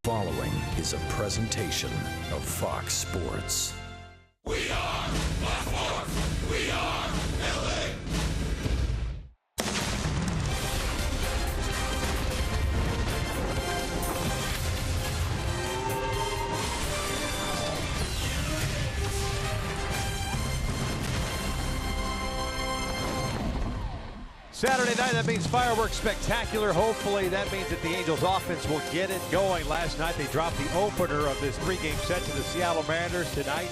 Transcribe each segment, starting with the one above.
Following is a presentation of Fox Sports. We are Fox Sports. We are LA. Saturday night, that means fireworks spectacular. Hopefully that means that the Angels offense will get it going. Last night they dropped the opener of this three-game set to the Seattle Mariners. Tonight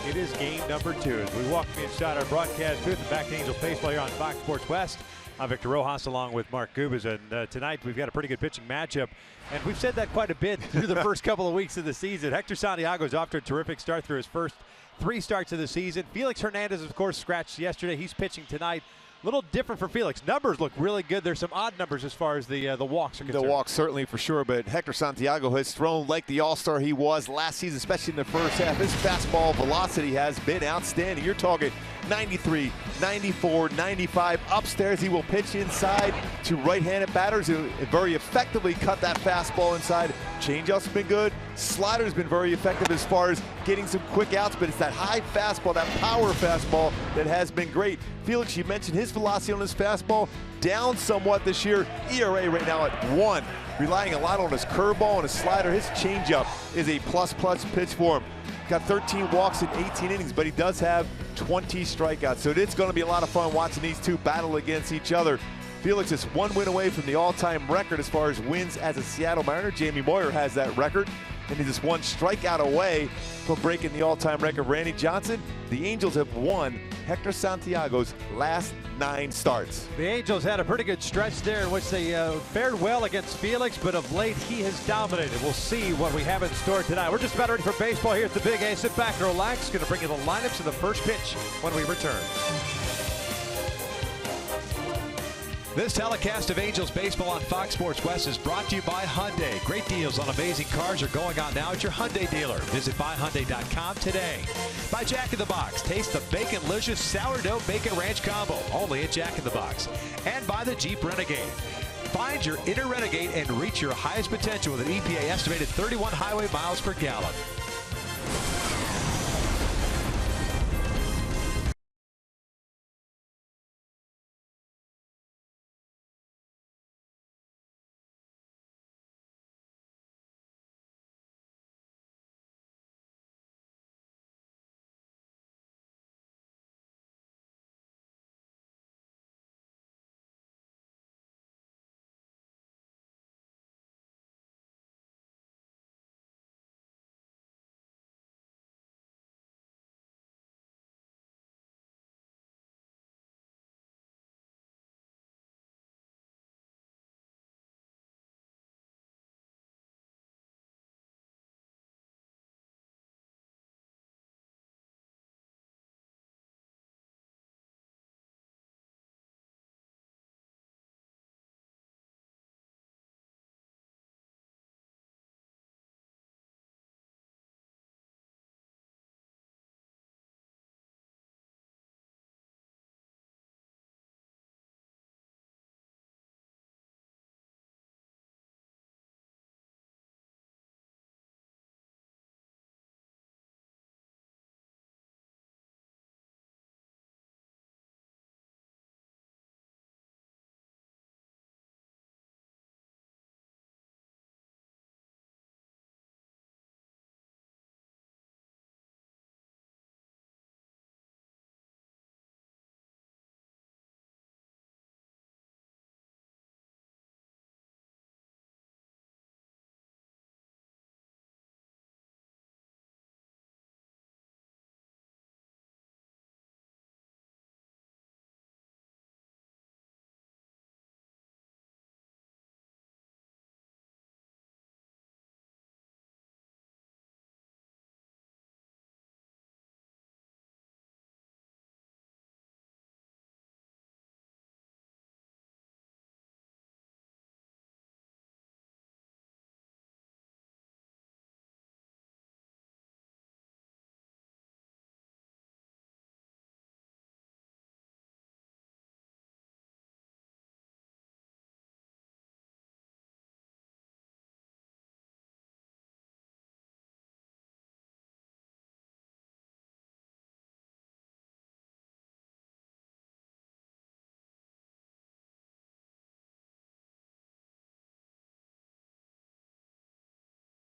it is game number 2. As we walk inside our broadcast booth and back to Angels baseball here on Fox Sports West, I'm Victor Rojas along with Mark Gubas, and tonight we've got a pretty good pitching matchup. And we've said that quite a bit through the first couple of weeks of the season. Hector Santiago's off to a terrific start through his first 3 starts of the season. Felix Hernandez, of course, scratched yesterday. He's pitching tonight. A little different for Felix. Numbers look really good. There's some odd numbers as far as the walks are concerned. The walks certainly for sure, but Hector Santiago has thrown like the all-star he was last season, especially in the first half. His fastball velocity has been outstanding. You're talking 93, 94, 95. Upstairs, he will pitch inside to right-handed batters who very effectively cut that fastball inside. Changeup's been good. Slider's been very effective as far as getting some quick outs, but it's that high fastball, that power fastball that has been great. Felix, you mentioned his velocity on his fastball down somewhat this year. ERA right now at 1, relying a lot on his curveball and his slider. His changeup is a plus pitch for him. Got 13 walks in 18 innings, but he does have 20 strikeouts. So it's going to be a lot of fun watching these two battle against each other. Felix is 1 win away from the all-time record as far as wins as a Seattle Mariner. Jamie Moyer has that record, and he's just 1 strikeout away from breaking the all-time record. Randy Johnson, the Angels have won Hector Santiago's last 9 starts. The Angels had a pretty good stretch there in which they fared well against Felix, but of late he has dominated. We'll see what we have in store tonight. We're just about ready for baseball here at the Big A. Sit back and relax. Going to bring you the lineups of the first pitch when we return. This telecast of Angels baseball on Fox Sports West is brought to you by Hyundai. Great deals on amazing cars are going on now at your Hyundai dealer. Visit buyhyundai.com today. By Jack in the Box. Taste the Baconlicious Sourdough Bacon Ranch Combo, only at Jack in the Box. And by the Jeep Renegade. Find your inner Renegade and reach your highest potential with an EPA estimated 31 highway miles per gallon.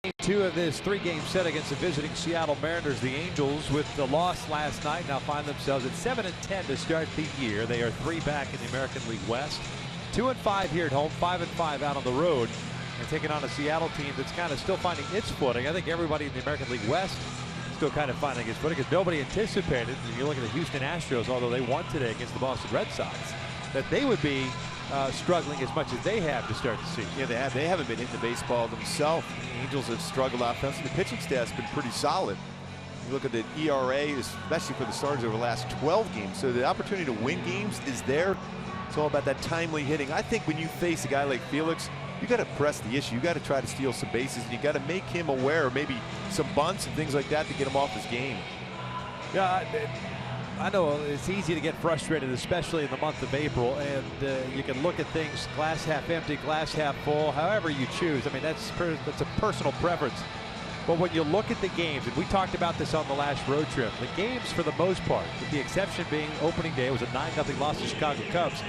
Game 2 of this 3-game set against the visiting Seattle Mariners. The Angels, with the loss last night, now find themselves at 7-10 to start the year. They are 3 back in the American League West. 2-5 here at home, 5-5 out on the road, and taking on a Seattle team that's kind of still finding its footing. I think everybody in the American League West still kind of finding its footing because nobody anticipated, and you look at the Houston Astros, although they won today against the Boston Red Sox, that they would be struggling as much as they have to start the season. Yeah, they have. They haven't been into baseball themselves. The Angels have struggled offensively. The pitching staff's been pretty solid. You look at the ERA, especially for the Stars over the last 12 games. So the opportunity to win games is there. It's all about that timely hitting. I think when you face a guy like Felix, you got to press the issue. You got to try to steal some bases, and you got to make him aware of maybe some bunts and things like that to get him off his game. Yeah, I know it's easy to get frustrated, especially in the month of April, and you can look at things glass half empty, glass half full, however you choose. I mean, that's a personal preference. But when you look at the games, and we talked about this on the last road trip, the games for the most part, with the exception being opening day, was a 9-0 loss to the Chicago Cubs.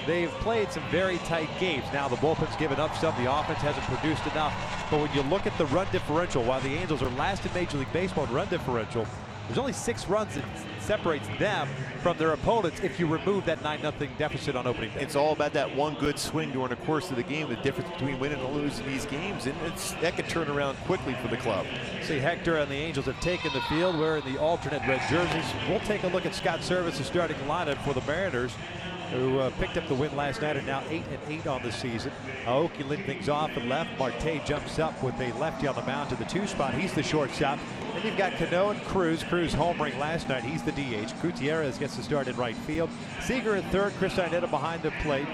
They've played some very tight games. Now the bullpen's given up some, the offense hasn't produced enough. But when you look at the run differential, while the Angels are last in Major League Baseball in run differential, there's only 6 runs that separates them from their opponents if you remove that 9-0 deficit on opening day. It's all about that one good swing during the course of the game, the difference between winning and losing these games, and that can turn around quickly for the club. See, Hector and the Angels have taken the field wearing the alternate red jerseys. We'll take a look at Scott Service's starting lineup for the Mariners, who picked up the win last night, are now 8-8 on the season. Aoki leading things off at left. Marte jumps up with a lefty on the mound to the 2 spot. He's the shortstop. Then you've got Cano and Cruz. Cruz homering last night. He's the DH. Gutierrez gets the start in right field. Seager in third. Chris Arnetta behind the plate.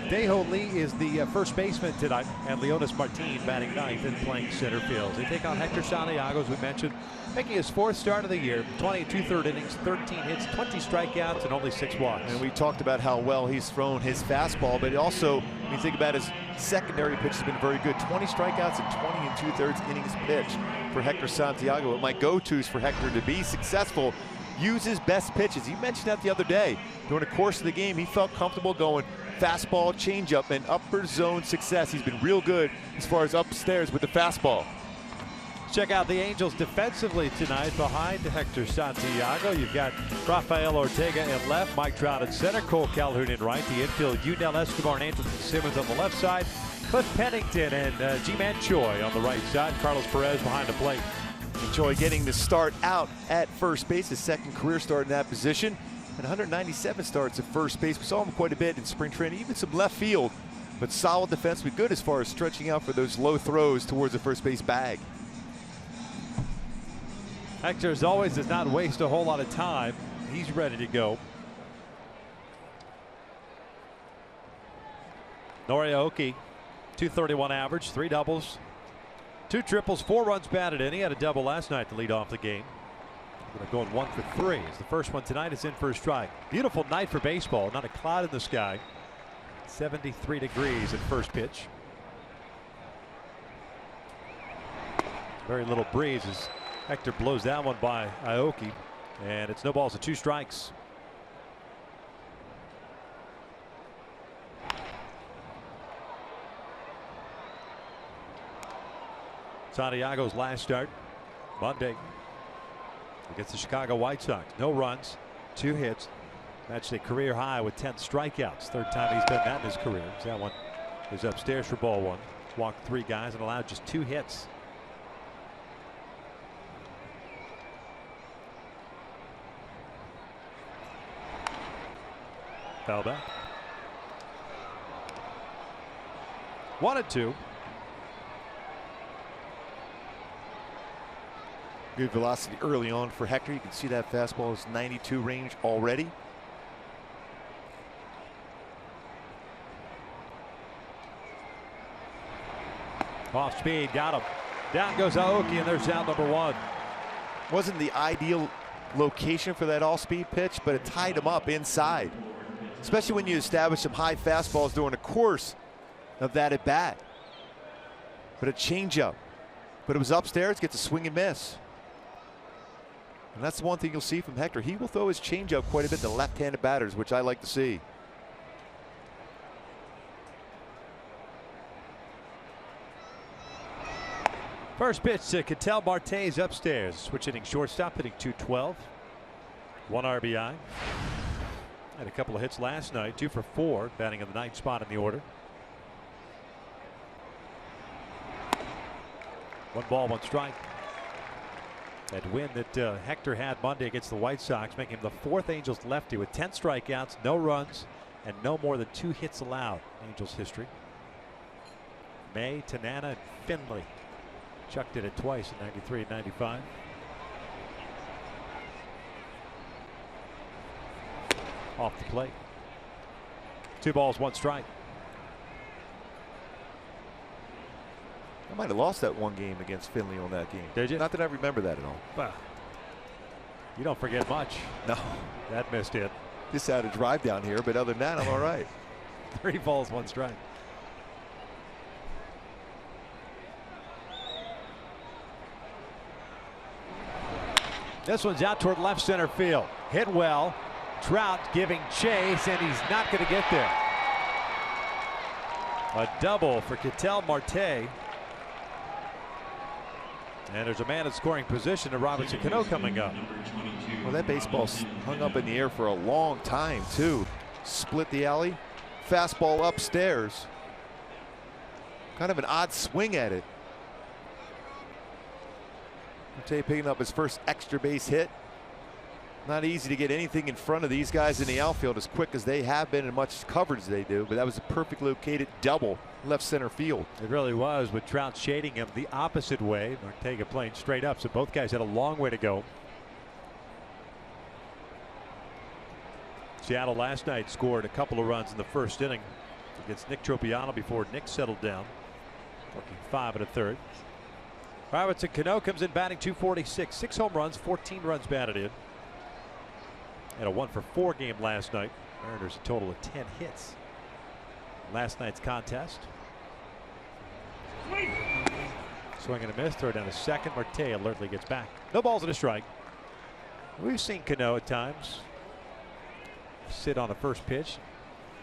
Daeho Lee is the first baseman tonight, and Leonis Martin batting ninth and playing center field. They take on Hector Santiago, as we mentioned, making his 4th start of the year. 20 2/3 innings, 13 hits, 20 strikeouts, and only 6 walks. And we talked about how well he's thrown his fastball, but also, when you think about his secondary pitch, has been very good. 20 strikeouts and 20 2/3 innings pitched for Hector Santiago. But my go-tos for Hector to be successful, use his best pitches. You mentioned that the other day. During the course of the game, he felt comfortable going fastball, changeup, and upper zone success. He's been real good as far as upstairs with the fastball. Check out the Angels defensively tonight. Behind Hector Santiago, you've got Rafael Ortega in left, Mike Trout at center, Cole Calhoun in right. The infield, Yunel Escobar and Andrew Simmons on the left side, Cliff Pennington and Ji-Man Choi on the right side, Carlos Perez behind the plate. Choi getting the start out at first base, his 2nd career start in that position. And 197 starts at first base. We saw him quite a bit in spring training, even some left field, but solid defense. Be good as far as stretching out for those low throws towards the first base bag. Hector, as always, does not waste a whole lot of time. He's ready to go. Nori Aoki, 231 average, 3 doubles, 2 triples, 4 runs batted in. He had a double last night to lead off the game. Going 1 for 3. As the first one tonight is in for a strike. Beautiful night for baseball. Not a cloud in the sky. 73 degrees at first pitch. Very little breeze as Hector blows that one by Aoki. And it's no balls and 2 strikes. Santiago's last start Monday against the Chicago White Sox. No runs, 2 hits, matched a career high with 10 strikeouts. 3rd time he's done that in his career. That one is upstairs for ball 1. Walked 3 guys and allowed just 2 hits. Foul back. 1-2. Good velocity early on for Hector. You can see that fastball is 92 range already. Off speed, got him. Down goes Aoki, and there's out number 1. Wasn't the ideal location for that all-speed pitch, but it tied him up inside. Especially when you establish some high fastballs during the course of that at bat. But a changeup. But it was upstairs, gets a swing and miss. And that's the one thing you'll see from Hector. He will throw his changeup quite a bit to left-handed batters, which I like to see. First pitch to Ketel Marte's upstairs. Switch hitting shortstop, hitting .212. 1 RBI. Had a couple of hits last night, 2 for 4, batting in the 9th spot in the order. 1 ball, 1 strike. That win that Hector had Monday against the White Sox, making him the 4th Angels lefty with 10 strikeouts, no runs, and no more than 2 hits allowed. Angels history. May, Tanana, and Finley chucked it twice in '93 and '95. Off the plate. 2 balls, 1 strike. I might have lost that one game against Finley on that game. Did you? Not that I remember that at all. Well, you don't forget much. No. That missed it. Just had a drive down here, but other than that, I'm all right. 3 balls, 1 strike. This one's out toward left center field. Hit well. Trout giving chase, and he's not going to get there. A double for Ketel Marte. And there's a man in scoring position to Robinson Cano coming up. Well, that baseball's hung up in the air for a long time, too. Split the alley. Fastball upstairs. Kind of an odd swing at it. Marte picking up his first extra base hit. Not easy to get anything in front of these guys in the outfield as quick as they have been and much coverage they do, but that was a perfectly located double left center field. It really was, with Trout shading him the opposite way. Ortega playing straight up, so both guys had a long way to go. Seattle last night scored a couple of runs in the first inning against Nick Tropiano before Nick settled down, working 5 1/3. Robinson Cano comes in batting .246, 6 home runs, 14 runs batted in. Had a 1 for 4 game last night. Mariners a total of 10 hits. Last night's contest. Swing and a miss, throw down to second. Marte alertly gets back. No balls and a strike. We've seen Cano at times sit on the first pitch,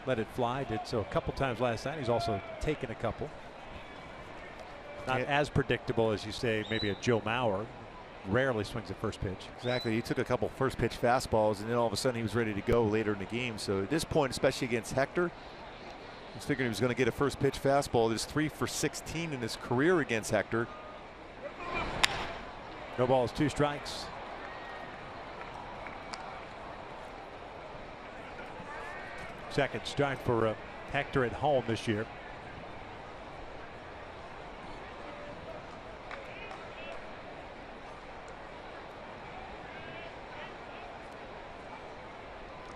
let it fly. Did so a couple times last night. He's also taken a couple. Not as predictable as you say maybe a Joe Mauer. Rarely swings at first pitch. Exactly. He took a couple first pitch fastballs, and then all of a sudden he was ready to go later in the game. So at this point, especially against Hector, I was figuring he was going to get a first pitch fastball. There's 3 for 16 in his career against Hector. No balls, 2 strikes. Second strike for Hector at home this year.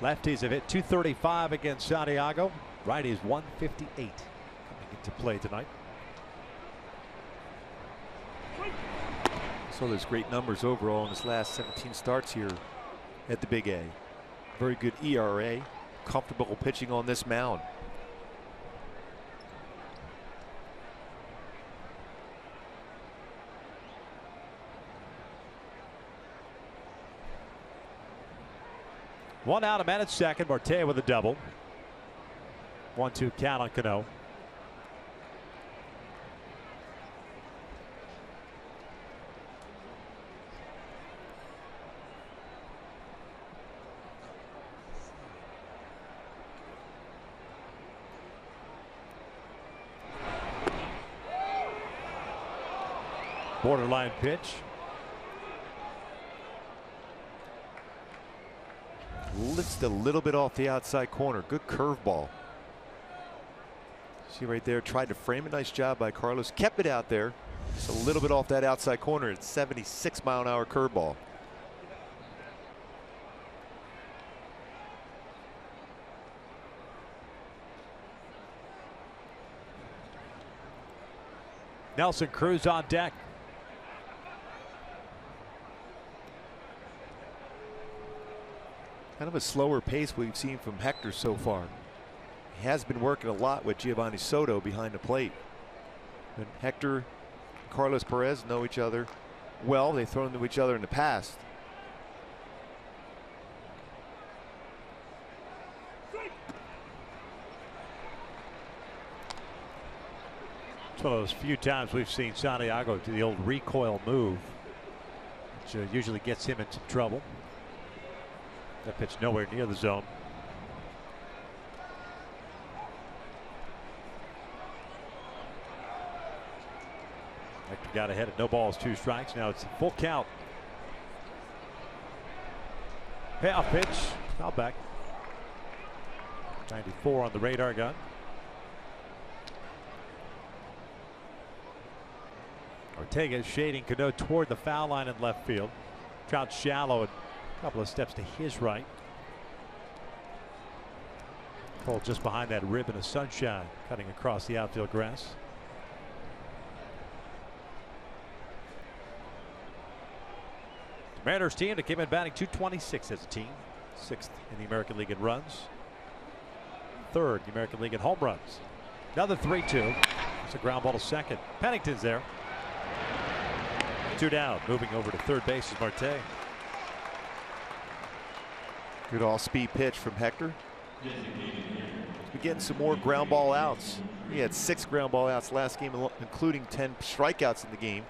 Lefties have hit .235 against Santiago. Righties .158 coming into play tonight. So there's great numbers overall in his last 17 starts here at the Big A. Very good ERA. Comfortable pitching on this mound. One out, a man at second. Marte with a double. 1-2 count on Cano. Borderline pitch. Lifts a little bit off the outside corner. Good curveball. See right there, tried to frame it. Nice job by Carlos. Kept it out there. Just a little bit off that outside corner. It's 76-mile-an-hour curveball. Nelson Cruz on deck. Kind of a slower pace we've seen from Hector so far. He has been working a lot with Giovanni Soto behind the plate. And Hector and Carlos Perez know each other well. They've thrown to each other in the past. one of those few times we've seen Santiago do the old recoil move, which usually gets him in some trouble. That pitch nowhere near the zone. Hector got ahead at no balls, 2 strikes. Now it's a full count. Payoff pitch, foul back. 94 on the radar gun. Ortega shading Cano toward the foul line in left field. Trout shallow and a couple of steps to his right. Cole just behind that ribbon of sunshine cutting across the outfield grass. The Mariners team that came in batting .226 as a team. 6th in the American League in runs. 3rd in the American League in home runs. Another 3-2. It's a ground ball to second. Pennington's there. 2 down. Moving over to third base is Marte. Good all-speed pitch from Hector. We're getting some more ground ball outs. He had 6 ground ball outs last game, including 10 strikeouts in the game.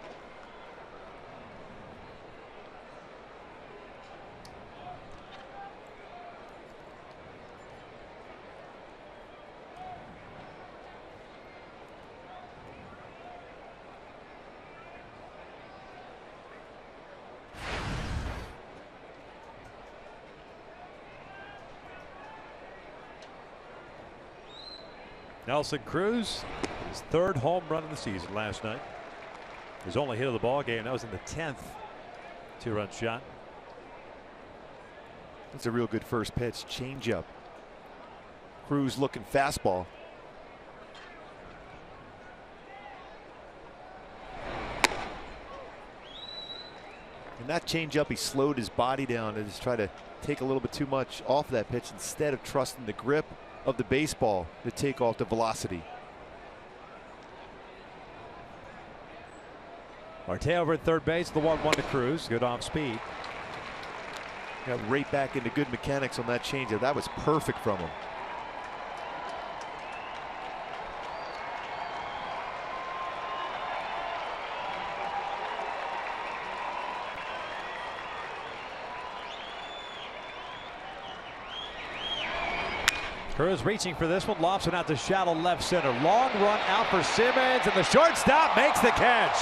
Nelson Cruz, his 3rd home run of the season last night. His only hit of the ball game. That was in the 10th 2-run shot. That's a real good first pitch. Changeup. Cruz looking fastball. And that changeup, he slowed his body down and just tried to take a little bit too much off that pitch instead of trusting the grip of the baseball to take off the velocity. Marte over at third base, the 1-1 to Cruz. Good off speed. Got right back into good mechanics on that changeup. That was perfect from him. Cruz reaching for this one, lofts it out to shallow left center. Long run out for Simmons, and the shortstop makes the catch.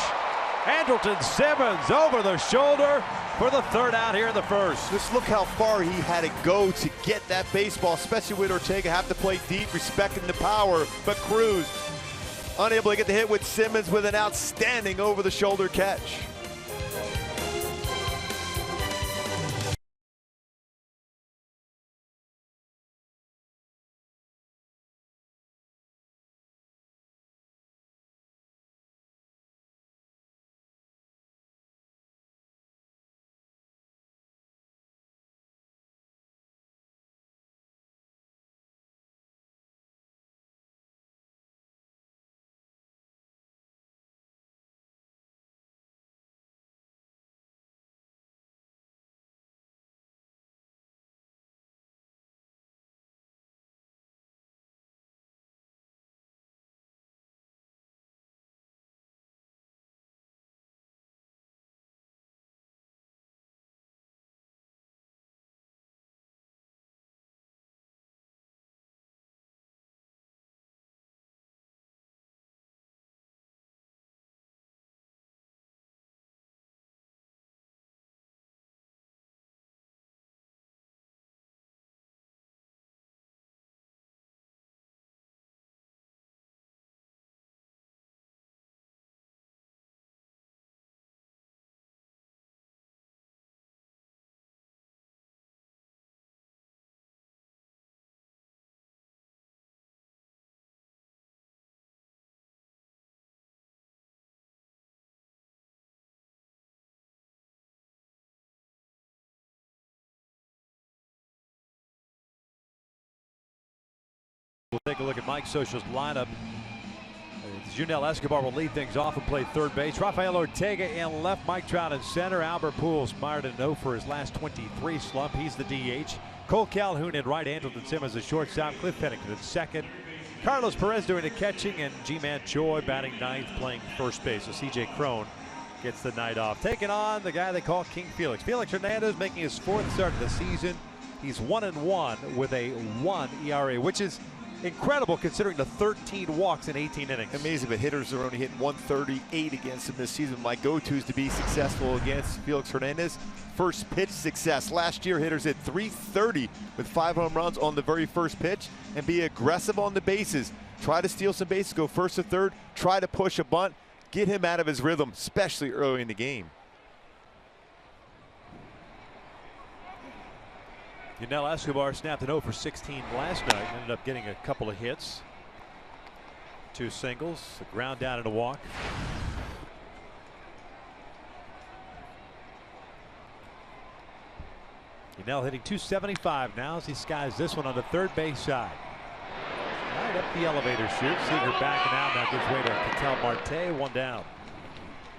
Andrelton Simmons over the shoulder for the 3rd out here in the 1st. Just look how far he had to go to get that baseball, especially with Ortega have to play deep, respecting the power. But Cruz unable to get the hit with Simmons with an outstanding over the shoulder catch. We'll take a look at Mike Scioscia's lineup. Junel Escobar will lead things off and play third base. Rafael Ortega in left. Mike Trout in center. Albert Pujols mired in no for his last 23 slump. He's the DH. Cole Calhoun in right. Andrelton Simmons the shortstop. Cliff Pennington in second. Carlos Perez doing the catching, and G-Man Choi batting ninth, playing first base. So C.J. Cron gets the night off. Taking on the guy they call King Felix. Felix Hernandez making his fourth start of the season. He's 1-1 with a 1 ERA, which is incredible considering the 13 walks in 18 innings. Amazing, but hitters are only hitting 138 against him this season. My go-to is to be successful against Felix Hernandez. First pitch success. Last year, hitters hit 330 with 5 home runs on the very first pitch, and be aggressive on the bases. Try to steal some bases, go first to third, try to push a bunt, get him out of his rhythm, especially early in the game. Yunel Escobar snapped an 0 for 16 last night. Ended up getting a couple of hits. 2 singles, a ground down and a walk. Yunel hitting 275 now as he skies this one on the third base side. Right up the elevator chute. Seager backing out. Now gives way to Ketel Marte. 1 down.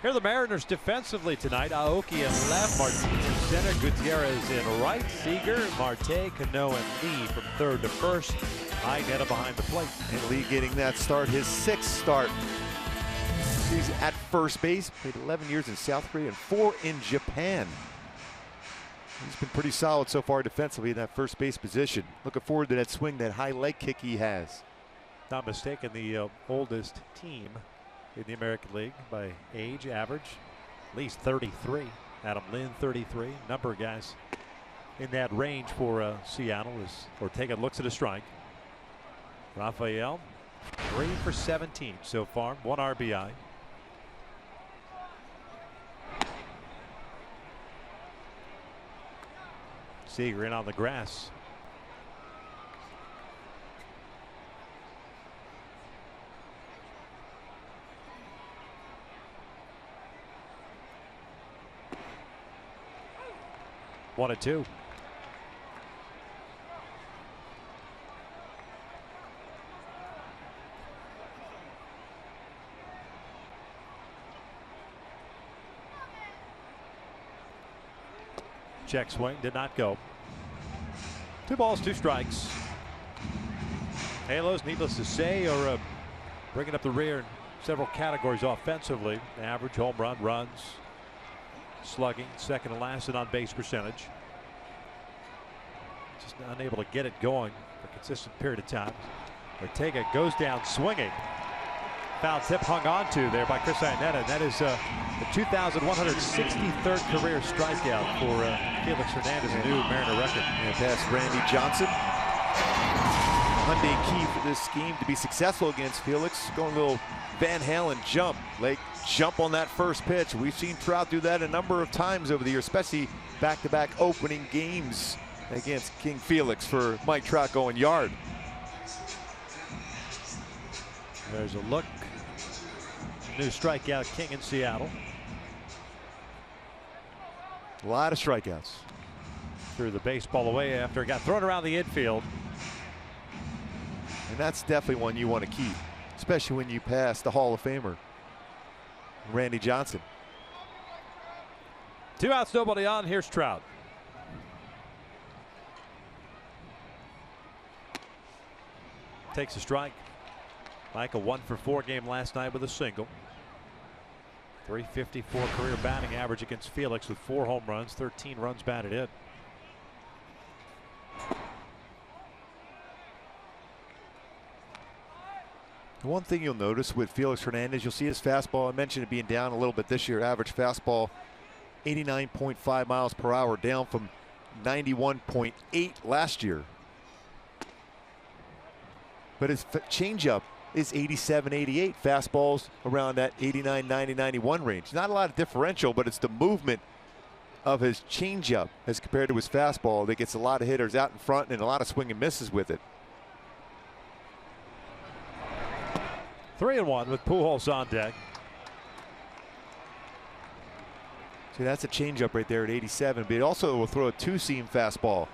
Here are the Mariners defensively tonight. Aoki in left, Martinez in center, Gutierrez in right, Seager, Marte, Cano, and Lee from third to first. High Netta behind the plate. And Lee getting that start, his 6th start. He's at first base, played 11 years in South Korea and 4 in Japan. He's been pretty solid so far defensively in that first base position. Looking forward to that swing, that high leg kick he has. Not mistaken, the oldest team in the American League by age average, at least 33. Adam Lynn 33. Number of guys in that range for Seattle as Ortega looks at a strike. Rafael 3 for 17 so far, 1 RBI. Seager in on the grass. One and 2. Check swing did not go. 2 balls, 2 strikes. Halos, needless to say, are bringing up the rear in several categories offensively. Average, home run, runs, slugging, second to last in on-base percentage. Just unable to get it going for a consistent period of time. Ortega goes down swinging. Foul tip hung on to there by Chris Iannetta. That is the 2,163rd career strikeout for Felix Hernandez, a new Mariner record. And past Randy Johnson. Hyundai key for this scheme to be successful against Felix. Going a little Van Halen jump. Like jump on that first pitch. We've seen Trout do that a number of times over the year, especially back-to-back opening games against King Felix for Mike Trout going yard. There's a look. New strikeout king in Seattle. A lot of strikeouts. Threw the baseball away after it got thrown around the infield. And that's definitely one you want to keep, especially when you pass the Hall of Famer, Randy Johnson. 2 outs, nobody on. Here's Trout. Takes a strike. Mike, a 1 for 4 game last night with a single. 354 career batting average against Felix with 4 home runs, 13 runs batted in. One thing you'll notice with Felix Hernandez, you'll see his fastball. I mentioned it being down a little bit this year. Average fastball 89.5 miles per hour, down from 91.8 last year. But his changeup is 87, 88. Fastballs around that 89, 90, 91 range. Not a lot of differential, but it's the movement of his changeup as compared to his fastball that gets a lot of hitters out in front and a lot of swing and misses with it. 3-1 with Pujols on deck. See, that's a changeup right there at 87, but it also will throw a 2-seam fastball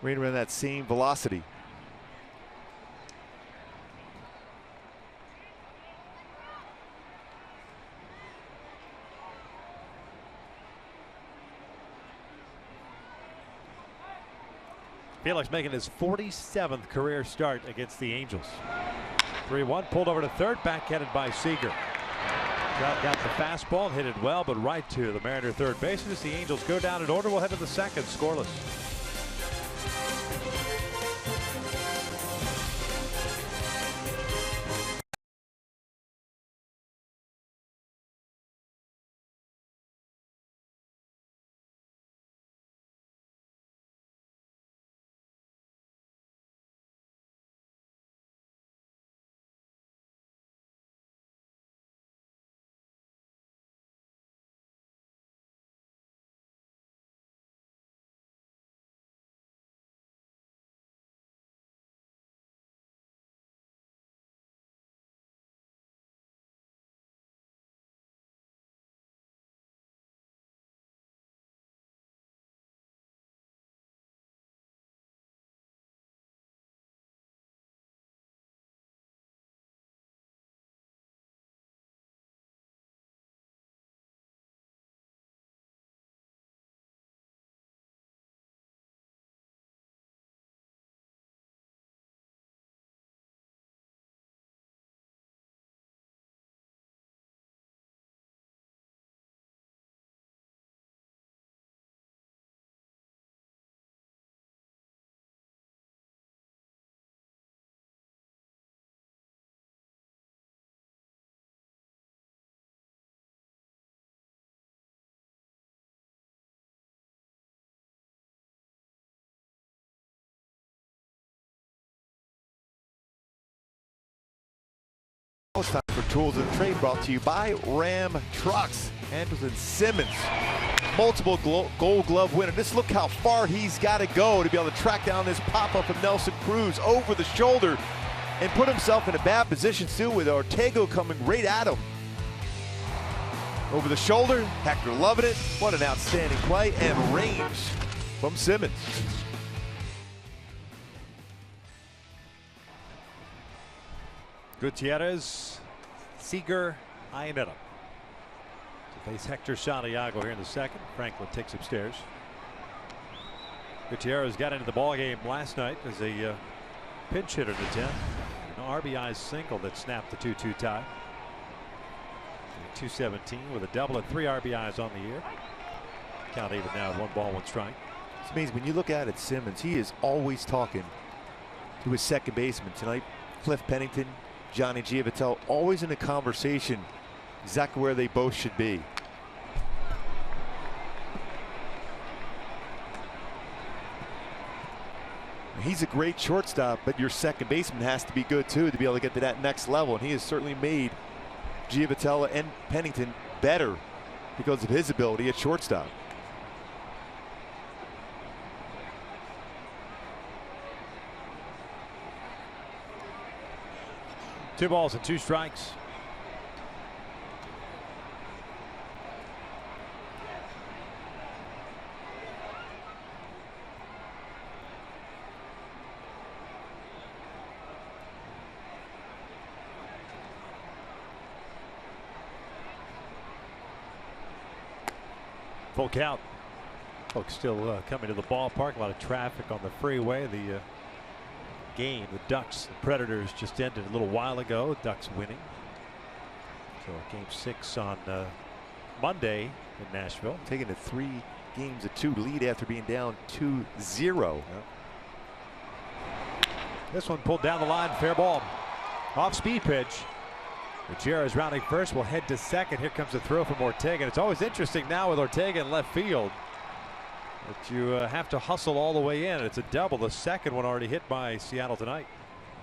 right around that same velocity. Felix making his 47th career start against the Angels. 3-1 pulled over to third, backhanded by Seager. Got the fastball, hit it well, but right to the Mariner third baseman. As the Angels go down in order, we'll head to the second, scoreless. It's time for Tools of the Trade, brought to you by Ram Trucks. Andrelton Simmons, multiple Gold Glove winner. Just look how far he's got to go to be able to track down this pop-up of Nelson Cruz over the shoulder and put himself in a bad position too, with Ortega coming right at him. Over the shoulder, Hector loving it. What an outstanding play and range from Simmons. Gutierrez, Seager, Iannetta to face Hector Santiago here in the second. Franklin takes upstairs. Gutierrez got into the ball game last night as a pinch hitter to 10. An RBI single that snapped the 2-2 tie. 217 with a double and 3 RBIs on the year. Count even now at 1 ball, 1 strike. This means when you look at it, Simmons, he is always talking to his second baseman tonight. Cliff Pennington, Johnny Giavitello, always in a conversation exactly where they both should be. He's a great shortstop, but your second baseman has to be good too to be able to get to that next level, and he has certainly made Giavitello and Pennington better because of his ability at shortstop. Two balls and 2 strikes. Full count. Folks still coming to the ballpark. A lot of traffic on the freeway. The game, the Ducks, the Predators, just ended a little while ago. Ducks winning. So game 6 on Monday in Nashville. Taking a 3-2 lead after being down 2-0. Yep. This one pulled down the line, fair ball. Off speed pitch. Gutierrez rounding first, will head to second. Here comes the throw from Ortega. And it's always interesting now with Ortega in left field that you have to hustle all the way in. It's a double, the second one already hit by Seattle tonight.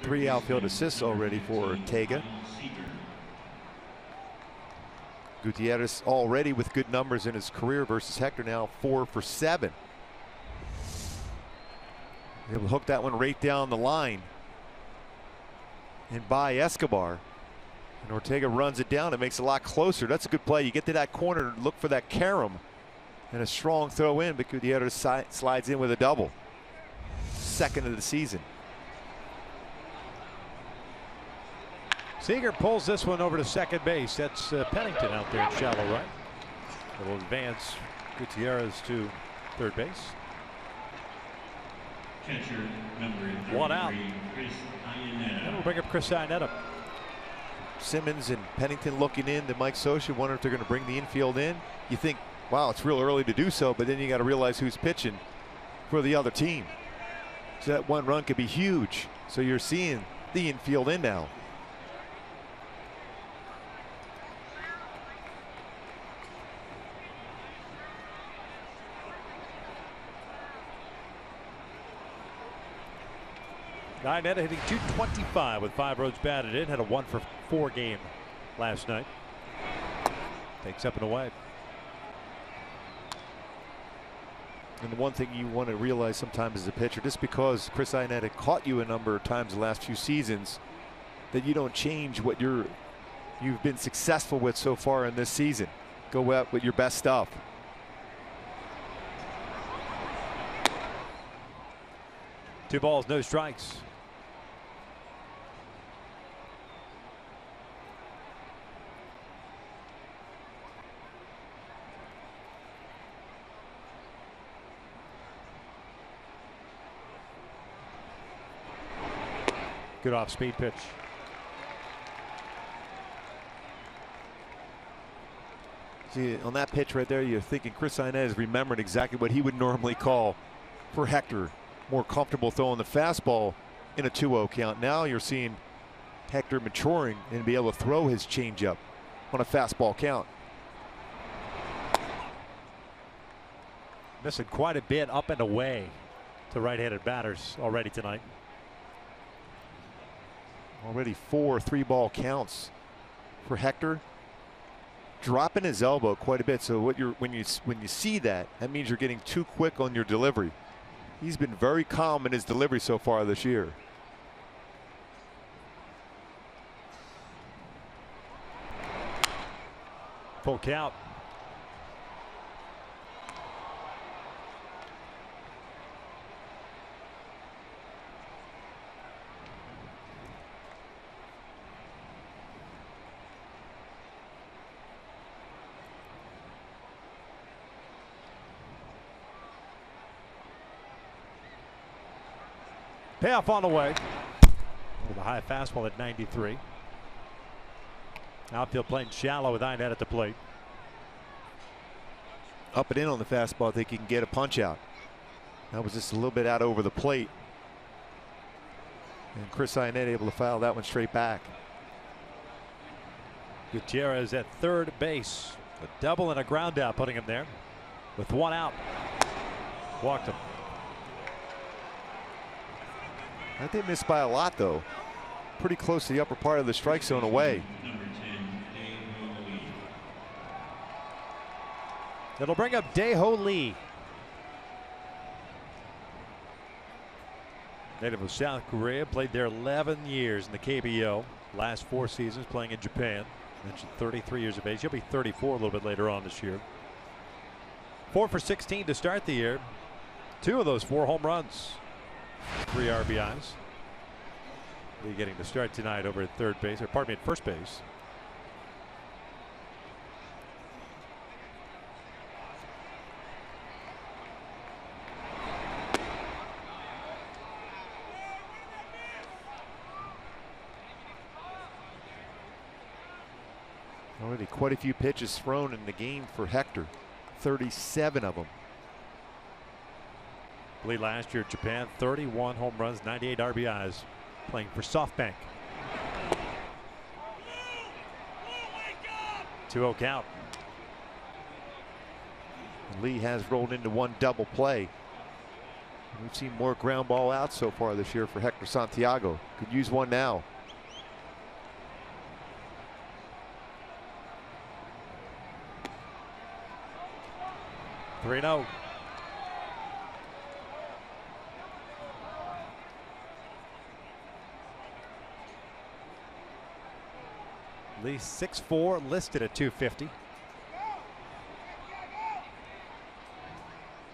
3 outfield assists already for Ortega. Gutierrez already with good numbers in his career versus Hector, now 4 for 7. He'll hook that one right down the line and by Escobar. And Ortega runs it down. It makes it a lot closer. That's a good play. You get to that corner, look for that carom, and a strong throw in, but Gutierrez slides in with a double. Second of the season. Seager pulls this one over to second base. That's Pennington out there in shallow right. It'll advance Gutierrez to third base. Catcher number 33, One out. Chris Iannetta. And we'll bring up Chris Iannetta. Simmons and Pennington looking in to Mike Scioscia, wonder if they're going to bring the infield in. You think, wow, it's real early to do so, but then you got to realize who's pitching for the other team. So that one run could be huge. So you're seeing the infield in now. Iannetta hitting .225 with 5 runs batted in. Had a 1-for-4 game last night. Takes up and away. And the one thing you want to realize sometimes as a pitcher, just because Chris Iannetta caught you a number of times the last few seasons, that you don't change what you've been successful with so far in this season. Go out with your best stuff. Two balls, no strikes. Good off-speed pitch. See, on that pitch right there, you're thinking Chris Iannetta is remembering exactly what he would normally call for Hector. More comfortable throwing the fastball in a 2-0 count. Now you're seeing Hector maturing and be able to throw his changeup on a fastball count. Missing quite a bit up and away to right-handed batters already tonight. Already 4 3-ball counts for Hector. Dropping his elbow quite a bit. So when you see that, that means you're getting too quick on your delivery. He's been very calm in his delivery so far this year. Full count. Payoff on the way. With a high fastball at 93. Outfield playing shallow with Iannetta at the plate. Up and in on the fastball. I think he can get a punch out. That was just a little bit out over the plate. And Chris Iannetta able to foul that one straight back. Gutierrez at third base. A double and a ground out putting him there. With one out. Walked him. I think they missed by a lot though. Pretty close to the upper part of the strike zone away. It'll bring up Dae-Ho Lee. Native of South Korea, played there 11 years in the KBO. Last 4 seasons playing in Japan. Mentioned 33 years of age. He'll be 34 a little bit later on this year. 4 for 16 to start the year. 2 of those 4 home runs. 3 RBIs. Lee getting the start tonight over at third base, or pardon me, at first base. Already quite a few pitches thrown in the game for Hector. 37 of them. Lee last year at Japan, 31 home runs, 98 RBIs, playing for SoftBank. 2-0 count. Lee has rolled into one double play. We've seen more ground ball out so far this year for Hector Santiago. Could use one now. Three-0. Lee 6'4", listed at 250.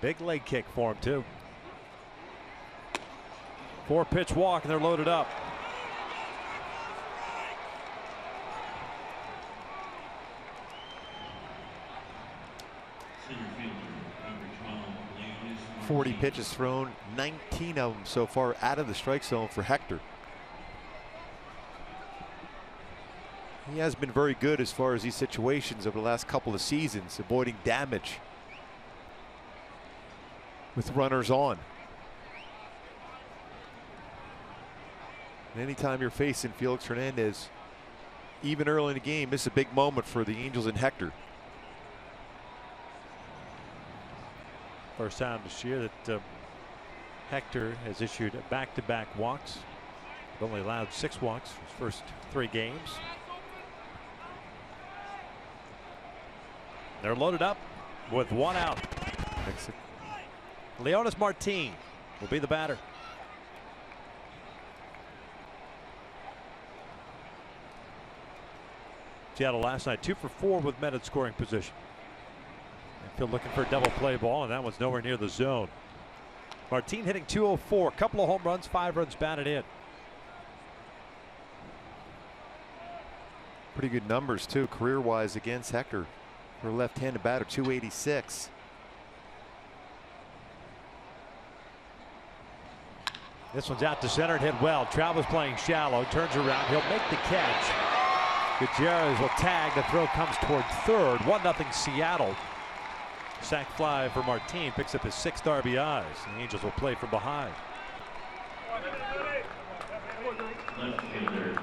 Big leg kick for him too. 4-pitch walk and they're loaded up. 40 pitches thrown, 19 of them so far out of the strike zone for Hector. He has been very good as far as these situations over the last couple of seasons, avoiding damage with runners on. And anytime you're facing Felix Hernandez, even early in the game, this is a big moment for the Angels and Hector. First time this year that Hector has issued back-to-back walks. He's only allowed 6 walks his first 3 games. They're loaded up with 1 out. Leonis Martin will be the batter. Seattle last night 2 for 4 with men in scoring position. Phil looking for a double play ball, and that one's nowhere near the zone. Martin hitting .204, couple of home runs, 5 runs batted in. Pretty good numbers too, career-wise against Hector. For a left-handed batter, .286. This one's out to center and hit well. Travels playing shallow, turns around, he'll make the catch. Gutierrez will tag, the throw comes toward third. 1-0 Seattle. Sac fly for Martin, picks up his 6th RBIs. The Angels will play from behind. Left fielder,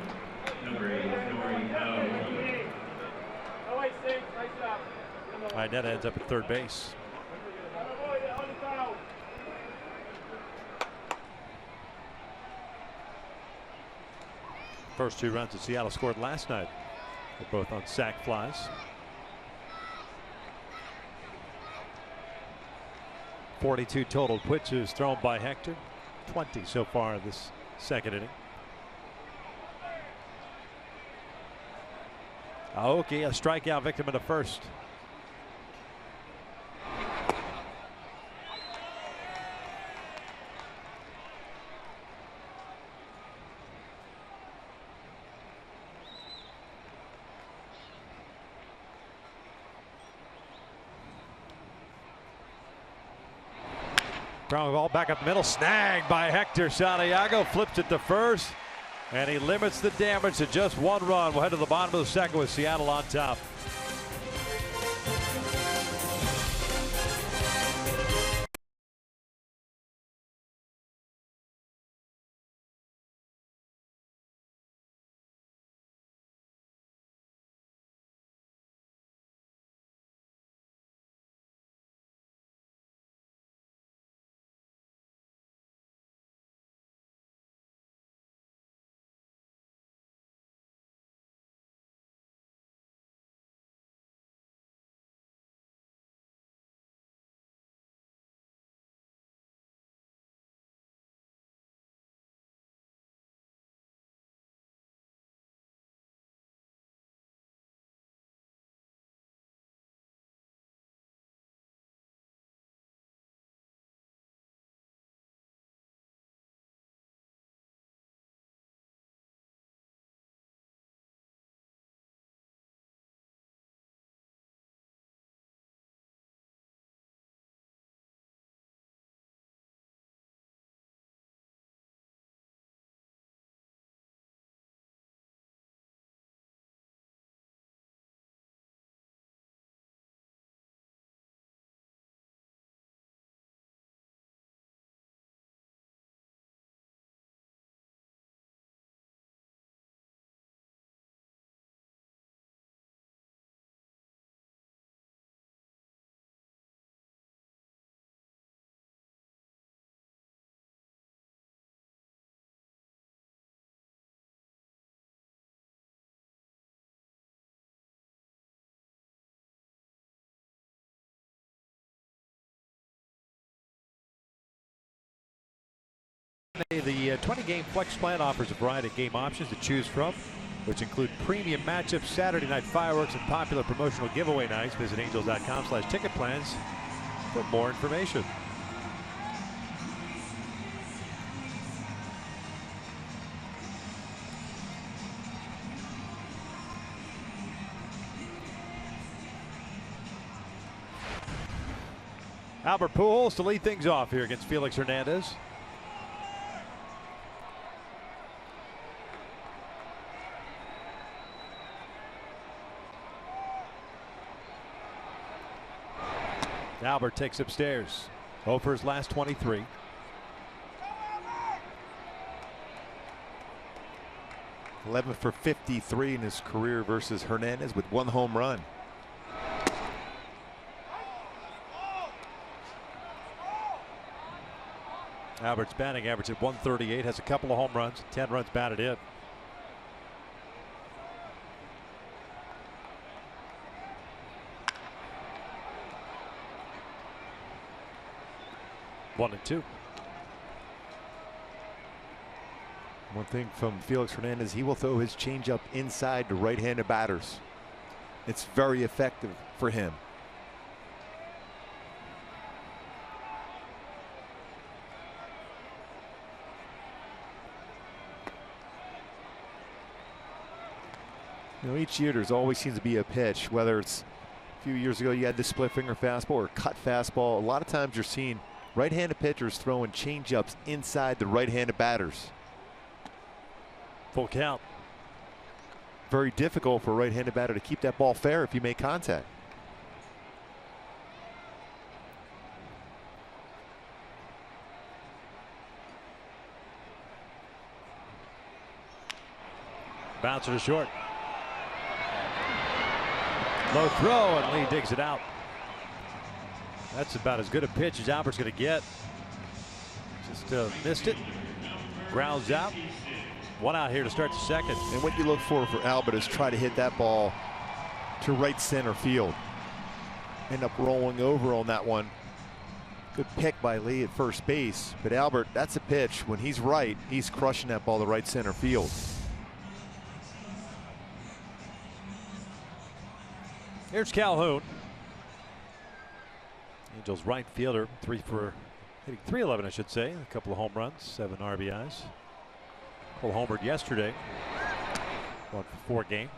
number 8, All right, that ends up at third base. First 2 runs that Seattle scored last night. They're both on sac flies. 42 total pitches thrown by Hector. 20 so far this second inning. Aoki, a strikeout victim in the first. Ground ball back up the middle, snagged by Hector. Santiago flips it to first, and he limits the damage to just 1 run. We'll head to the bottom of the second with Seattle on top. The 20-game flex plan offers a variety of game options to choose from, which include premium matchups, Saturday night fireworks, and popular promotional giveaway nights. Visit angels.com/ticket plans for more information. Albert Pujols to lead things off here against Felix Hernandez. Albert takes upstairs. 0 for his last 23. '11 for 53 in his career versus Hernandez with 1 home run. Albert's batting average at 138, has a couple of home runs, 10 runs batted in. One and two. One thing from Felix Hernandez, he will throw his changeup inside to right-handed batters. It's very effective for him. You know, each year there's always seems to be a pitch, whether it's a few years ago you had the split finger fastball or cut fastball. A lot of times you're seeing right-handed pitchers throwing changeups inside the right-handed batters. Full count. Very difficult for a right-handed batter to keep that ball fair if you make contact. Bouncer to short. Low throw, and Lee digs it out. That's about as good a pitch as Albert's going to get. Just missed it. Grounds out. One out here to start the second. And what you look for Albert is try to hit that ball to right center field. End up rolling over on that one. Good pick by Lee at first base. But Albert, that's a pitch. When he's right, he's crushing that ball to right center field. Here's Calhoun. Angels right fielder, hitting 311, I should say. A couple of home runs, 7 RBIs. Cole homered yesterday. 1 for 4 game.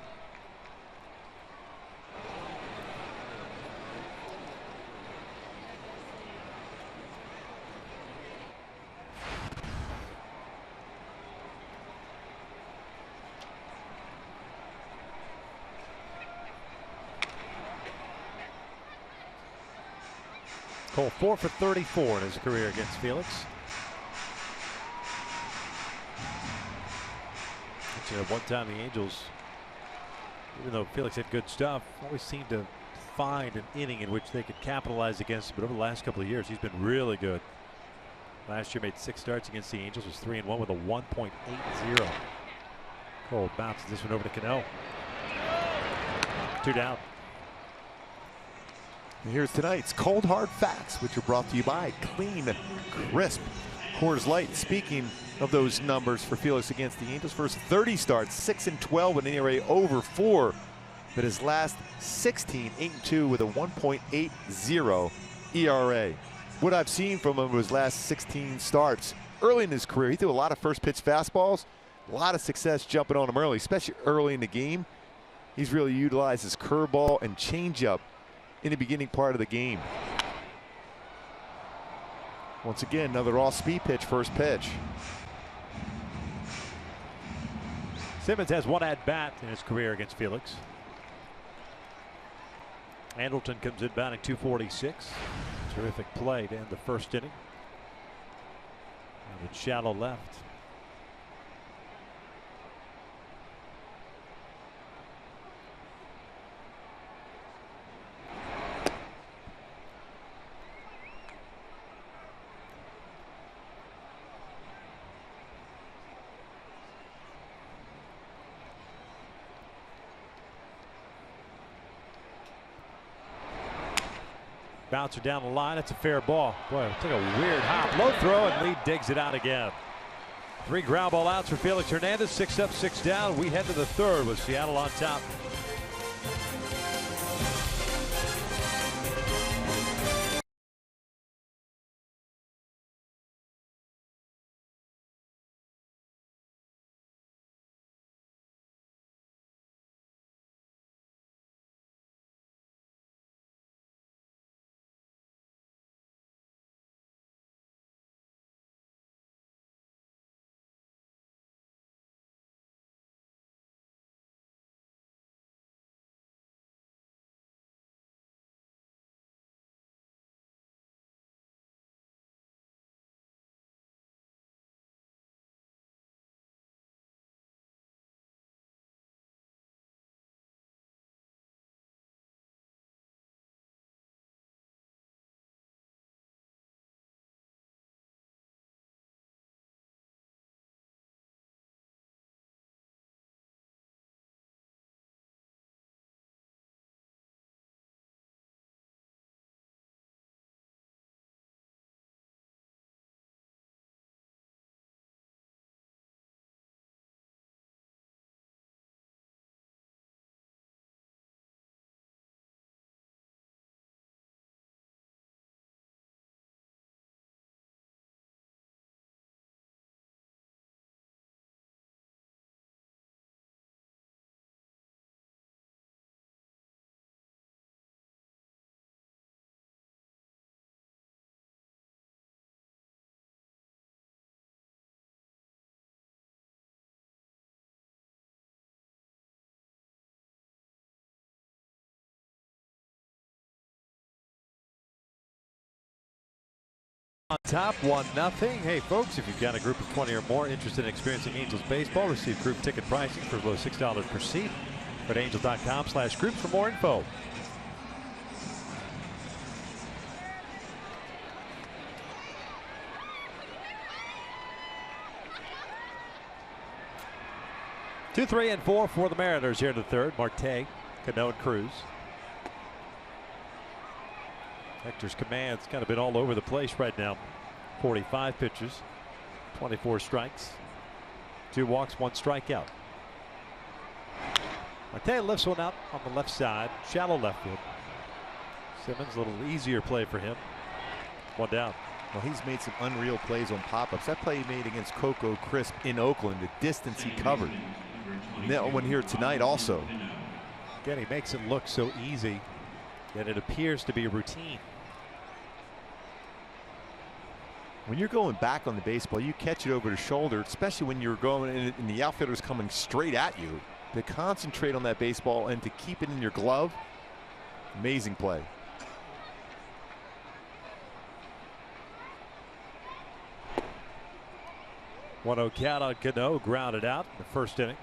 Cole 4 for 34 in his career against Felix. At one time the Angels, even though Felix had good stuff, always seemed to find an inning in which they could capitalize against him. But over the last couple of years, he's been really good. Last year made 6 starts against the Angels, was 3-1 with a 1.80. Cole bounces this one over to Cano. 2 down. And here's tonight's Cold Hard Facts, which are brought to you by Clean, Crisp Coors Light. Speaking of those numbers for Felix against the Angels, first 30 starts, 6-12 with an ERA over 4. But his last 16, 8-2 with a 1.80 ERA. What I've seen from him was last 16 starts. Early in his career, he threw a lot of first pitch fastballs. A lot of success jumping on him early, especially early in the game. He's really utilized his curveball and changeup in the beginning part of the game. Once again, another off-speed pitch, first pitch. Simmons has 1 at-bat in his career against Felix. Andrelton comes in batting .246. Terrific play to end the first inning. And it's shallow left. Bouncer down the line. It's a fair ball. Boy, it took a weird hop. Low throw, and Lee digs it out again. 3 ground ball outs for Felix Hernandez. 6 up, 6 down. We head to the third with Seattle on top. On top, 1-0. Hey, folks, if you've got a group of 20 or more interested in experiencing Angels baseball, receive group ticket pricing for as low as $6 per seat. Go to angels.com/groups for more info. Two, 3, and 4 for the Mariners here in the third. Marte, Cano, and Cruz. Hector's command's kind of been all over the place right now. 45 pitches, 24 strikes, 2 walks, 1 strikeout. Marte lifts one out on the left side, shallow left field. Simmons, a little easier play for him. 1 down. Well, he's made some unreal plays on pop-ups. That play he made against Coco Crisp in Oakland, the distance he covered. And that one here tonight also. Again, he makes it look so easy that it appears to be a routine. When you're going back on the baseball, you catch it over the shoulder, especially when you're going and the outfielder's coming straight at you. To concentrate on that baseball and to keep it in your glove, amazing play. One-0 count on Cano, grounded out in the first inning.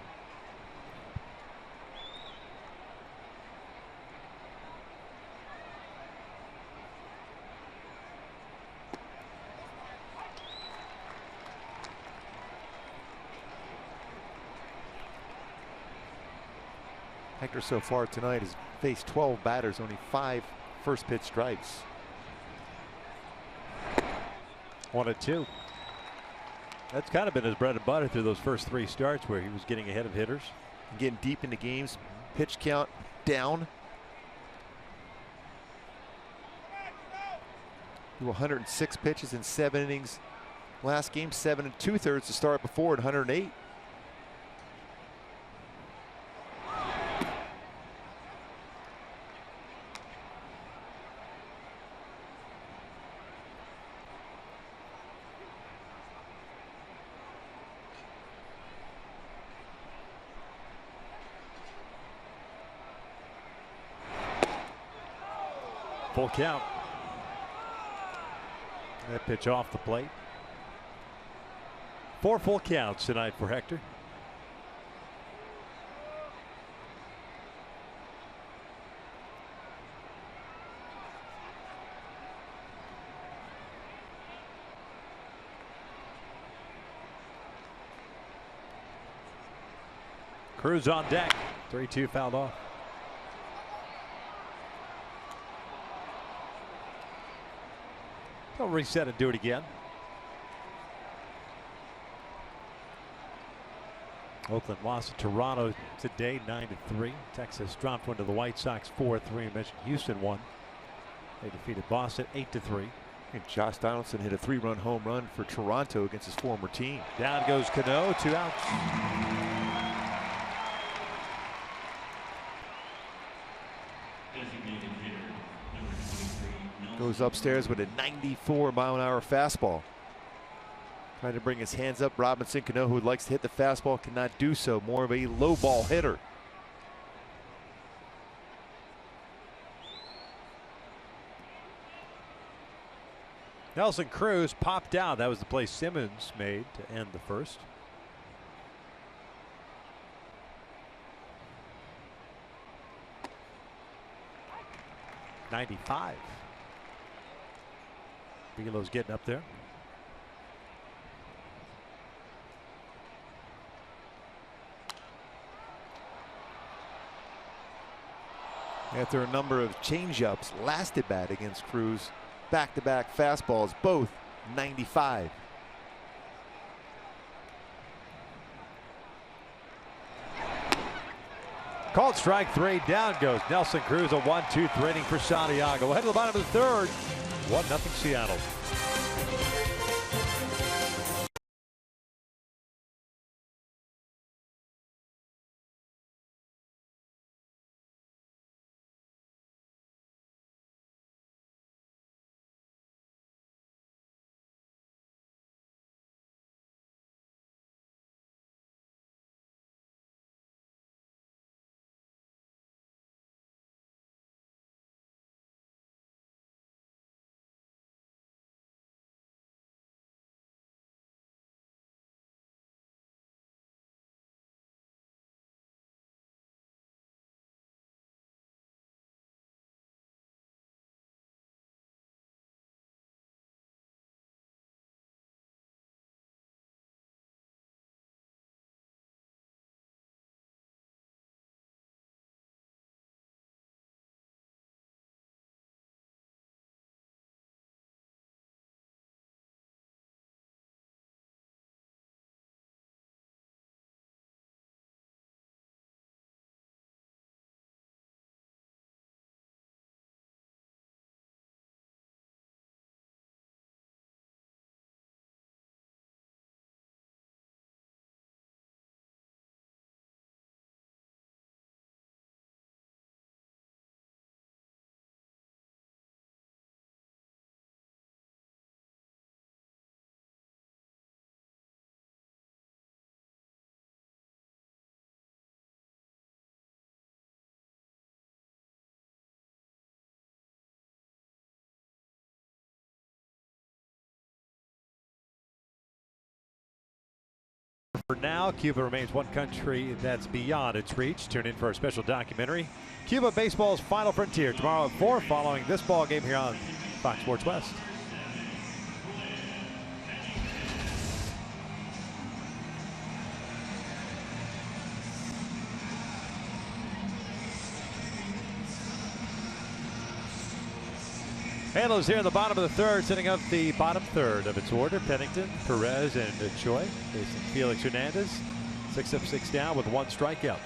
Hector so far tonight has faced 12 batters, only 5 first pitch strikes. 1-2. That's kind of been his bread and butter through those first 3 starts where he was getting ahead of hitters. Getting deep into games, pitch count down. 106 pitches in 7 innings. Last game, 7 2/3 to start before at 108. Full count. That pitch off the plate. 4 full counts tonight for Hector. Cruz on deck. 3-2 fouled off. They'll reset and do it again. Oakland lost to Toronto today, 9-3. Texas dropped one to the White Sox, 4-3. I mentioned Houston won. They defeated Boston 8-3. And Josh Donaldson hit a 3-run home run for Toronto against his former team. Down goes Cano, 2 outs. Designated hitter, number 23, Goes upstairs with a 94-mile-an-hour fastball. Trying to bring his hands up. Robinson Cano, who likes to hit the fastball, cannot do so. More of a low ball hitter. Nelson Cruz popped out. That was the play Simmons made to end the first. .95. Bigelow's getting up there. After a number of changeups, last at bat against Cruz, back-to-back fastballs, both 95. Called strike 3. Down goes Nelson Cruz. A 1-2 inning for Santiago. Ahead of the bottom of the third. 1-0 Seattle. For now, Cuba remains one country that's beyond its reach. Tune in for a special documentary, Cuba Baseball's Final Frontier, tomorrow at 4, following this ball game here on Fox Sports West. Halos here in the bottom of the third, setting up the bottom third of its order. Pennington, Perez, and Choi facing Felix Hernandez. 6 up, 6 down with 1 strikeout.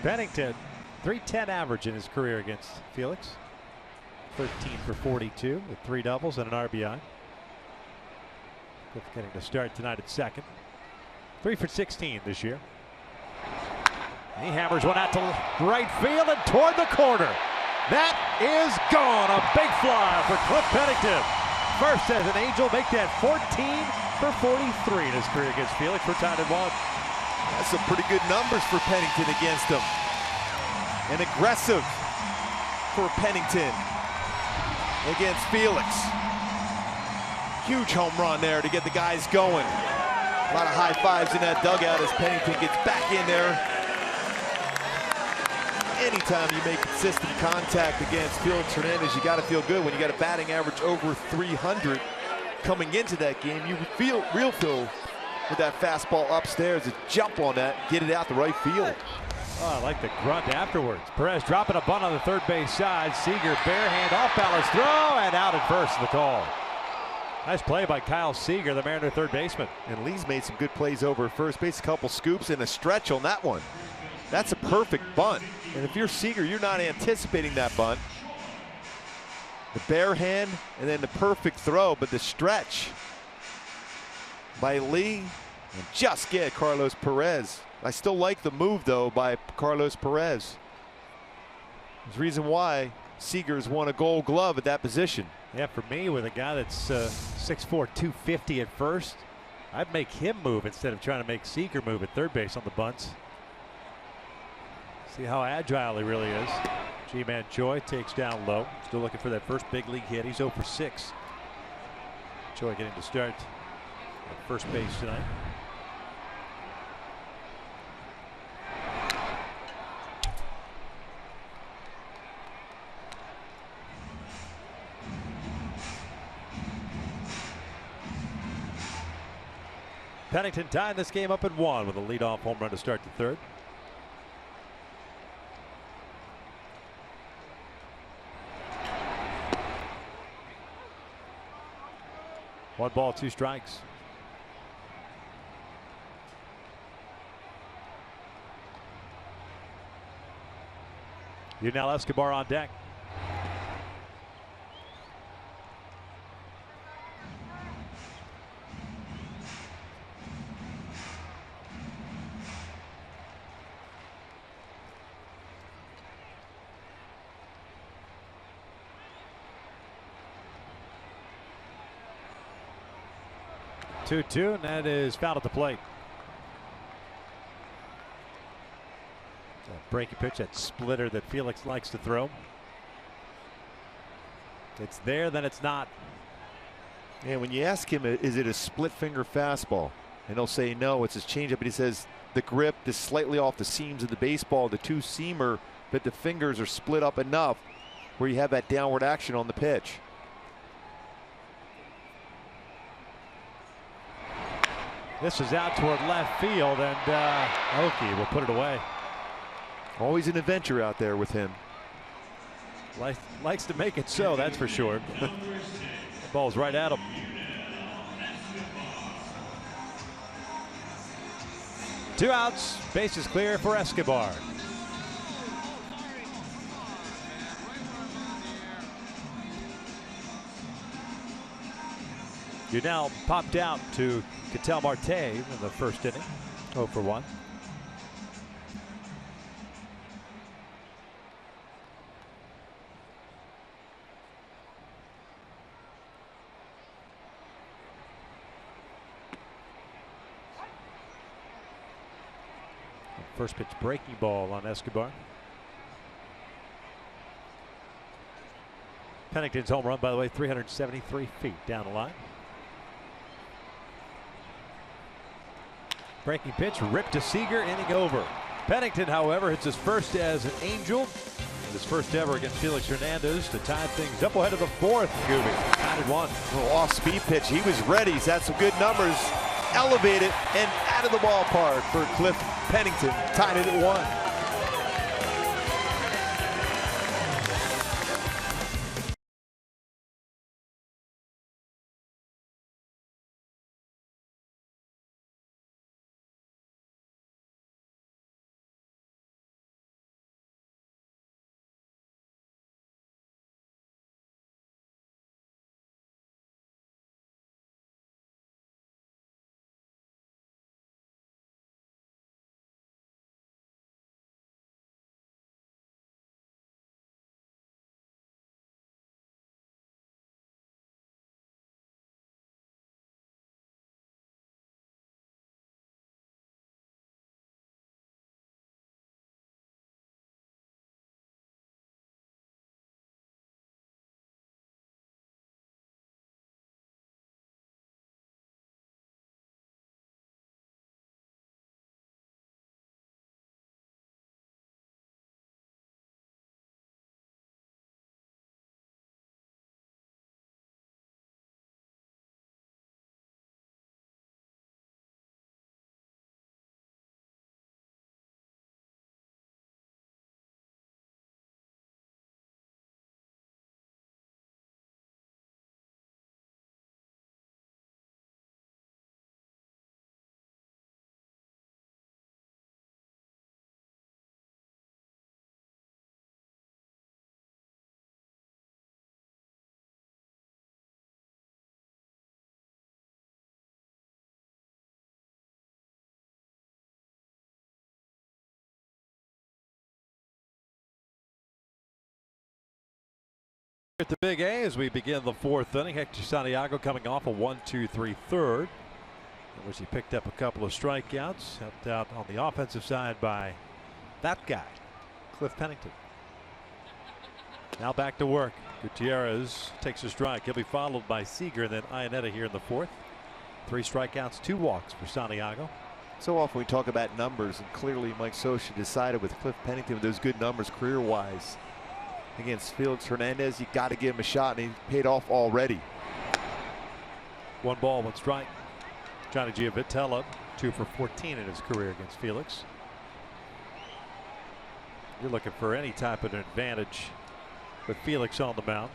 Pennington, .310 average in his career against Felix. 13 for 42 with 3 doubles and an RBI. Getting to start tonight at second. 3 for 16 this year. And he hammers one out to right field and toward the corner. That is gone. A big fly for Cliff Pennington. First as an Angel, make that 14 for 43 in his career against Felix. We're tied at 1. That's some pretty good numbers for Pennington against him. And aggressive for Pennington against Felix. Huge home run there to get the guys going. A lot of high fives in that dugout as Pennington gets back in there. Anytime you make consistent contact against Felix Hernandez, you got to feel good. When you got a batting average over 300 coming into that game, you feel with that fastball upstairs, to jump on that, get it out the right field. Oh, I like the grunt afterwards. Perez dropping a bunt on the third base side. Seager bare hand off balance throw and out at first in the call. Nice play by Kyle Seager, the Mariner third baseman. And Lee's made some good plays over at first base, a couple scoops and a stretch on that one. That's a perfect bunt. And if you're Seager, you're not anticipating that bunt. The bare hand and then the perfect throw, but the stretch by Lee and just get Carlos Perez. I still like the move though by Carlos Perez. There's a reason why Seager's won a Gold Glove at that position. Yeah, for me, with a guy that's 6'4", 250 at first, I'd make him move instead of trying to make Seager move at third base on the bunts. See how agile he really is. G-Man Choi takes down low. Still looking for that first big league hit. He's 0 for 6. Choi getting to start at first base tonight. Pennington tied this game up at 1 with a leadoff home run to start the third. One ball, 2 strikes. Yunel Escobar on deck. Two, and that is fouled at the plate. That breaking pitch, that splitter that Felix likes to throw. It's there, then it's not. And when you ask him, is it a split finger fastball? And he'll say no, it's his changeup. But he says the grip is slightly off the seams of the baseball, the 2-seamer, but the fingers are split up enough where you have that downward action on the pitch. This is out toward left field, and Oki will put it away. Always an adventure out there with him. Likes to make it so, that's for sure. The ball's right at him. Two outs, bases clear for Escobar. You now popped out to Ketel Marte in the first inning, 0 for 1. First pitch breaking ball on Escobar. Pennington's home run, by the way, 373 feet down the line. Breaking pitch, ripped to Seager, inning over. Pennington, however, hits his first as an Angel. And his first ever against Felix Hernandez to tie things up ahead of the fourth. Gooby, tied at 1. Little off-speed pitch. He was ready. He's had some good numbers. Elevated and out of the ballpark for Cliff Pennington. Tied it at 1. At the Big A as we begin the fourth inning. Hector Santiago coming off a 1-2-3 third, in which he picked up a couple of strikeouts, helped out on the offensive side by that guy, Cliff Pennington. Now back to work. Gutierrez takes a strike. He'll be followed by Seager and then Iannetta here in the fourth. 3 strikeouts, 2 walks for Santiago. So often we talk about numbers, and clearly Mike Scioscia decided with Cliff Pennington with those good numbers career-wise against Felix Hernandez, you got to give him a shot, and he paid off already. 1 ball, 1 strike. Johnny Giovitella, 2 for 14 in his career against Felix. You're looking for any type of an advantage with Felix on the mound.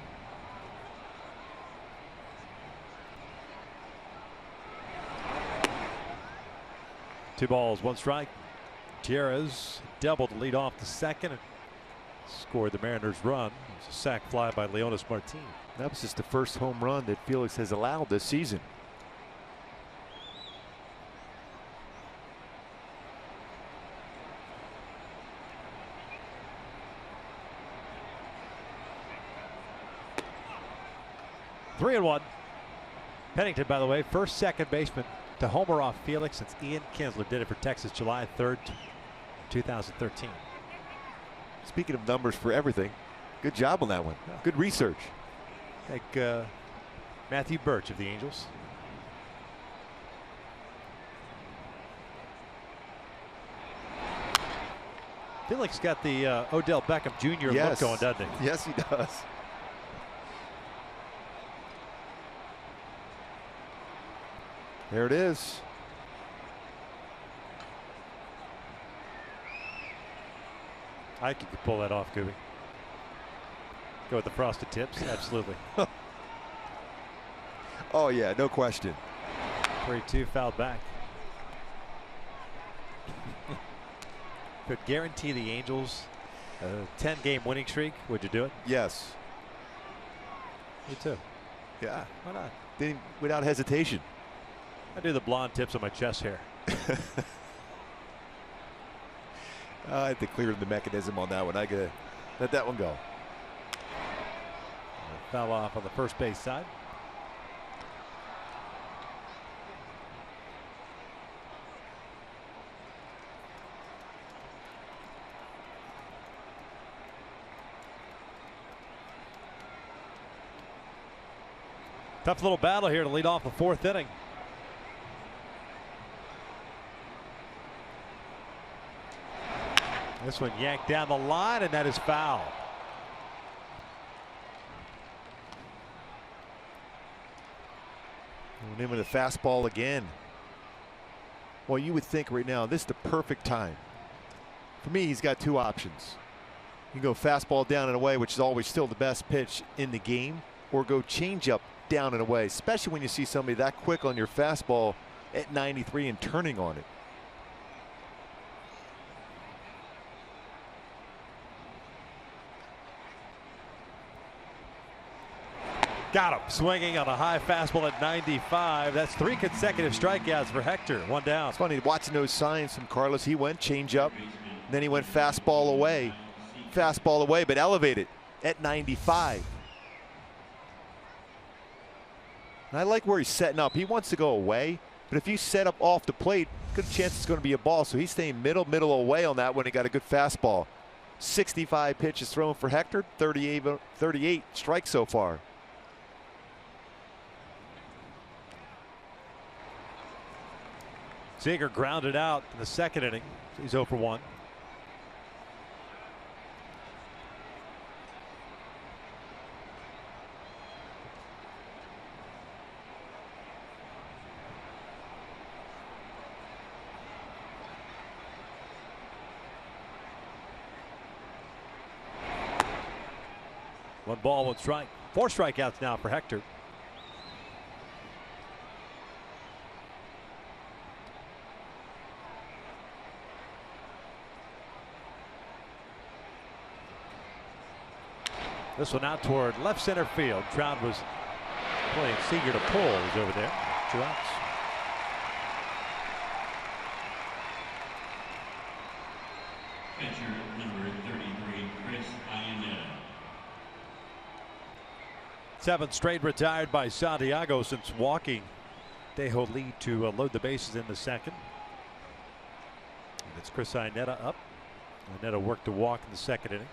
Two balls, 1 strike. Gutierrez doubled to lead off the second and scored the Mariners' run. It was a sac fly by Leonis Martin. That was just the first home run that Felix has allowed this season. Three and 1. Pennington, by the way, first second baseman to homer off Felix since Ian Kinsler did it for Texas July 3rd, 2013. Speaking of numbers for everything, good job on that one. Yeah. Good research. Like Matthew Birch of the Angels. Felix got the Odell Beckham Jr. Yes. look going, doesn't he? Yes, he does. There it is. I could pull that off, Gooby. Go with the frosted tips, absolutely. Oh yeah, no question. 3-2, fouled back. Could guarantee the Angels a 10-game winning streak. Would you do it? Yes. Me too. Yeah. Why not? Without hesitation. I do the blonde tips on my chest hair. I had to clear the mechanism on that one. I gotta let that one go. Fell off on the first base side. Tough little battle here to lead off the fourth inning. This one yanked down the line, and that is foul. Going in with a fastball again. Well, you would think right now this is the perfect time. For me, he's got two options. You can go fastball down and away, which is always still the best pitch in the game, or go changeup down and away, especially when you see somebody that quick on your fastball at 93 and turning on it. Got him swinging on a high fastball at 95. That's 3 consecutive strikeouts for Hector. One down. It's funny watching those signs from Carlos. He went changeup, then he went fastball away, but elevated at 95. And I like where he's setting up. He wants to go away, but if you set up off the plate, good chance it's going to be a ball. So he's staying middle away on that one. He got a good fastball. 65 pitches thrown for Hector, 38 strikes so far. Seager grounded out in the second inning. He's 0 for 1. One ball, one strike. 4 strikeouts now for Hector. This one out toward left center field. Trout was playing Seager to pull. He's over there. 2 outs. Pitcher number 33, Chris Iannetta. 7th straight retired by Santiago since walking Tejo lead to load the bases in the second. And it's Chris Iannetta up. Iannetta worked to walk in the second inning.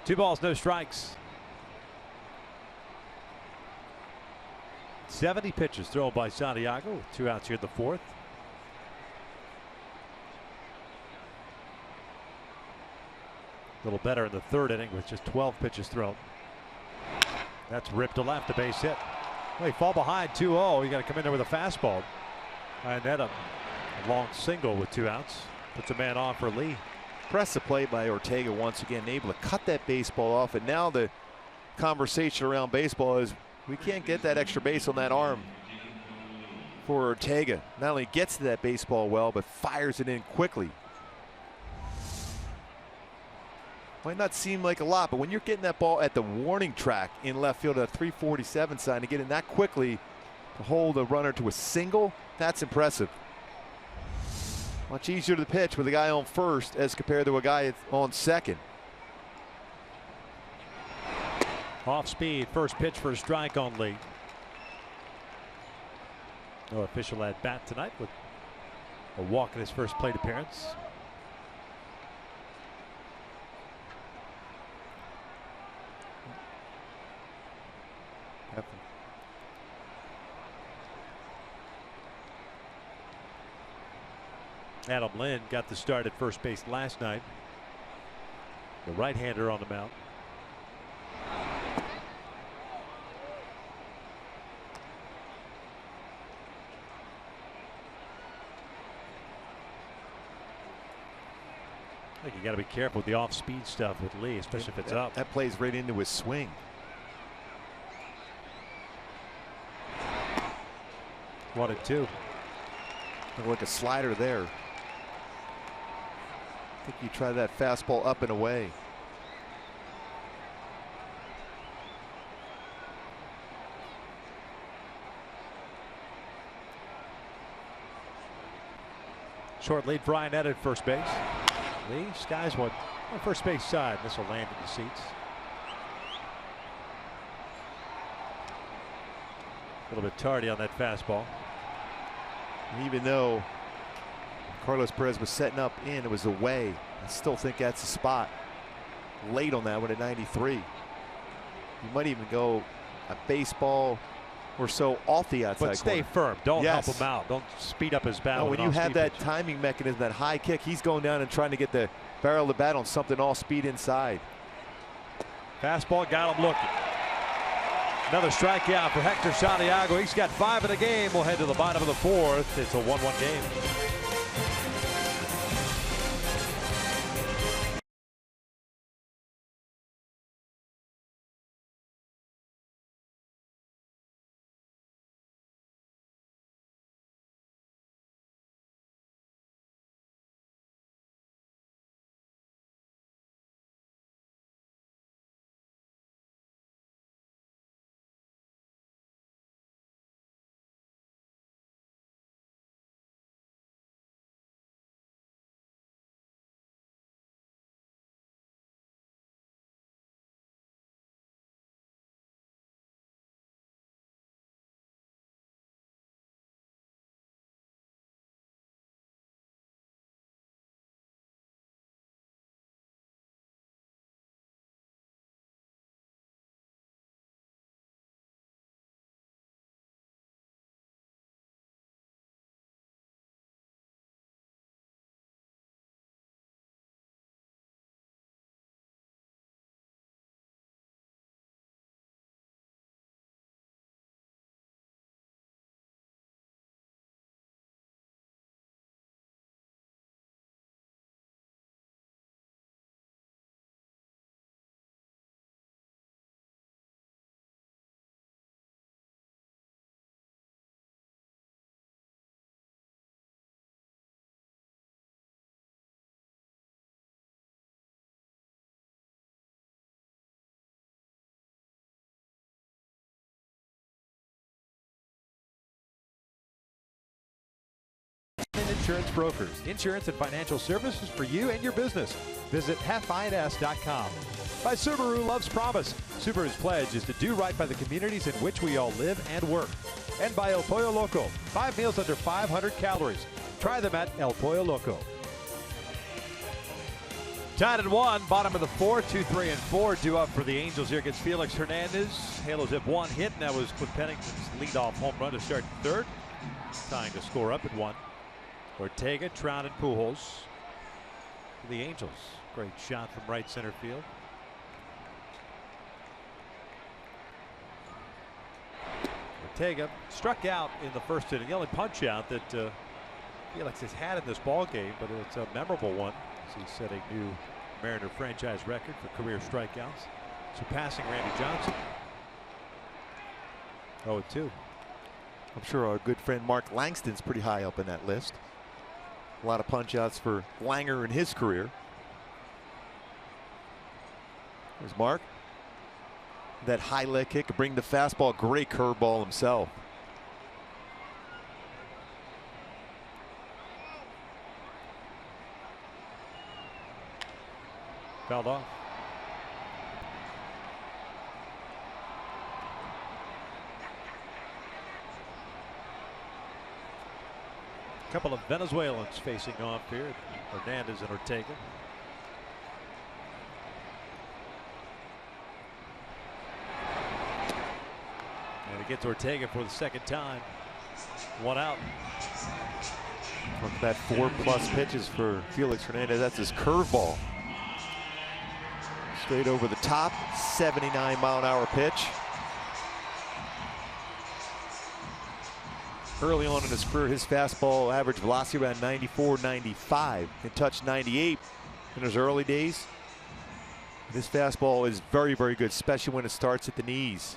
Two balls, no strikes. 70 pitches thrown by Santiago. 2 outs here in the fourth. A little better in the third inning with just 12 pitches thrown. That's ripped to left, a base hit. Well, you fall behind 2-0. You got to come in there with a fastball. And then a long single with 2 outs. Puts a man on for Lee. Press the play by Ortega once again, able to cut that baseball off. And now the conversation around baseball is we can't get that extra base on that arm for Ortega. Not only gets to that baseball well, but fires it in quickly. Might not seem like a lot, but when you're getting that ball at the warning track in left field at a 347 sign to get in that quickly to hold a runner to a single, that's impressive. Much easier to pitch with a guy on first as compared to a guy on second. Off speed, first pitch for a strike on Lee. No official at bat tonight with a walk in his first plate appearance. Adam Lynn got the start at first base last night. The right-hander on the mound. I think you got to be careful with the off-speed stuff with Lee, especially if it's up. That plays right into his swing. One and two. Looked like a slider there. I think you try that fastball up and away. Short lead for Iannetta at first base. Lee skies one on first base side. This will land in the seats. A little bit tardy on that fastball. Even though Carlos Perez was setting up in, it was away. I still think that's a spot. Late on that one at 93. You might even go a baseball or so off the outside But stay corner. firm. Don't Yes. help him out. Don't speed up his bat. No, with when an you have off-speed that pitch. timing mechanism, that high kick, he's going down and trying to get the barrel of the bat on something all speed inside. Fastball got him looking. Another strikeout for Hector Santiago. He's got 5 in the game. We'll head to the bottom of the 4th. It's a 1-1 game. Insurance brokers, insurance and financial services for you and your business. Visit halfins.com. By Subaru Loves Promise. Subaru's pledge is to do right by the communities in which we all live and work. And by El Pollo Loco. 5 meals under 500 calories. Try them at El Pollo Loco. Tied at 1, bottom of the 4th, 2, 3, and 4 due up for the Angels here against Felix Hernandez. Halos have 1 hit, and that was Cliff Pennington's leadoff home run to start the 3rd. Tying to score up at 1. Ortega, Trout, and Pujols for the Angels. Great shot from right center field. Ortega struck out in the first inning. The only punch out that Felix has had in this ball game, but it's a memorable one as he set a new Mariner franchise record for career strikeouts, surpassing Randy Johnson. 0-2. I'm sure our good friend Mark Langston's pretty high up in that list. A lot of punch outs for Langer in his career. There's Mark. That high leg kick to bring the fastball. Great curveball himself. Fouled off. A couple of Venezuelans facing off here. Hernandez and Ortega. And it gets Ortega for the 2nd time. 1 out. Look at that 4+ pitches for Felix Hernandez. That's his curveball. Straight over the top. 79-mile-an-hour pitch. Early on in his career, his fastball average velocity around 94, 95. It touched 98 in his early days. This fastball is very, very good, especially when it starts at the knees.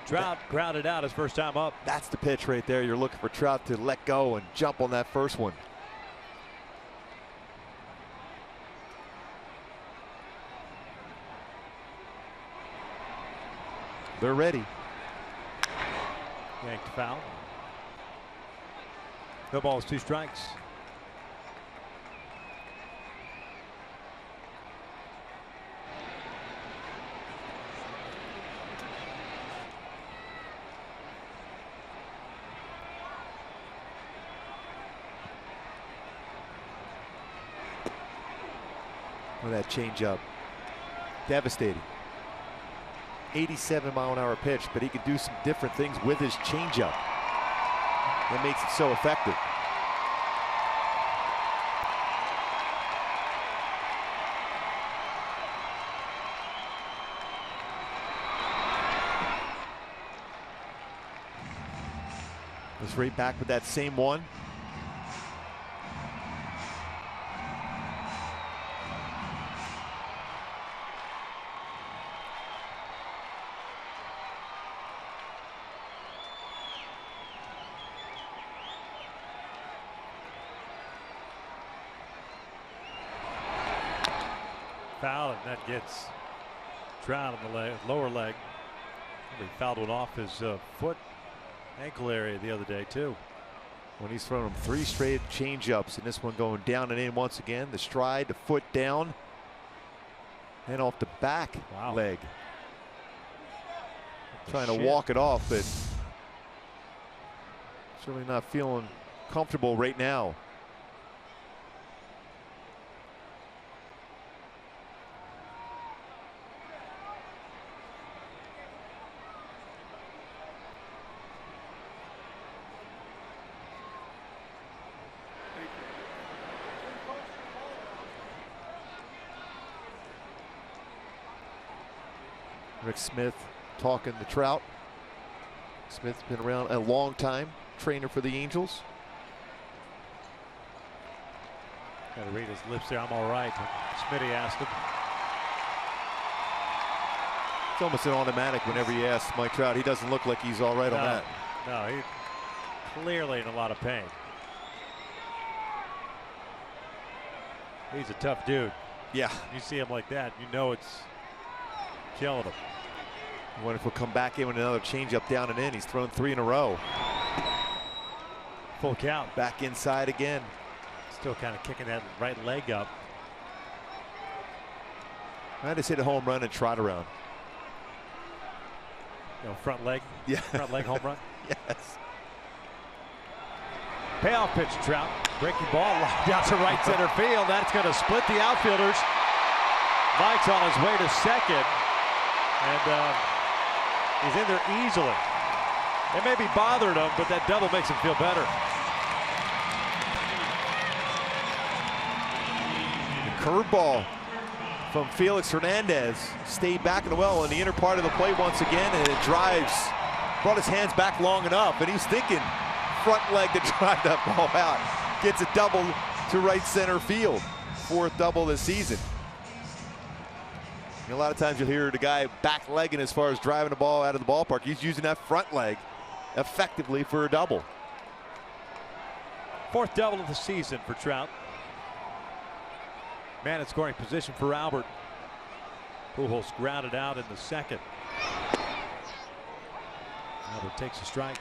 Trout grounded out his first time up. That's the pitch right there. You're looking for Trout to let go and jump on that first one. They're ready. Yanked foul. No balls, 2 strikes. With that changeup, devastating. 87-mile-an-hour pitch, but he can do some different things with his changeup. That makes it so effective. Let's right back with that same one. Foul, and that gets Trout on the lower leg. He fouled one off his foot, ankle area the other day too. When he's thrown him 3 straight changeups, and this one going down and in once again. The stride, the foot down, and off the back leg. Trying to walk it off, but certainly not feeling comfortable right now. Rick Smith talking to Trout. Smith's been around a long time, trainer for the Angels. Got to read his lips there. I'm all right. Smitty asked him. It's almost an automatic whenever you ask Mike Trout. He doesn't look like he's all right on that. No, he's clearly in a lot of pain. He's a tough dude. Yeah. You see him like that, you know it's killing him. I wonder if we'll come back in with another changeup down and in. He's thrown 3 in a row. Full count. Back inside again. Still kind of kicking that right leg up. I just hit a home run and trot around. You know, front leg. Yeah. Front leg home run. Yes. Payoff pitch, Trout. Breaking ball lined out to right center field. That's going to split the outfielders. Mike's on his way to second. And he's in there easily. It may be bothering him, but that double makes him feel better. The curveball from Felix Hernandez stayed back in the well in the inner part of the plate once again, and it drives. Brought his hands back long enough, and he's thinking front leg to drive that ball out. Gets a double to right center field. 4th double this season. A lot of times you'll hear the guy back legging as far as driving the ball out of the ballpark. He's using that front leg effectively for a double. 4th double of the season for Trout. Man in scoring position for Albert. Pujols grounded out in the 2nd. Albert takes a strike.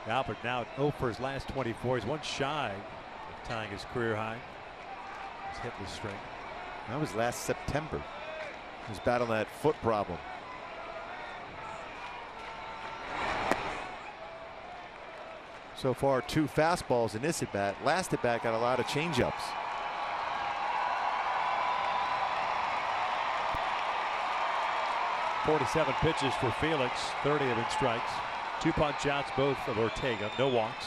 Albert now at 0 for his last 24. He's 1 shy of tying his career high. His hitless string. That was last September. He was battling that foot problem. So far, 2 fastballs in this at bat. Last at bat got a lot of changeups. .47 pitches for Felix. 30 of it strikes. 2 punch outs, both of Ortega. No walks.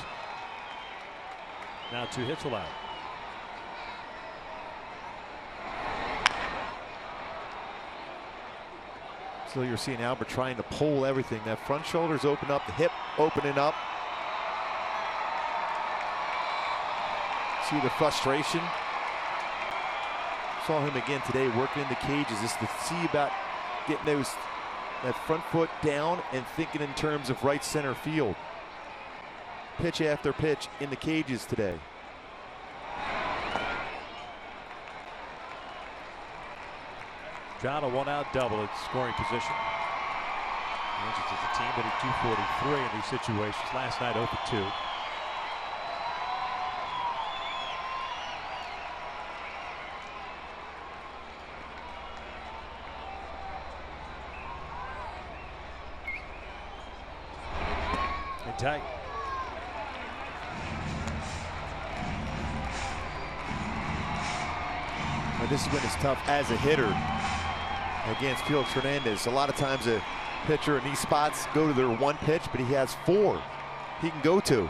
Now 2 hits allowed. So you're seeing Albert trying to pull everything. That front shoulder's open up, the hip opening up. See the frustration. Saw him again today working in the cages just to see about getting that front foot down and thinking in terms of right center field. Pitch after pitch in the cages today. Trout a 1-out double at scoring position. Angels as a team hitting .243 in these situations. Last night 0 for 2. And tight. But this is when it's tough as a hitter against Felix Hernandez. A lot of times a pitcher in these spots go to their one pitch, but he has 4 he can go to.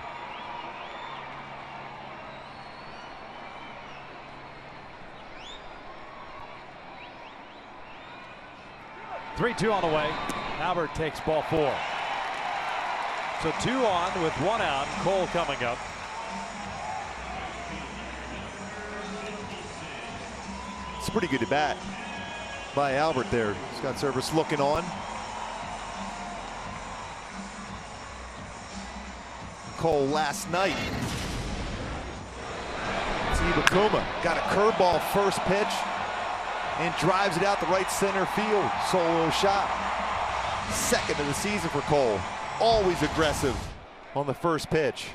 Three-two on the way. Albert takes ball 4. So 2 on with 1 out. Cole coming up. It's a pretty good at bat by Albert there. Scott Service looking on. Cole last night. Ibukuma got a curveball first pitch and drives it out the right center field. Solo shot. Second of the season for Cole. Always aggressive on the first pitch.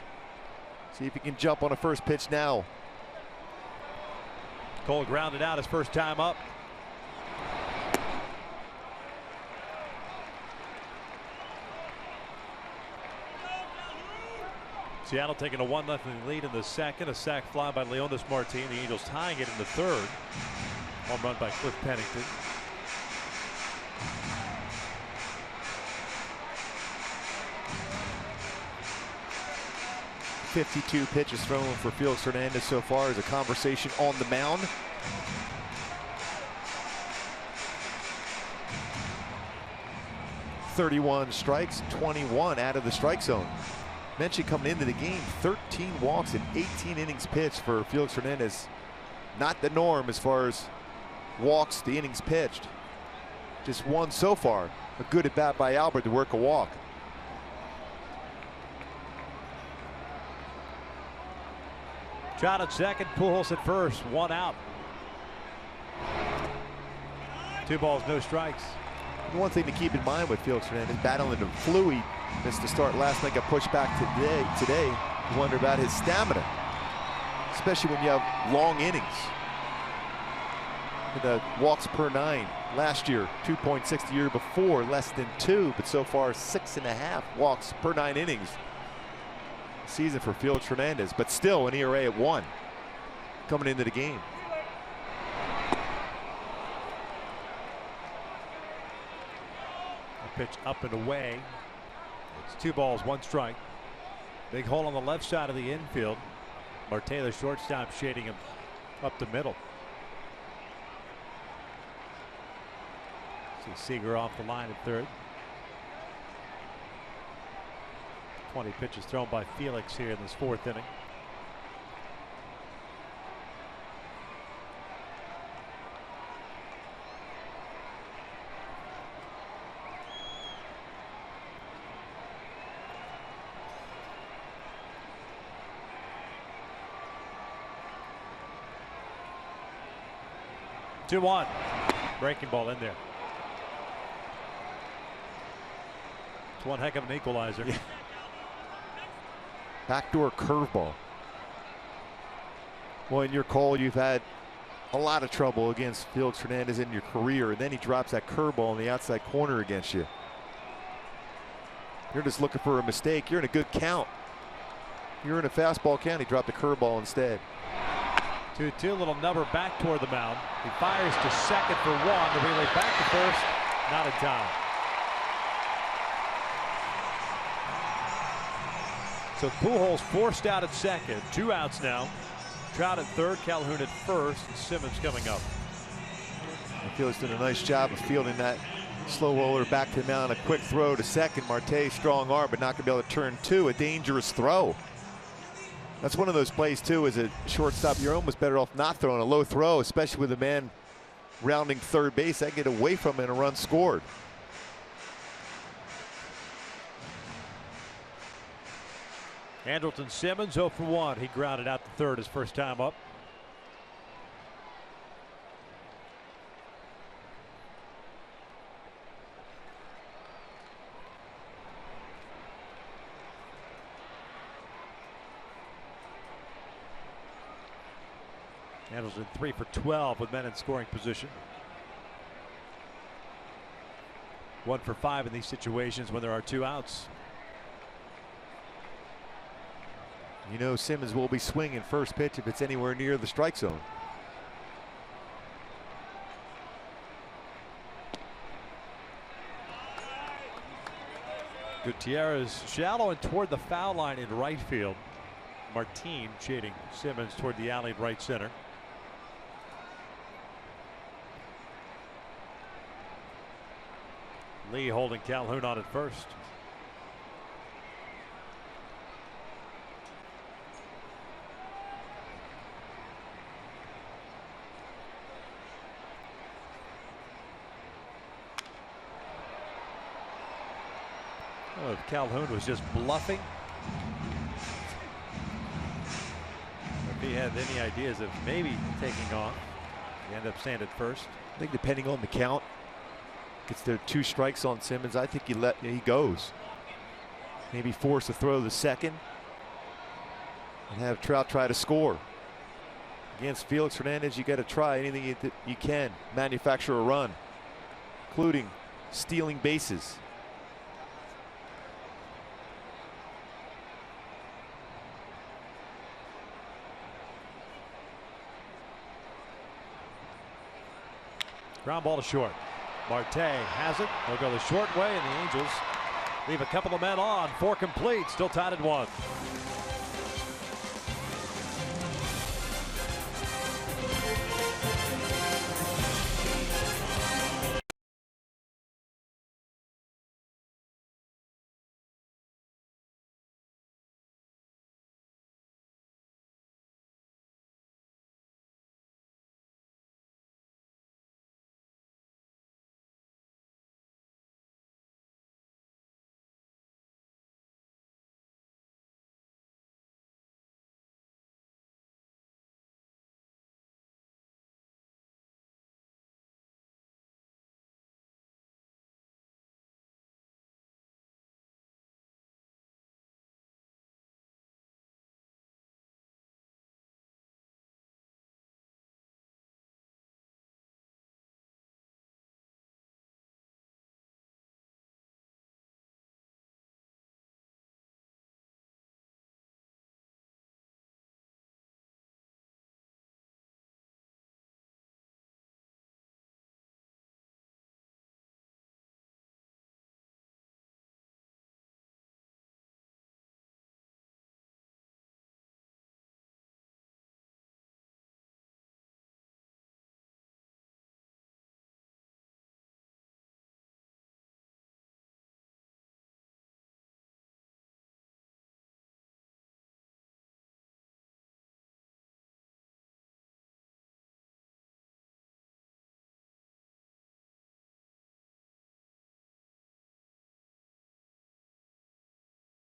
See if he can jump on a first pitch now. Cole grounded out his first time up. Seattle taking a 1-0 lead in the second. A sac fly by Leonis Martin. The Angels tying it in the third. Home run by Cliff Pennington. .52 pitches thrown for Felix Hernandez so far as a conversation on the mound. .31 strikes, 21 out of the strike zone. Mentioned coming into the game, 13 walks in 18 innings pitched for Felix Hernandez. Not the norm as far as walks, the innings pitched. Just 1 so far. A good at bat by Albert to work a walk. Trout at second, Pujols at first, 1 out. 2 balls, no strikes. One thing to keep in mind with Felix Hernandez, battling the flu. He missed the start last night, got pushed back today. You wonder about his stamina, especially when you have long innings. The walks per 9 last year, 2.6 the year before, less than 2, but so far 6.5 walks per 9 innings. Season for Felix Hernandez, but still an ERA at 1 coming into the game. A pitch up and away. It's 2 balls, 1 strike. Big hole on the left side of the infield. Marte, the shortstop, shading him up the middle. See Seager off the line at third. 20 pitches thrown by Felix here in this 4th inning. Two one. Breaking ball in there. It's one heck of an equalizer. Yeah. Backdoor curveball. Well, in your call, you've had a lot of trouble against Felix Hernandez in your career, and then he drops that curveball in the outside corner against you. You're just looking for a mistake. You're in a good count. You're in a fastball count. He dropped a curveball instead. 2-2, little number back toward the mound. He fires to second for 1. The relay back to first, not in time. So Pujols forced out at second. 2 outs now. Trout at third, Calhoun at first, and Simmons coming up. Felix did a nice job of fielding that slow roller back to the mound. A quick throw to second. Marte, strong arm, but not going to be able to turn 2. A dangerous throw. That's one of those plays, too, as a shortstop. You're almost better off not throwing a low throw, especially with a man rounding third base. I get away from it and a run scored. Andrelton Simmons 0 for 1. He grounded out to third his first time up. and 3 for 12 with men in scoring position. 1 for 5 in these situations when there are 2 outs. You know Simmons will be swinging first pitch if it's anywhere near the strike zone. Gutierrez shallow and toward the foul line in right field. Martin shading Simmons toward the alley in right center. Lee holding Calhoun on at first. Oh, if Calhoun was just bluffing. If he had any ideas of maybe taking off, he ended up staying at first. I think depending on the count, gets there 2 strikes on Simmons, I think he goes. Maybe force a throw the second and have Trout try to score. Against Felix Hernandez, you got to try anything you can, manufacture a run, including stealing bases. Ground ball to short. Marte has it. They'll go the short way, and the Angels leave a couple of men on. 4 complete. Still tied at 1.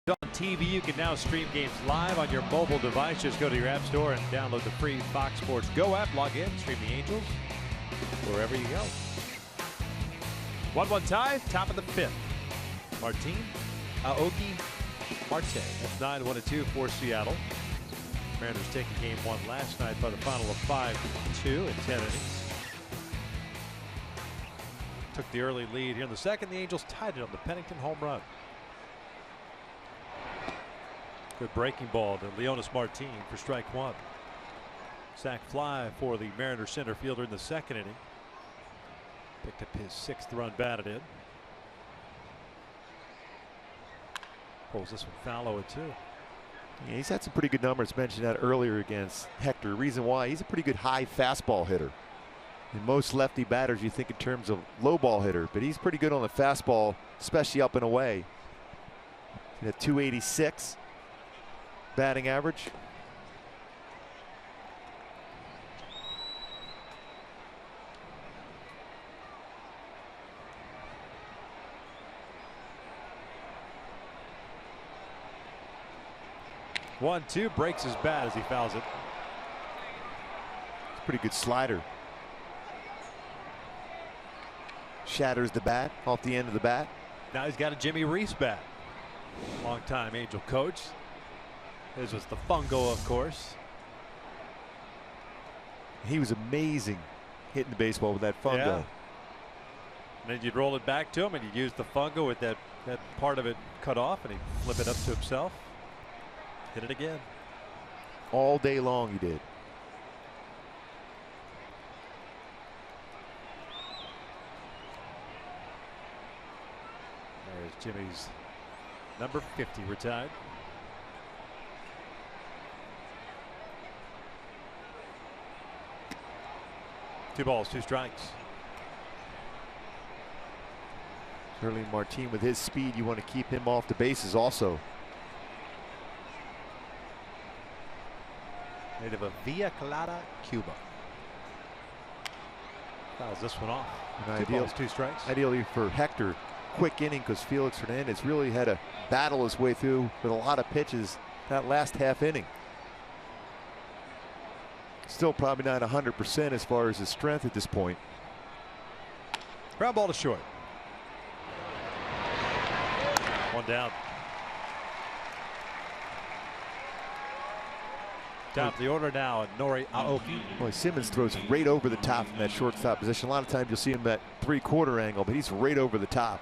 On TV, you can now stream games live on your mobile device. Just go to your app store and download the free Fox Sports Go app. Log in, stream the Angels wherever you go. 1-1 tie, top of the 5th. Martin, Aoki, Marte. That's 9-1-2 for Seattle. Mariners taking game 1 last night by the final of 5-2 in 10 innings. Took the early lead here in the second. The Angels tied it on the Pennington home run. Good breaking ball to Leonis Martin for strike 1. Sac fly for the Mariners center fielder in the second inning. Picked up his 6th run batted in. Pulls this one foul 0-2. Yeah, he's had some pretty good numbers. Mentioned that earlier against Hector. Reason why, he's a pretty good high fastball hitter. And most lefty batters you think in terms of low ball hitter, but he's pretty good on the fastball, especially up and away. At 286 batting average. One, two, breaks his bat as he fouls it. It's a pretty good slider. Shatters the bat off the end of the bat. Now he's got a Jimmy Reese bat. Long-time Angel coach. His was the fungo, of course. He was amazing hitting the baseball with that fungo. Yeah. And then you'd roll it back to him, and he'd use the fungo with that part of it cut off, and he'd flip it up to himself. Hit it again. All day long he did. There's Jimmy's number 50 retired. Two balls, two strikes. Certainly Martin, with his speed, you want to keep him off the bases also. Native of Villa Clara, Cuba. Fouls this one off. Two balls, two strikes. Ideally for Hector, quick inning, because Felix Hernandez really had to battle his way through with a lot of pitches that last half inning. Still probably not 100% as far as his strength at this point. Ground ball to short. One down. Top of the order now, Nori Aoki. Boy, Simmons throws right over the top from that shortstop position. A lot of times you'll see him at three-quarter angle, but he's right over the top.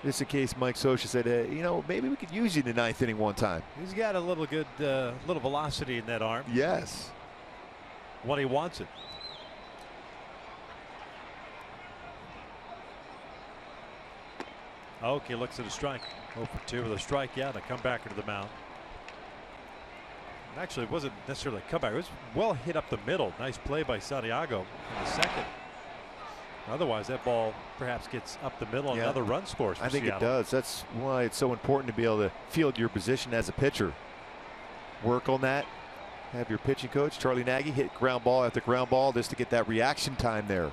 This is a case Mike Scioscia said, you know, maybe we could use you in the ninth inning one time. He's got a little good, little velocity in that arm. Yes. When he wants it. Aoki looks at a strike. 0 for 2 with a strikeout and a comebacker to the mound. Actually, it wasn't necessarily a comeback. It was well hit up the middle. Nice play by Santiago in the second. Otherwise, that ball perhaps gets up the middle and another run scores for I think Seattle. it does. That's why it's so important to be able to field your position as a pitcher. Work on that. Have your pitching coach, Charlie Nagy, hit ground ball after ground ball just to get that reaction time there.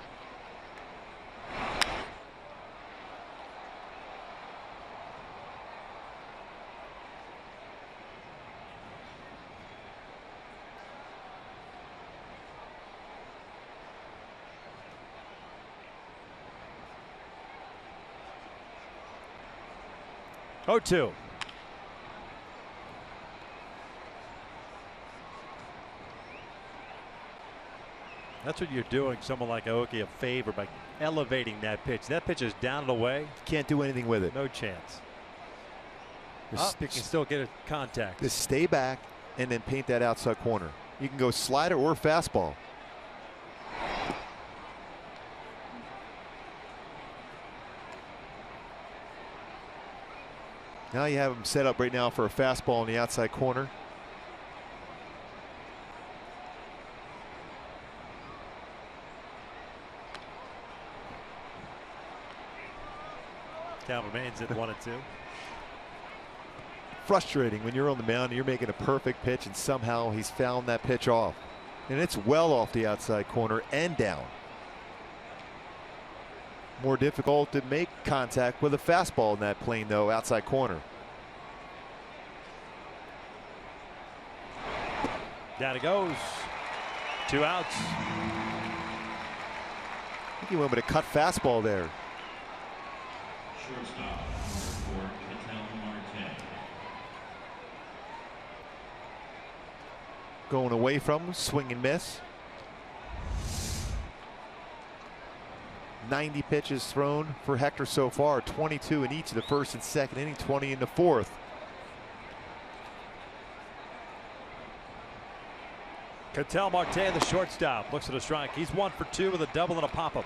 Oh, 2. That's what you're doing someone like Aoki a favor by elevating that pitch. That pitch is down and away. Can't do anything with it. No chance. Just, You can still get a contact. just stay back and then paint that outside corner. You can go slider or fastball. Now you have him set up right now for a fastball in the outside corner. Count remains at 1 and 2. Frustrating when you're on the mound and you're making a perfect pitch and somehow he's found that pitch off. And it's well off the outside corner and down. More difficult to make contact with a fastball in that plane, though, outside corner. Down it goes. 2 outs. I think he went with a cut fastball there. Shortstop for Marte. Going away from him, swing and miss. 90 pitches thrown for Hector so far, 22 in each of the first and second inning, 20 in the fourth. Ketel Marte, the shortstop, looks at a strike. He's 1 for 2 with a double and a pop-up.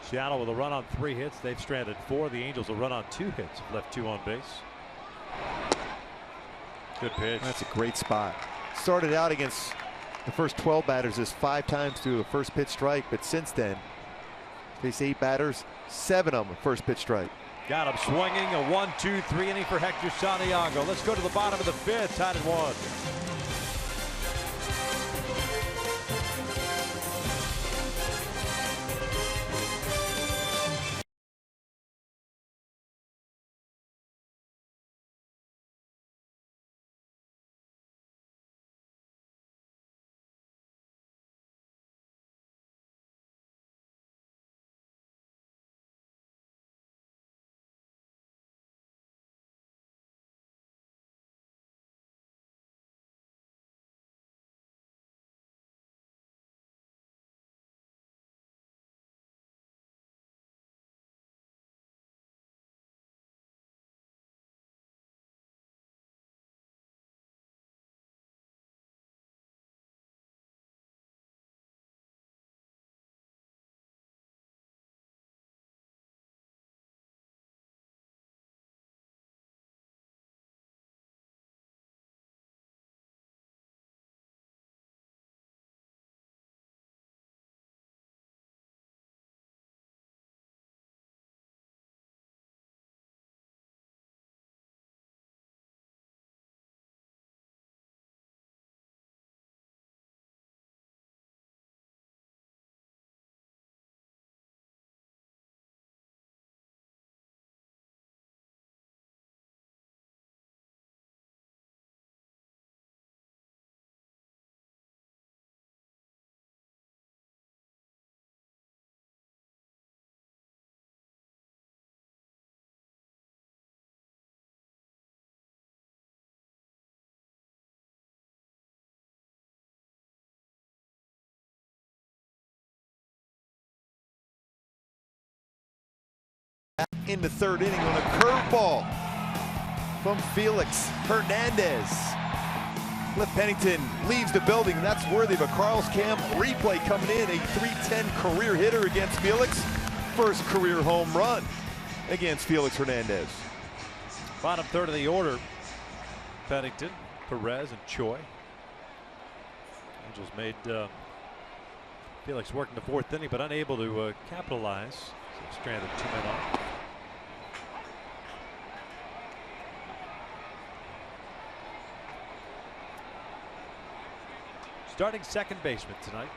Seattle with a run on 3 hits. They've stranded 4. The Angels will run on 2 hits. Left 2 on base. Good pitch. That's a great spot. Started out against the first 12 batters as 5 times through a first pitch strike, but since then, faced 8 batters, 7 of them first pitch strike. Got him swinging. A 1-2-3 inning for Hector Santiago. Let's go to the bottom of the 5th. Tied at 1. in the third inning on a curveball from Felix Hernandez. Cliff Pennington leaves the building. That's worthy of a Carl's Cam replay coming in. A .310 career hitter against Felix. First career home run against Felix Hernandez. Bottom third of the order. Pennington, Perez, and Choi. Angels made Felix work in the fourth inning, but unable to capitalize. So stranded 2 men on. Starting second baseman tonight.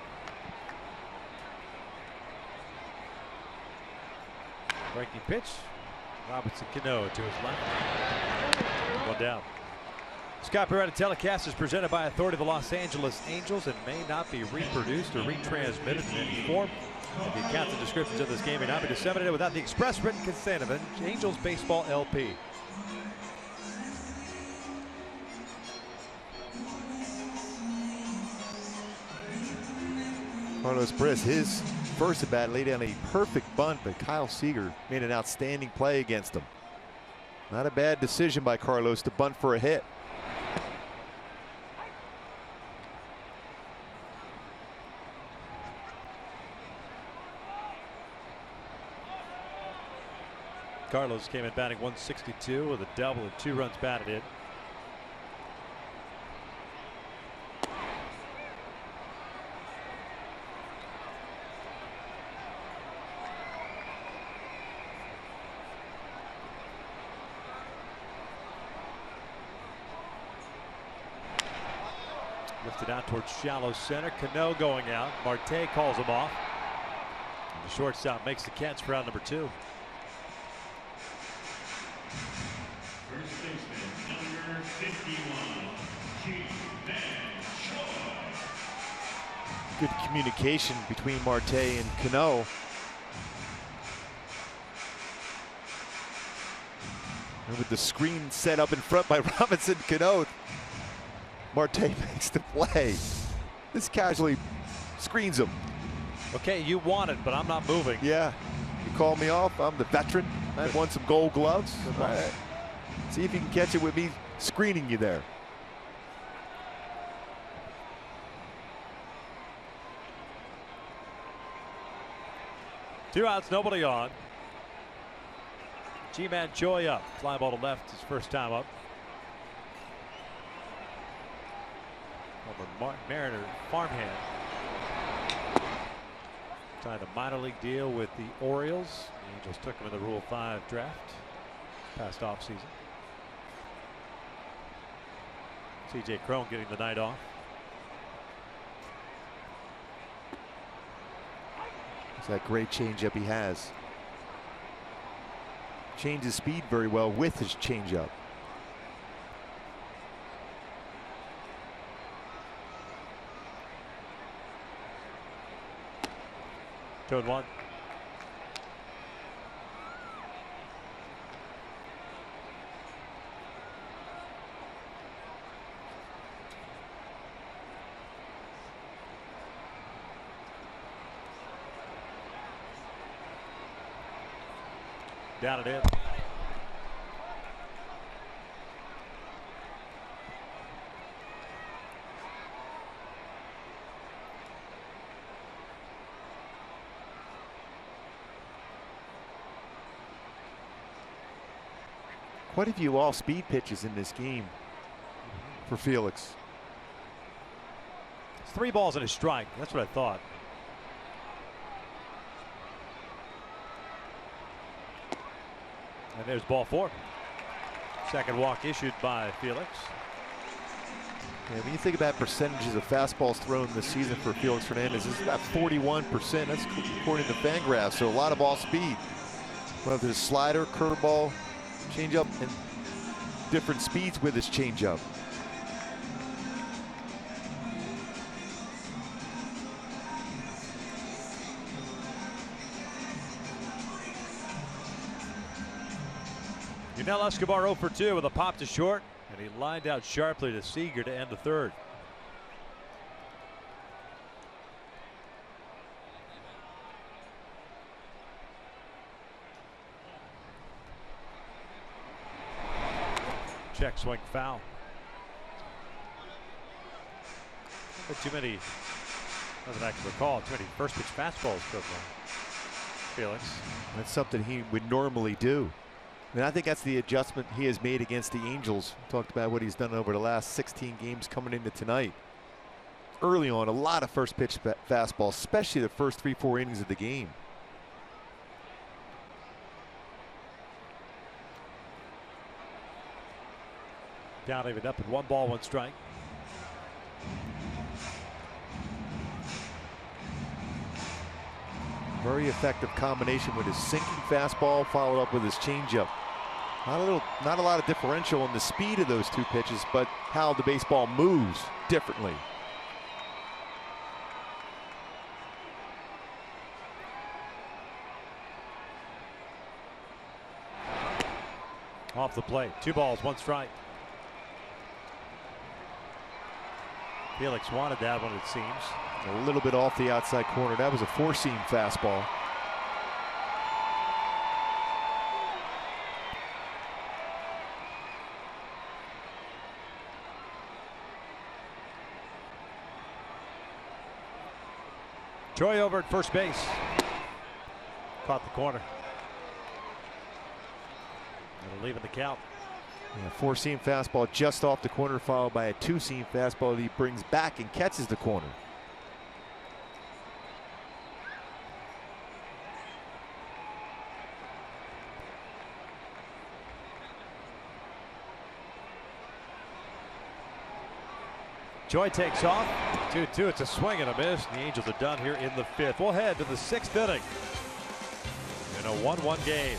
Breaking pitch. Robinson Cano to his left. One down. Scott Beretta telecast is presented by authority of the Los Angeles Angels and may not be reproduced or retransmitted in any form. And the accounts and descriptions of this game may not be disseminated without the express written consent of Angels Baseball LP. Carlos Perez, his first at bat, laid down a perfect bunt, but Kyle Seager made an outstanding play against him. Not a bad decision by Carlos to bunt for a hit. Carlos came in batting 162 with a double and 2 runs batted in. Lifted out towards shallow center. Cano going out. Marte calls him off. And the shortstop makes the catch for out number 2. First baseman, number 51, Good communication between Marte and Cano. And with the screen set up in front by Robinson Cano, Marte makes the play. This casually screens him. Okay, you want it, but I'm not moving. Yeah, you call me off. I'm the veteran. I've won some gold gloves. All right. See if you can catch it with me screening you there. Two outs, nobody on. G-Man Choi up. Fly ball to left, his first time up. Former Mariner farmhand. Signed a minor league deal with the Orioles. The Angels took him in the Rule 5 draft past offseason. C.J. Cron getting the night off. It's that great changeup he has. Changes speed very well with his changeup. 2-1. Down and in. Quite a few off-speed pitches in this game for Felix. It's 3 balls and a strike. That's what I thought. And there's ball 4. Second walk issued by Felix. Yeah, when you think about percentages of fastballs thrown this season for Felix Hernandez, it's about 41%. That's according to Fangraphs. So a lot of off speed. Whether it's slider, curveball, changeup, and different speeds with his changeup. Yunel Escobar 0 for 2 with a pop to short, and he lined out sharply to Seager to end the third. check swing foul. But too many, as I can recall, too many first pitch fastballs from Felix. That's something he would normally do. And I think that's the adjustment he has made against the Angels. Talked about what he's done over the last 16 games coming into tonight. Early on, a lot of first pitch fastballs, especially the first 3-4 innings of the game. Down even up at 1 ball, 1 strike. Very effective combination with his sinking fastball, followed up with his changeup. Not a lot of differential in the speed of those 2 pitches, but how the baseball moves differently. Off the plate, 2 balls, 1 strike. Felix wanted that one, it seems. A little bit off the outside corner. That was a 4-seam fastball. Joy over at first base. Caught the corner. It'll leave in the count. Yeah, 4-seam fastball just off the corner, followed by a 2-seam fastball that he brings back and catches the corner. Joy takes off. 2-2. It's a swing and a miss. The Angels are done here in the 5th. We'll head to the 6th inning in a 1-1 game.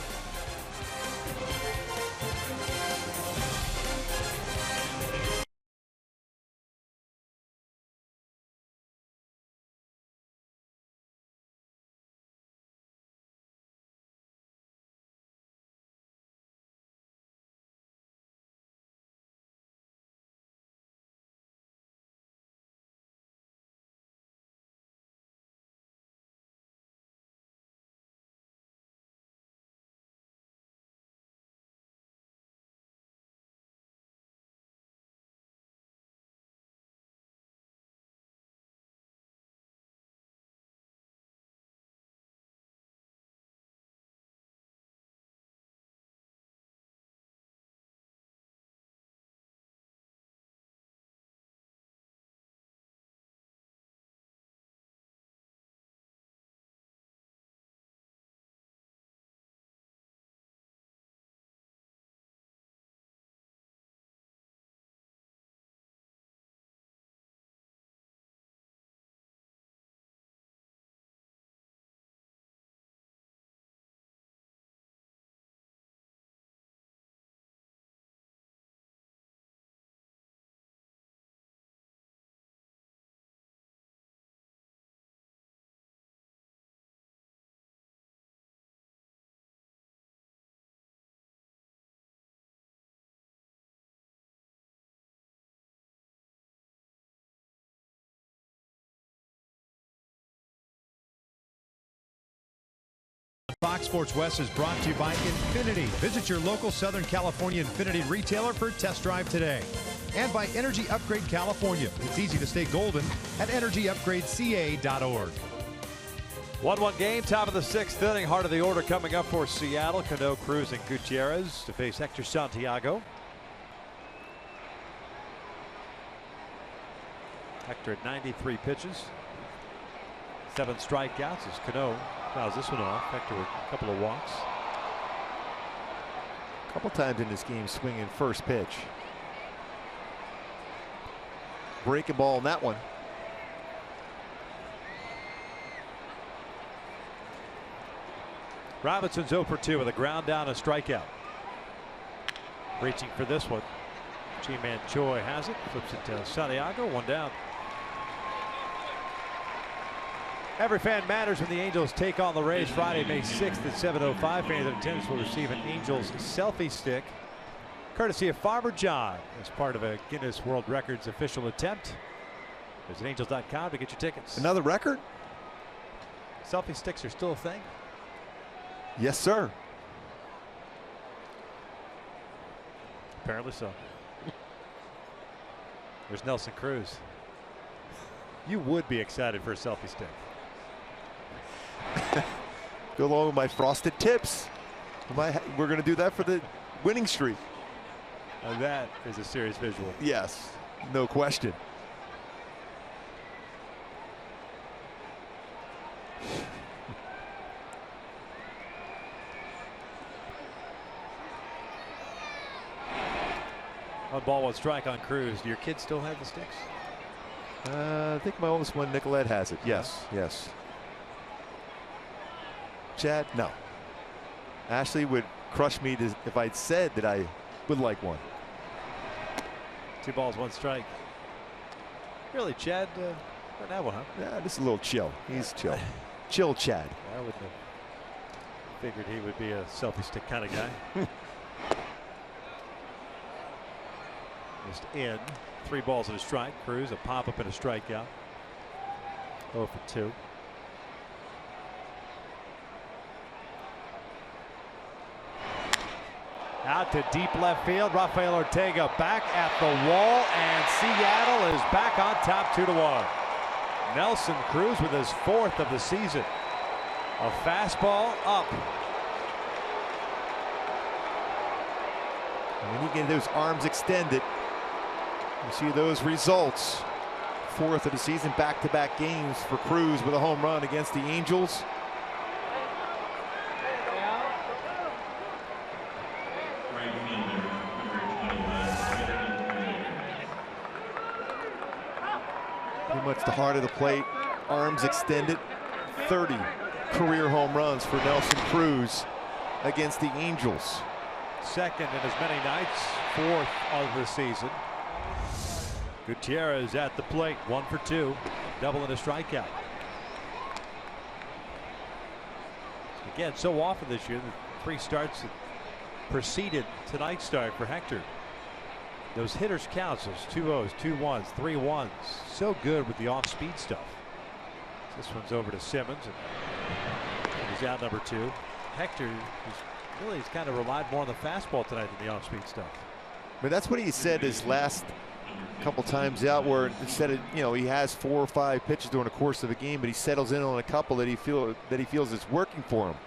Fox Sports West is brought to you by Infinity. Visit your local Southern California Infinity retailer for a test drive today. And by Energy Upgrade California. It's easy to stay golden at energyupgradeca.org. 1-1 game, top of the 6th inning. Heart of the order coming up for Seattle. Cano, Cruz, and Gutierrez to face Hector Santiago. Hector at 93 pitches. 7 strikeouts as Cano fouls this one off. Hector with a couple of walks. A couple times in this game swinging first pitch. Breaking ball in that one. Robinson's 0 for 2 with a ground down and strikeout. Reaching for this one. G-Man Choi has it. Flips it to Santiago. 1 down. Every fan matters when the Angels take on the Rays Friday, May 6th at 7:05. Fans in attendance will receive an Angels selfie stick, courtesy of Farmer John, as part of a Guinness World Records official attempt. There's Angels.com to get your tickets. Another record? Selfie sticks are still a thing? Yes, sir. Apparently so. There's Nelson Cruz. You would be excited for a selfie stick. Go along with my frosted tips. We're going to do that for the winning streak. Now that is a serious visual. Yes, no question. One ball, one strike on Cruz. Do your kids still have the sticks? I think my oldest one, Nicolette, has it. Yes, yes. Chad, no. Ashley would crush me if I'd said that I would like one. 2 balls, 1 strike. Really, Chad doesn't have one, huh? Yeah, just a little chill. He's chill. Chill Chad. I wouldn't have figured he would be a selfie stick kind of guy. Just in. 3 balls and a strike. Cruz, a pop-up and a strikeout. 0 for 2. Out to deep left field. Rafael Ortega back at the wall, and Seattle is back on top 2-1. Nelson Cruz with his 4th of the season. A fastball up. And when you get those arms extended, you see those results. 4th of the season, back-to-back games for Cruz with a home run against the Angels. Pretty much the heart of the plate, arms extended. 30 career home runs for Nelson Cruz against the Angels. 2nd in as many nights, 4th of the season. Gutierrez at the plate, 1 for 2, double and a strikeout. Again, so often this year, the 3 starts that preceded tonight's start for Hector. Those hitters counts, those 2-0s, 2-1s, 3-1s, so good with the off-speed stuff. This one's over to Simmons, and he's out number 2. Hector has kind of relied more on the fastball tonight than the off-speed stuff. But that's what he said his last couple times out, where instead of, he has 4 or 5 pitches during the course of a game, but he settles in on a couple that he feels is working for him.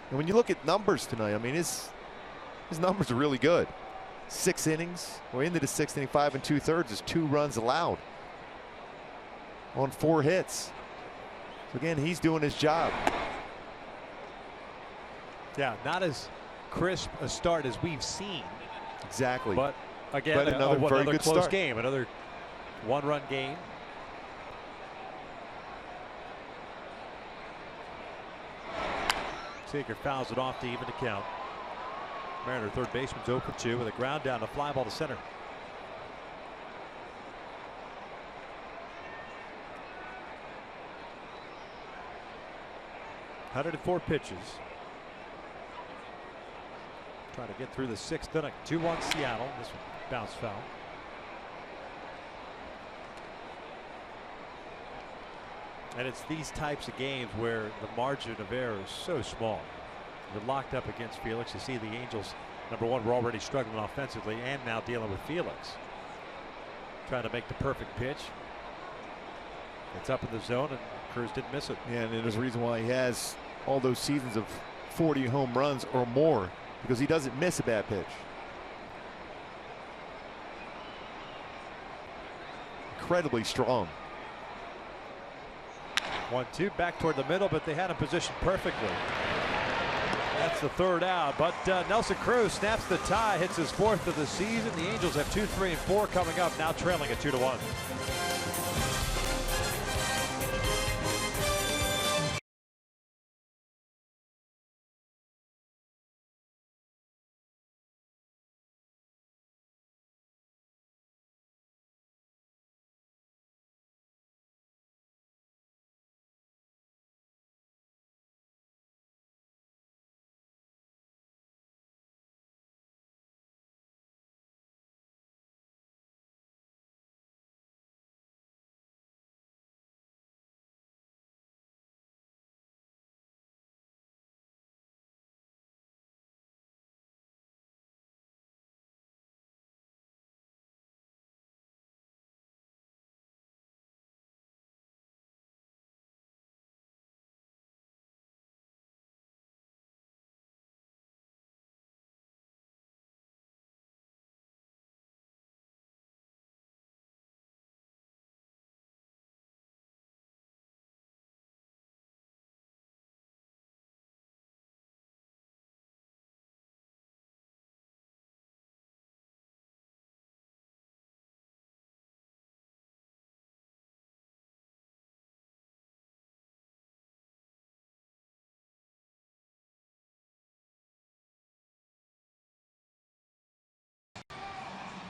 And when you look at numbers tonight, I mean, his numbers are really good. 6 innings. We're into the 6th inning, 5 2/3 is 2 runs allowed on 4 hits. So again, he's doing his job. Yeah, not as crisp a start as we've seen. Exactly. But again, another very good close start. game, another 1-run game. Seager fouls it off to even the count. Mariner, third baseman's 0 for 2 with a ground down, a fly ball to center. ...104 pitches. Trying to get through the 6th inning. 2-1 Seattle. This one bounce foul. And it's these types of games where the margin of error is so small. You're locked up against Felix. You see the Angels, number 1, were already struggling offensively and now dealing with Felix. Trying to make the perfect pitch. It's up in the zone, and Cruz didn't miss it. Yeah, and there's a reason why he has all those seasons of 40 home runs or more, because he doesn't miss a bad pitch. Incredibly strong. 1-2 back toward the middle, but they had him positioned perfectly. That's the 3rd out, but Nelson Cruz snaps the tie, hits his 4th of the season. The Angels have 2, 3, and 4 coming up, now trailing at 2-1.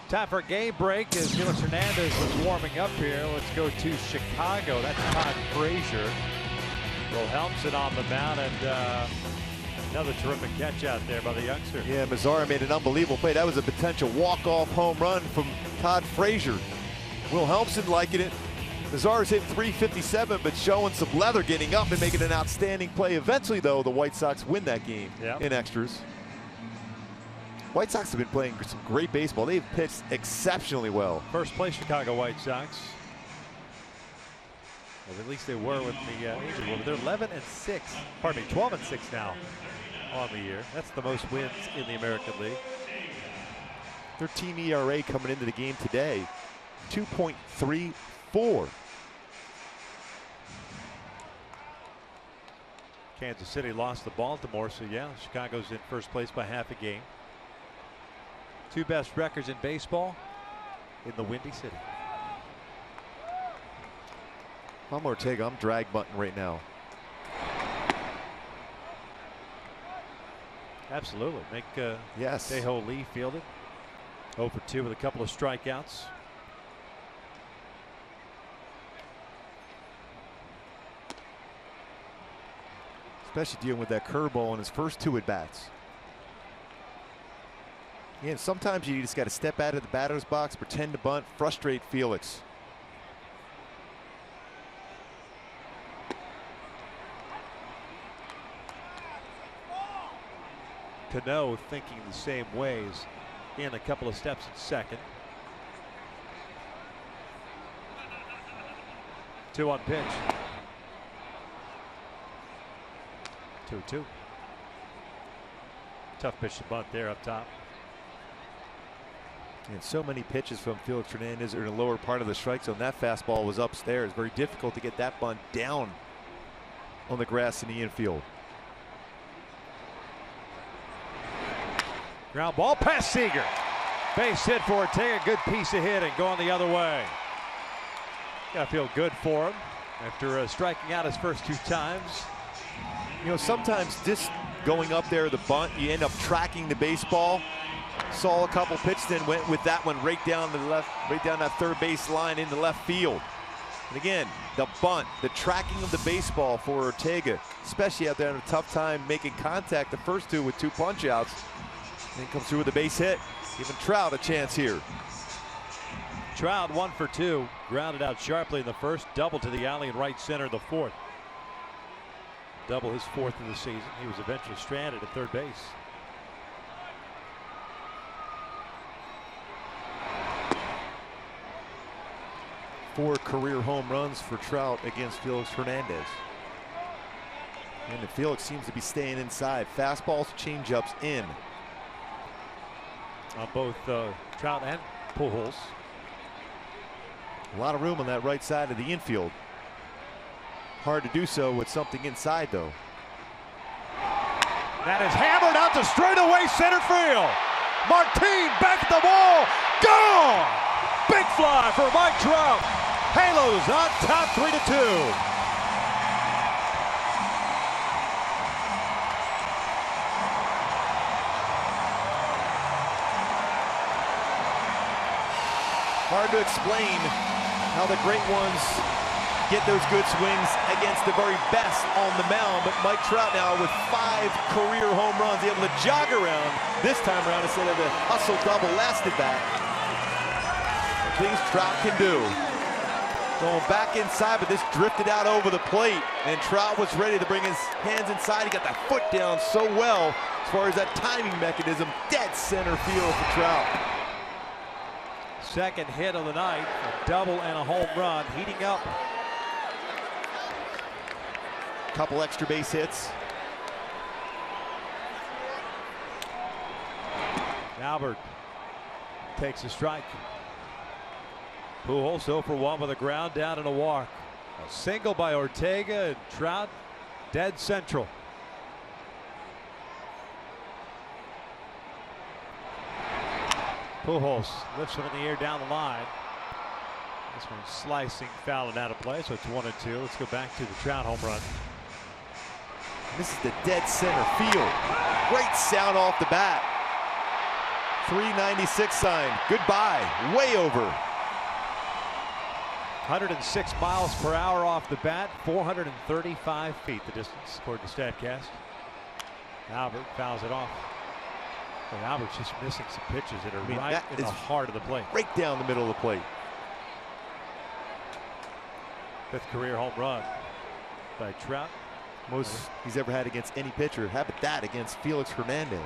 Time for a game break as Felix Hernandez is warming up here. Let's go to Chicago. That's Todd Frazier. Wilhelmsen on the mound, and another terrific catch out there by the youngster. Yeah, Mazzara made an unbelievable play. That was a potential walk-off home run from Todd Frazier. Wilhelmsen liking it. Mazzara's hit .357, but showing some leather, getting up and making an outstanding play. Eventually, though, the White Sox win that game in extras. White Sox have been playing some great baseball. They've pitched exceptionally well. First place Chicago White Sox. Well, at least they were with the Angels. They're 11-6. Pardon me, 12-6 now on the year. That's the most wins in the American League. Their team ERA coming into the game today, 2.34. Kansas City lost to Baltimore, so yeah, Chicago's in first place by half a game. Two best records in baseball in the Windy City. If I'm Ortega, I'm drag button right now. Absolutely. Make yes. Tejo Lee field it. 0 for 2 with a couple of strikeouts. Especially dealing with that curveball in his first 2 at-bats. Yeah, sometimes you just got to step out of the batter's box, pretend to bunt, frustrate Felix. Cano thinking the same ways in a couple of steps at second. 2-1 pitch. 2-2. Tough pitch to bunt there up top. And so many pitches from Felix Hernandez are in the lower part of the strike zone. That fastball was upstairs. Very difficult to get that bunt down on the grass in the infield. Ground ball past Seager. Base hit for Ortega. Good piece of hitting going the other way. Gotta feel good for him after striking out his first 2 times. You know, sometimes just going up there, the bunt, you end up tracking the baseball. Saw a couple pitches, then went with that one right down the left, right down that third base line into left field. And again, the bunt, the tracking of the baseball for Ortega, especially out there in a tough time making contact the first 2 with 2 punch outs. And then comes through with a base hit, giving Trout a chance here. Trout 1 for 2, grounded out sharply in the first, double to the alley in right center the fourth. Double his 4th of the season. He was eventually stranded at third base. Four career home runs for Trout against Felix Hernandez. And Felix seems to be staying inside. Fastballs, changeups in. On both Trout and Pujols. A lot of room on that right side of the infield. Hard to do so with something inside, though. That is hammered out to straightaway center field. Martin back at the wall. Gone! Big fly for Mike Trout. Halos on top 3-2. Hard to explain how the great ones get those good swings against the very best on the mound, but Mike Trout now with 5 career home runs, able to jog around this time around instead of the hustle double last at bat. Things Trout can do. Going back inside, but this drifted out over the plate, and Trout was ready to bring his hands inside. He got that foot down so well as far as that timing mechanism. Dead center field for Trout. Second hit of the night, a double and a home run, heating up. Couple extra base hits. Albert takes a strike. Pujols 0 for 1 with a ground down and a walk. A single by Ortega, and Trout dead central. Pujols lifts it in the air down the line. This one slicing, foul and out of play, so it's 1-2. Let's go back to the Trout home run. This is the dead center field. Great sound off the bat. 396 sign. Goodbye. Way over. 106 miles per hour off the bat, 435 feet the distance, according to StatCast. Albert fouls it off. And Albert's just missing some pitches that are right in the heart of the plate. Right down the middle of the plate. 5th career home run by Trout. Most he's ever had against any pitcher. How about that against Felix Hernandez?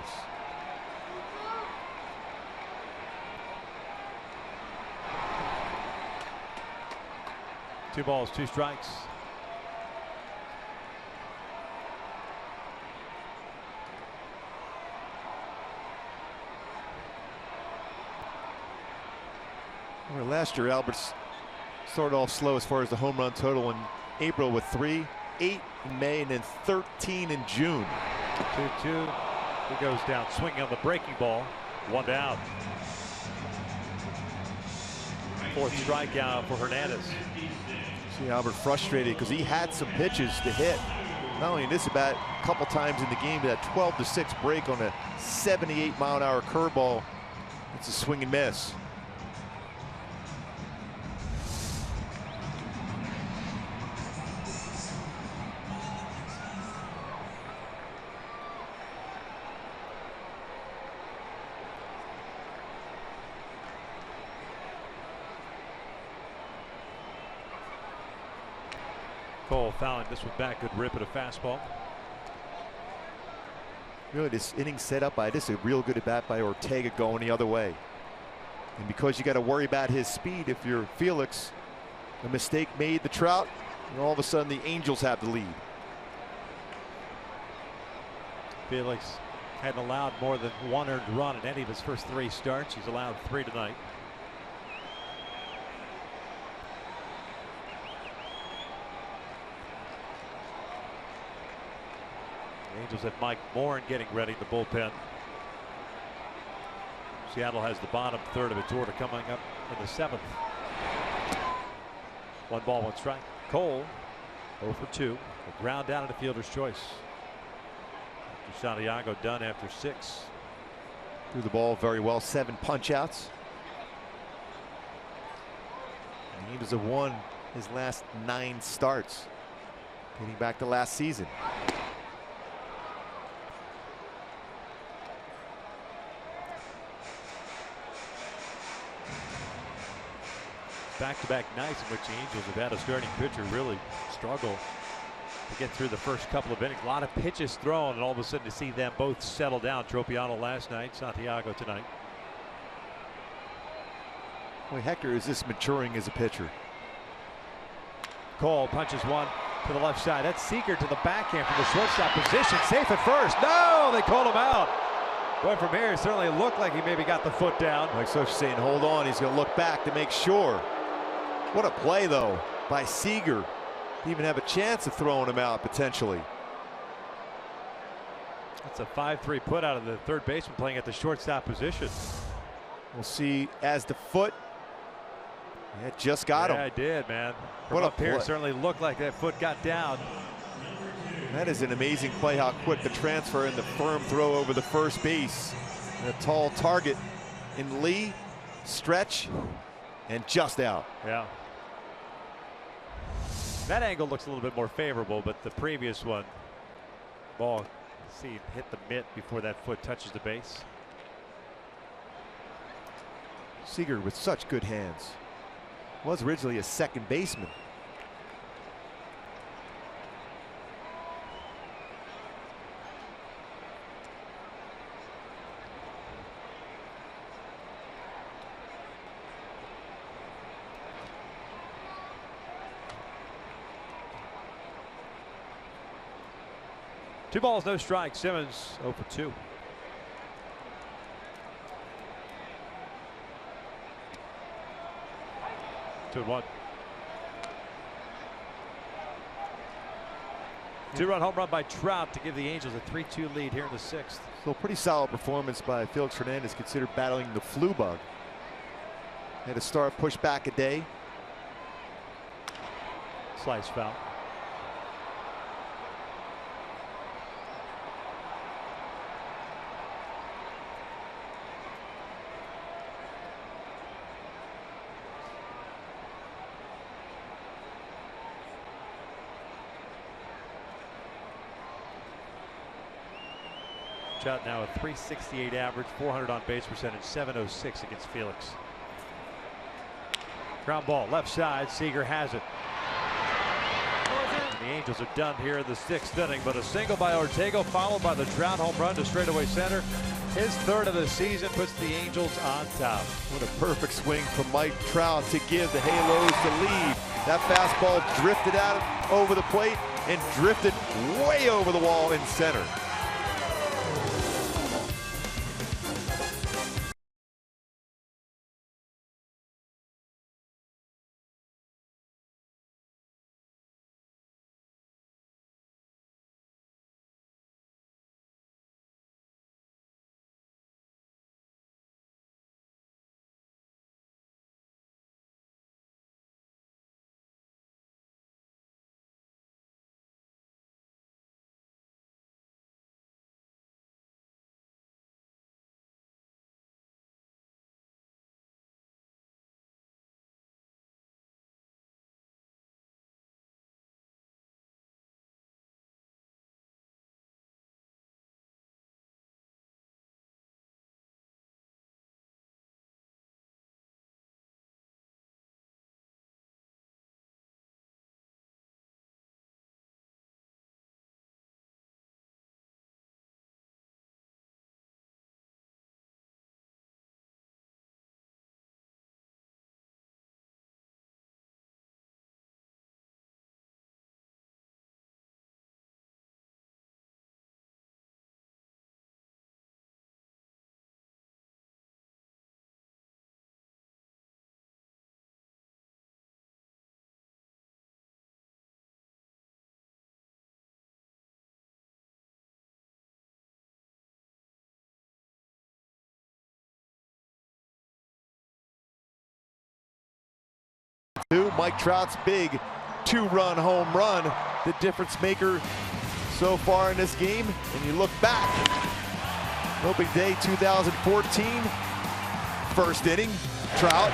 Two balls, 2 strikes. Well, last year, Albert's started off slow as far as the home run total in April with 3, 8 in May, and then 13 in June. 2-2. He goes down swinging on the breaking ball. 1 down. 4th strikeout for Hernandez. See Albert frustrated because he had some pitches to hit. Not only in this at bat, a couple times in the game, that 12-6 break on a 78-mile-an-hour curveball. It's a swing and miss. Cole fouling this one back. Good rip at a fastball. Really, this inning set up by this a real good at bat by Ortega going the other way. And because you got to worry about his speed, if you're Felix, a mistake made the Trout, and all of a sudden the Angels have the lead. Felix hadn't allowed more than 1 earned run in any of his first 3 starts. He's allowed 3 tonight. The Angels have Mike Morin getting ready in the bullpen. Seattle has the bottom third of its order coming up in the 7th. 1 ball, 1 strike. Cole 0 for 2. A ground down at a fielder's choice. Santiago done after 6. Threw the ball very well. 7 punch outs. And the Angels have won his last 9 starts, getting back to last season. Back-to-back nights in which the Angels have had a starting pitcher really struggle to get through the first couple of innings. A lot of pitches thrown, and all of a sudden to see them both settle down. Tropiano last night, Santiago tonight. Boy, Hector is this maturing as a pitcher. Cole punches one to the left side. That's Seager to the backhand from the shortstop position. Safe at first. No, they called him out. Boy, from here, it certainly looked like he maybe got the foot down. Like Soch saying, hold on. He's going to look back to make sure. What a play, though, by Seager. He even have a chance of throwing him out potentially. That's a 5-3 put out of the third baseman playing at the shortstop position. We'll see as the foot. Yeah, just got him. Yeah, I did, man. From What a up here, play. certainly looked like that foot got down. That is an amazing play, how quick the transfer and the firm throw over the first base. And a tall target in Lee, stretch, and just out. Yeah. That angle looks a little bit more favorable, but the previous one, ball, see, hit the mitt before that foot touches the base. Seager with such good hands. Was originally a second baseman. Two balls, no strikes. Simmons 0 for 2. Two and 1. 2-run home run by Trout to give the Angels a 3-2 lead here in the 6th. So pretty solid performance by Felix Hernandez, considered battling the flu bug. Had to start push back a day. Slice foul. Trout now a .368 average, 400 on base percentage, .706 against Felix. Ground ball left side. Seager has it. And the Angels are done here in the 6th inning, but a single by Ortega followed by the Trout home run to straightaway center. His 3rd of the season puts the Angels on top. What a perfect swing from Mike Trout to give the Halos the lead. That fastball drifted out over the plate and drifted way over the wall in center. Mike Trout's big 2-run home run, the difference maker so far in this game. And you look back, opening day 2014, 1st inning, Trout.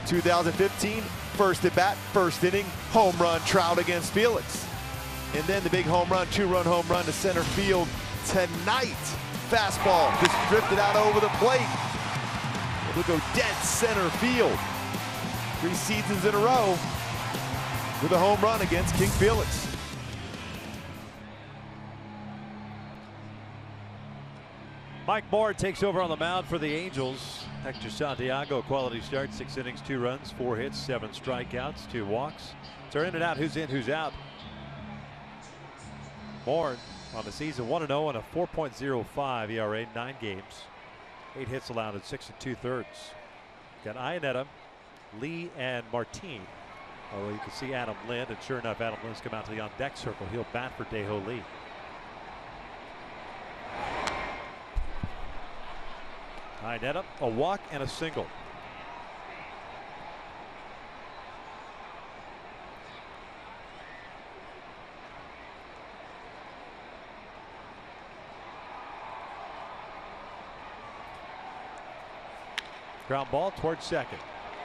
2015, 1st at bat, 1st inning, home run, Trout against Felix. And then the big home run, 2-run home run to center field tonight. Fastball just drifted out over the plate. It'll go dead center field. 3 seasons in a row with a home run against King Felix. Mike Moore takes over on the mound for the Angels. Hector Santiago, quality start, 6 innings, 2 runs, 4 hits, 7 strikeouts, 2 walks. So in and out, who's in, who's out. Moore on the season 1-0 and a 4.05 ERA, 9 games, 8 hits allowed in 6 2/3. Got Iannetta, Lee, and Martine. Although you can see Adam Lind, and sure enough, Adam Lind's come out to the on-deck circle. He'll bat for Dae-Ho Lee. Iannetta, a walk and a single. Ground ball towards second.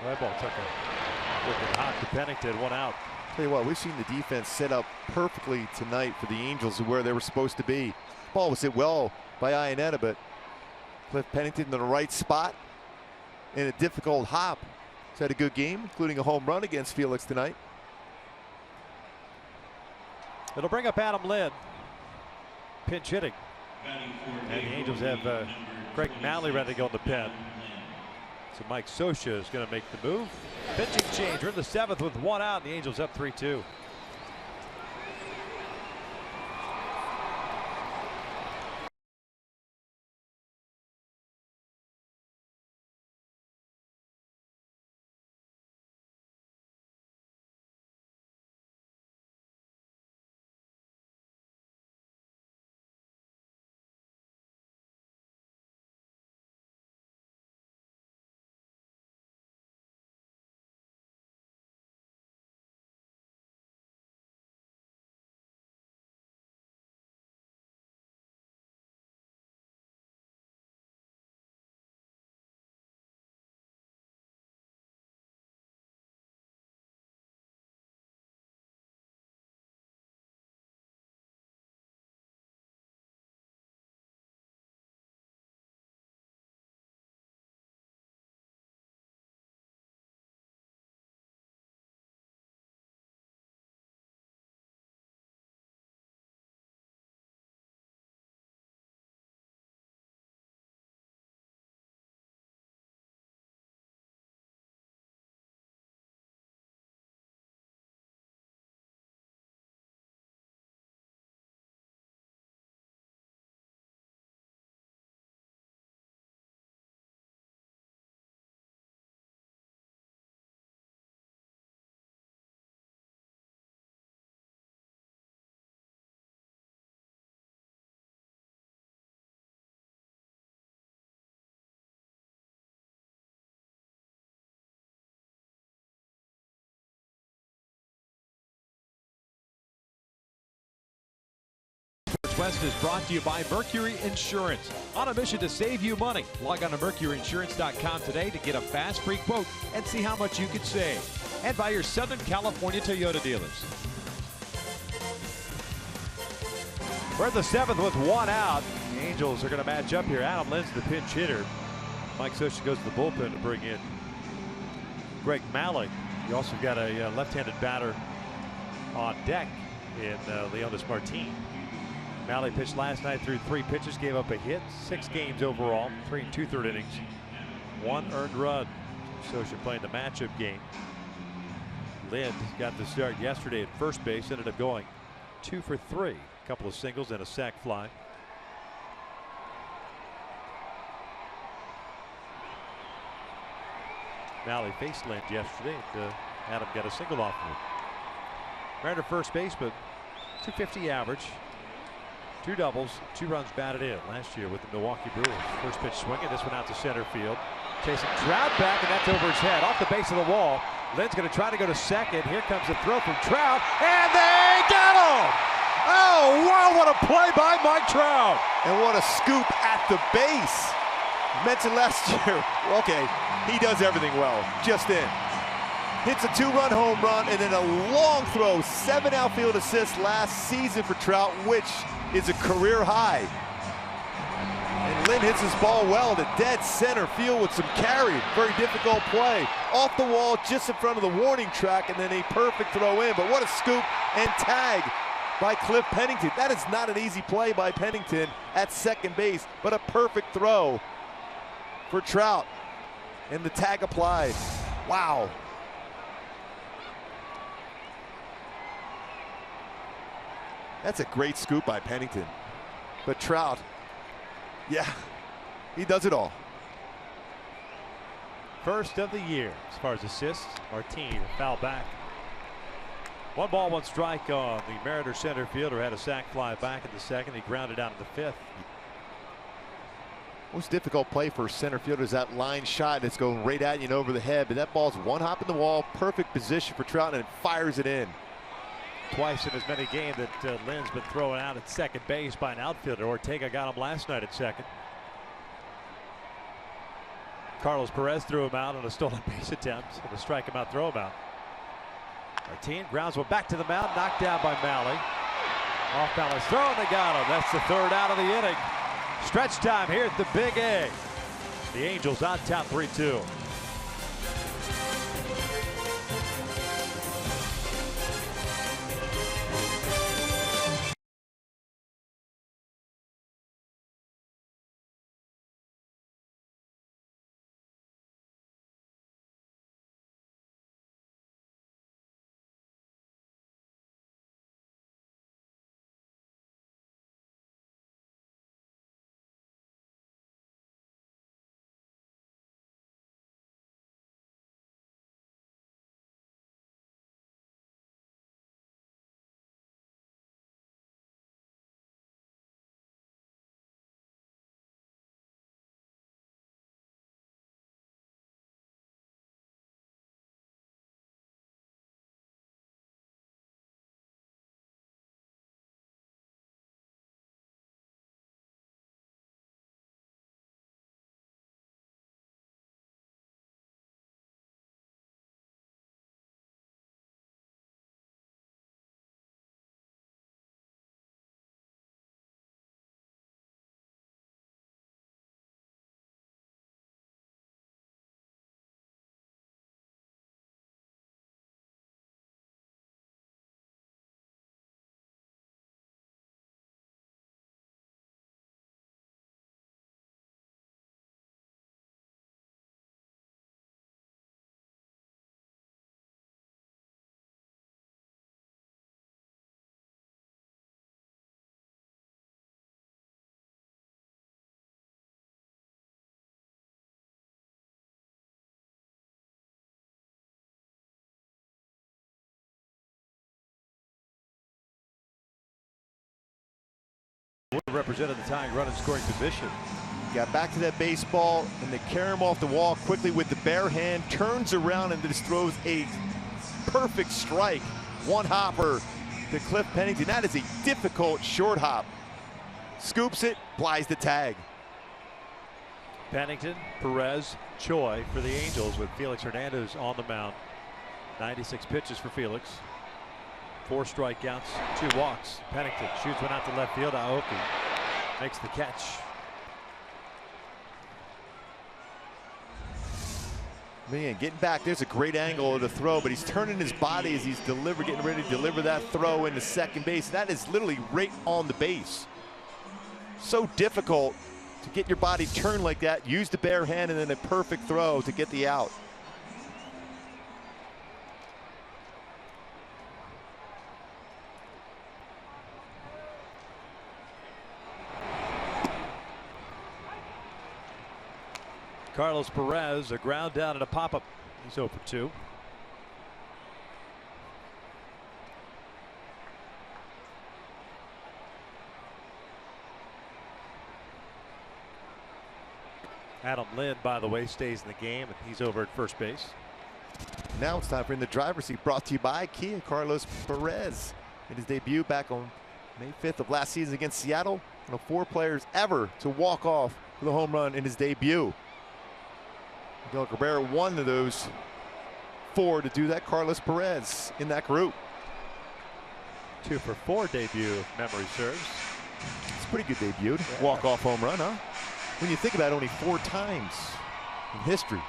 That ball took a wicked hop to Pennington, 1 out. Tell you what, we've seen the defense set up perfectly tonight for the Angels where they were supposed to be. Ball was hit well by Iannetta, but Cliff Pennington in the right spot in a difficult hop. He's had a good game, including a home run against Felix tonight. It'll bring up Adam Lind. Pinch hitting. And the Angels have Craig Malley ready to go in the pen. So Mike Scioscia is going to make the move. Pitching change. We're in the 7th with 1 out. And the Angels up 3-2. Sports West is brought to you by Mercury Insurance. On a mission to save you money. Log on to MercuryInsurance.com today to get a fast free quote and see how much you could save. And by your Southern California Toyota dealers. We're in the 7th with 1 out. The Angels are going to match up here. Adam Lynn's the pinch hitter. Mike Scioscia goes to the bullpen to bring in Greg Malley. You also got a left-handed batter on deck in Leonis Martin. Malley pitched last night through 3 pitches, gave up a hit, 6 games overall, 3 2/3 innings, 1 earned run. Scioscia playing the matchup game. Lynn got the start yesterday at first base, ended up going 2 for 3. A couple of singles and a sac fly. Malley faced Lynn yesterday, and Adam got a single off of him. Mariner first baseman, 250 average, 2 doubles, 2 runs batted in last year with the Milwaukee Brewers. First pitch swinging, this one out to center field. Chasing Trout back, and that's over his head, off the base of the wall. Lynn's going to try to go to second. Here comes the throw from Trout, and they got him! Oh, wow, what a play by Mike Trout! And what a scoop at the base. Mentioned last year, okay, he does everything well, just in. Hits a 2-run home run and then a long throw, 7 outfield assists last season for Trout, which is a career high. And Lynn hits his ball well to dead center field with some carry. Very difficult play. Off the wall, just in front of the warning track, and then a perfect throw in. But what a scoop and tag by Cliff Pennington. That is not an easy play by Pennington at second base, but a perfect throw for Trout. And the tag applied. Wow. That's a great scoop by Pennington. But Trout, yeah, he does it all. First of the year as far as assists. Martin, foul back. 1 ball, 1 strike on the Mariner center fielder. Had a sac fly back in the second. He grounded out in the 5th. Most difficult play for center fielder is that line shot that's going right at you and over the head. But that ball's 1 hop in the wall, perfect position for Trout, and it fires it in. Twice in as many games that Lynn's been thrown out at second base by an outfielder. Ortega got him last night at second. Carlos Perez threw him out on a stolen base attempt. So to strike him out, throw him out. Martin grounds one back to the mound, knocked down by Malley. Off balance throw, and they got him. That's the 3rd out of the inning. Stretch time here at the Big A. The Angels on top 3-2. Represented the tying run in scoring position. Got back to that baseball and they carry him off the wall quickly with the bare hand, turns around and just throws a perfect strike. 1 hopper to Cliff Pennington. That is a difficult short hop scoops it, applies the tag. Pennington, Perez, Choi for the Angels with Felix Hernandez on the mound. 96 pitches for Felix. 4 strikeouts, 2 walks. Pennington shoots one out to left field. Aoki makes the catch. Man, getting back, there's a great angle of the throw, but he's turning his body as he's getting ready to deliver that throw into second base. That is literally right on the base. So difficult to get your body turned like that. Use the bare hand and then a perfect throw to get the out. Carlos Perez, a ground down and a pop-up. He's 0 for 2. Adam Lynn, by the way, stays in the game, and he's over at first base. Now it's time for In the Driver's Seat, brought to you by Kia. Carlos Perez in his debut back on May 5th of last season against Seattle. One of 4 players ever to walk off with a home run in his debut. Miguel Cabrera, one of those 4 to do that. Carlos Perez in that group. 2 for 4 debut, if memory serves. It's a pretty good debut. Yeah. Walk-off home run, huh? When you think about it, only 4 times in history.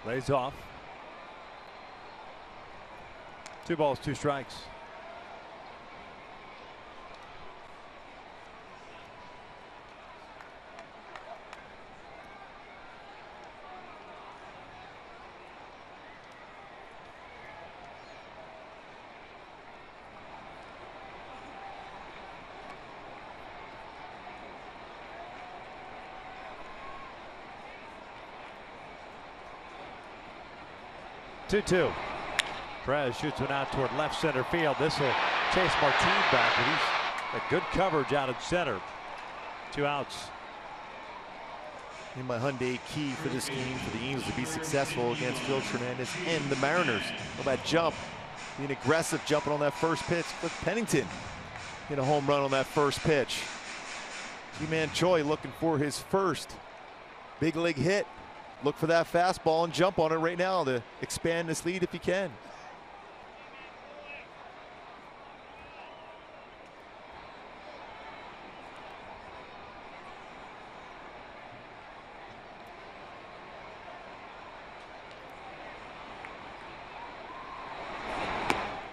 Lays off. 2 balls, 2 strikes. Two. Perez shoots one out toward left center field. This will chase Martin back, but he's got good coverage out in center. 2 outs. In my Hyundai key for this game for the Angels to be successful against Felix Hernandez and the Mariners. How about jump? Being aggressive, jumping on that first pitch. Cliff Pennington hit a home run on that first pitch. Ji-Man Choi looking for his first big league hit. Look for that fastball and jump on it right now to expand this lead if you can.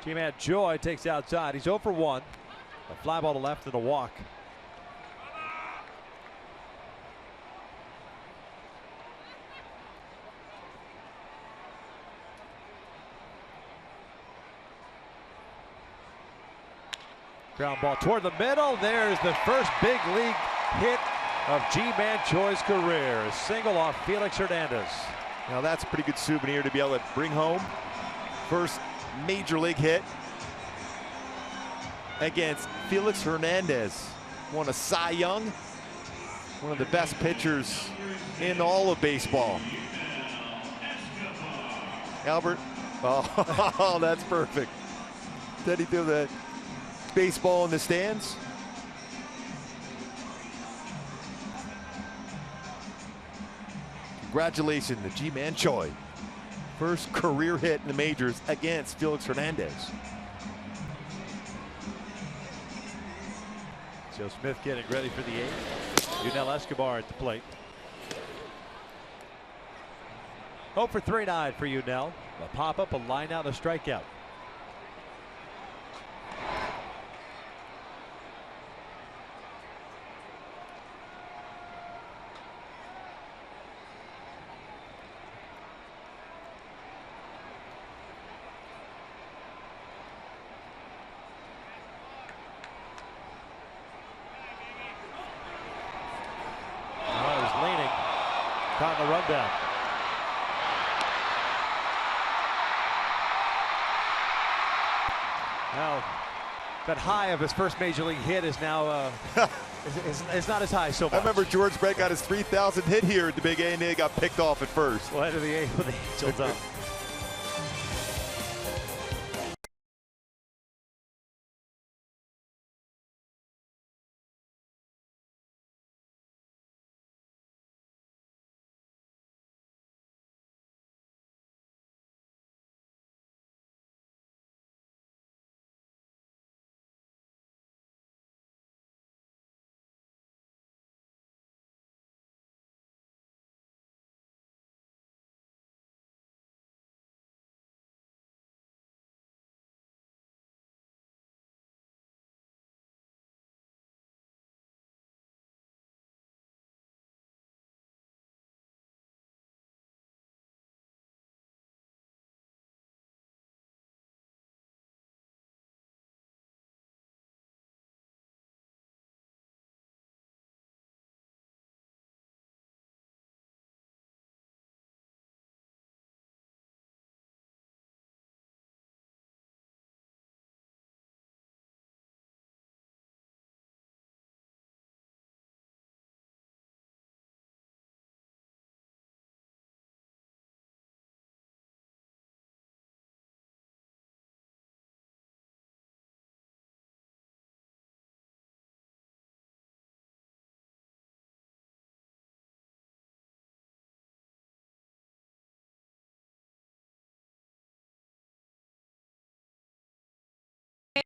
Ji-Man Choi takes outside. He's 0 for 1. A fly ball to left and a walk. Ground ball toward the middle. There's the first big league hit of Ji-Man Choi's career. A single off Felix Hernandez. Now that's a pretty good souvenir to be able to bring home. First major league hit against Felix Hernandez. Won a Cy Young. One of the best pitchers in all of baseball. Albert. Oh, that's perfect. Did he do that? Baseball in the stands. Congratulations to Ji-Man Choi. First career hit in the majors against Felix Hernandez. Joe Smith getting ready for the 8th. Yunel Escobar at the plate. 0 for 3-9 for Yunel. A pop-up, a line out, a strikeout. Caught in the rundown. Now, that high of his first major league hit is now It's not as high so much. I remember George Brett got his 3,000th hit here at the Big A, and they got picked off at first. Well, into the eighth with the Angels up.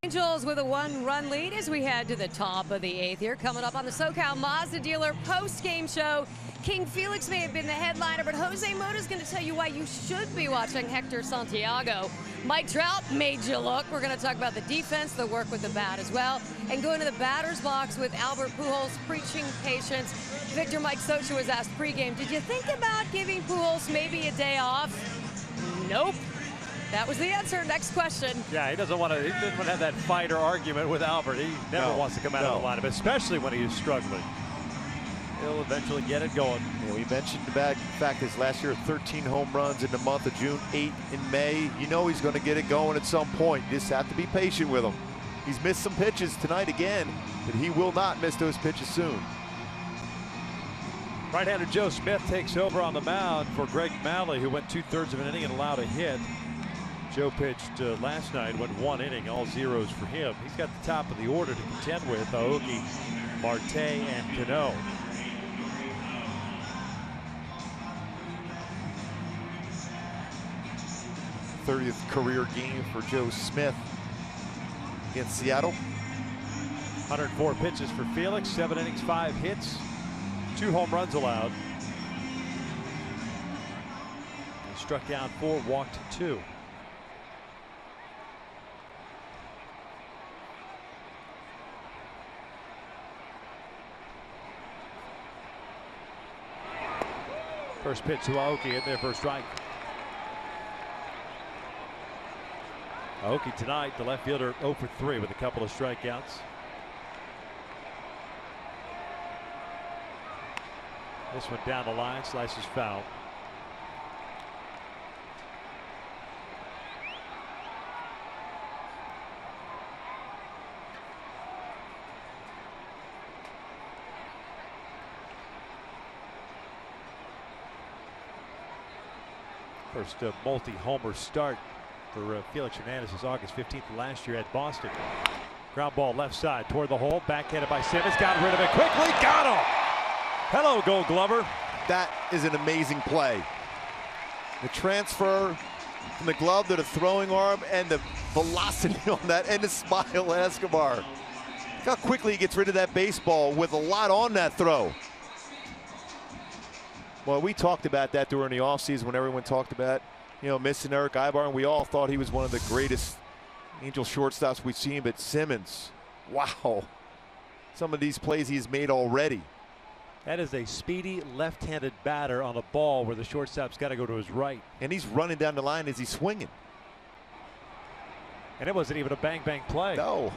Angels with a one-run lead as we head to the top of the eighth here. Coming up on the SoCal Mazda dealer post-game show, King Felix may have been the headliner, but Jose Mota's going to tell you why you should be watching Hector Santiago. Mike Trout made you look. We're going to talk about the defense, the work with the bat as well, and go into the batter's box with Albert Pujols preaching patience. Victor Mike Socha was asked pregame, did you think about giving Pujols maybe a day off? Nope. That was the answer. Next question. Yeah, he didn't want to have that fight or argument with Albert. He never wants to come out of the lineup, especially when he is struggling. He'll eventually get it going. Yeah, we mentioned the fact is last year 13 home runs in the month of June, 8 in May. You know he's going to get it going at some point. You just have to be patient with him. He's missed some pitches tonight again, but he will not miss those pitches soon. Right-hander Joe Smith takes over on the mound for Greg Malley, who went 2/3 of an inning and allowed a hit. Joe pitched last night, went 1 inning, all zeros for him. He's got the top of the order to contend with Aoki, Marte, and Cano. '30th career game for Joe Smith against Seattle. 104 pitches for Felix, 7 innings, 5 hits, 2 home runs allowed. He struck down 4, walked 2. First pitch to Aoki in there for a strike. Aoki tonight, the left fielder 0 for 3 with a couple of strikeouts. This one down the line, slices foul. First multi-homer start for Felix Hernandez is August 15th of last year at Boston. Ground ball left side toward the hole, backhanded by Simmons, got rid of it quickly, got him! Hello, Gold Glover. That is an amazing play. The transfer from the glove to the throwing arm and the velocity on that, and the smile of Escobar. Look how quickly he gets rid of that baseball with a lot on that throw. Well, we talked about that during the offseason when everyone talked about, you know, missing Eric Ibar, and we all thought he was one of the greatest Angel shortstops we've seen, but Simmons, wow. Some of these plays he's made already. That is a speedy left-handed batter on a ball where the shortstop's got to go to his right. And he's running down the line as he's swinging. And it wasn't even a bang-bang play. No.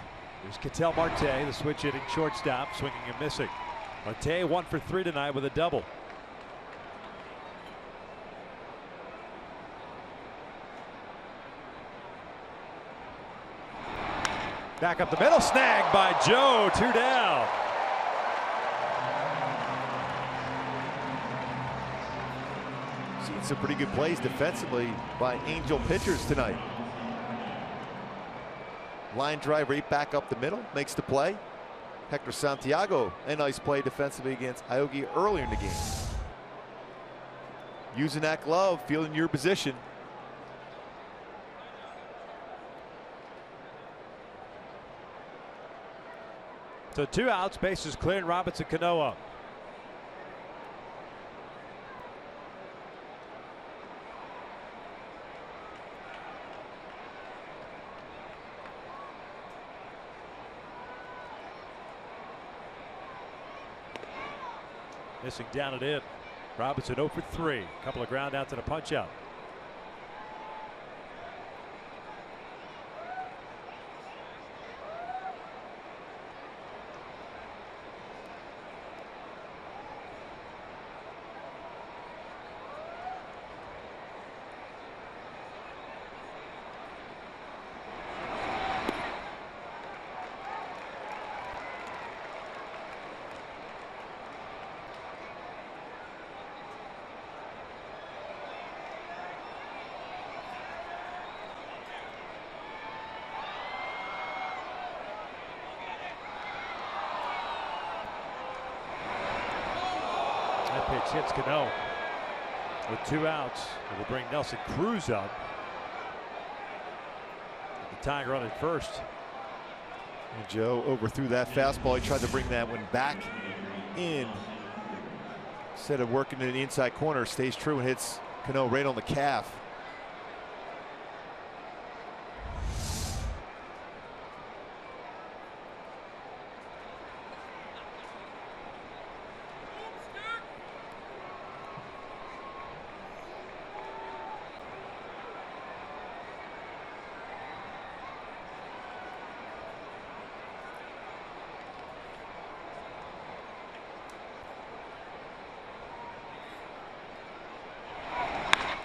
There's Ketel Marte, the switch-hitting shortstop, swinging and missing. Marte 1 for 3 tonight with a double. Back up the middle, snagged by Joe, 2 down. Seen some pretty good plays defensively by Angel pitchers tonight. Line drive right back up the middle, makes the play. Hector Santiago, a nice play defensively against Iogi earlier in the game. Using that glove, feeling your position. So 2 outs, bases clear, and Robinson Cano up. Missing down and in. Robinson 0 for 3. A couple of ground outs and a punch out. Pitch hits Cano with 2 outs. It will bring Nelson Cruz up. The tying run at first. And Joe overthrew that fastball. He tried to bring that one back in. Instead of working in the inside corner, stays true and hits Cano right on the calf.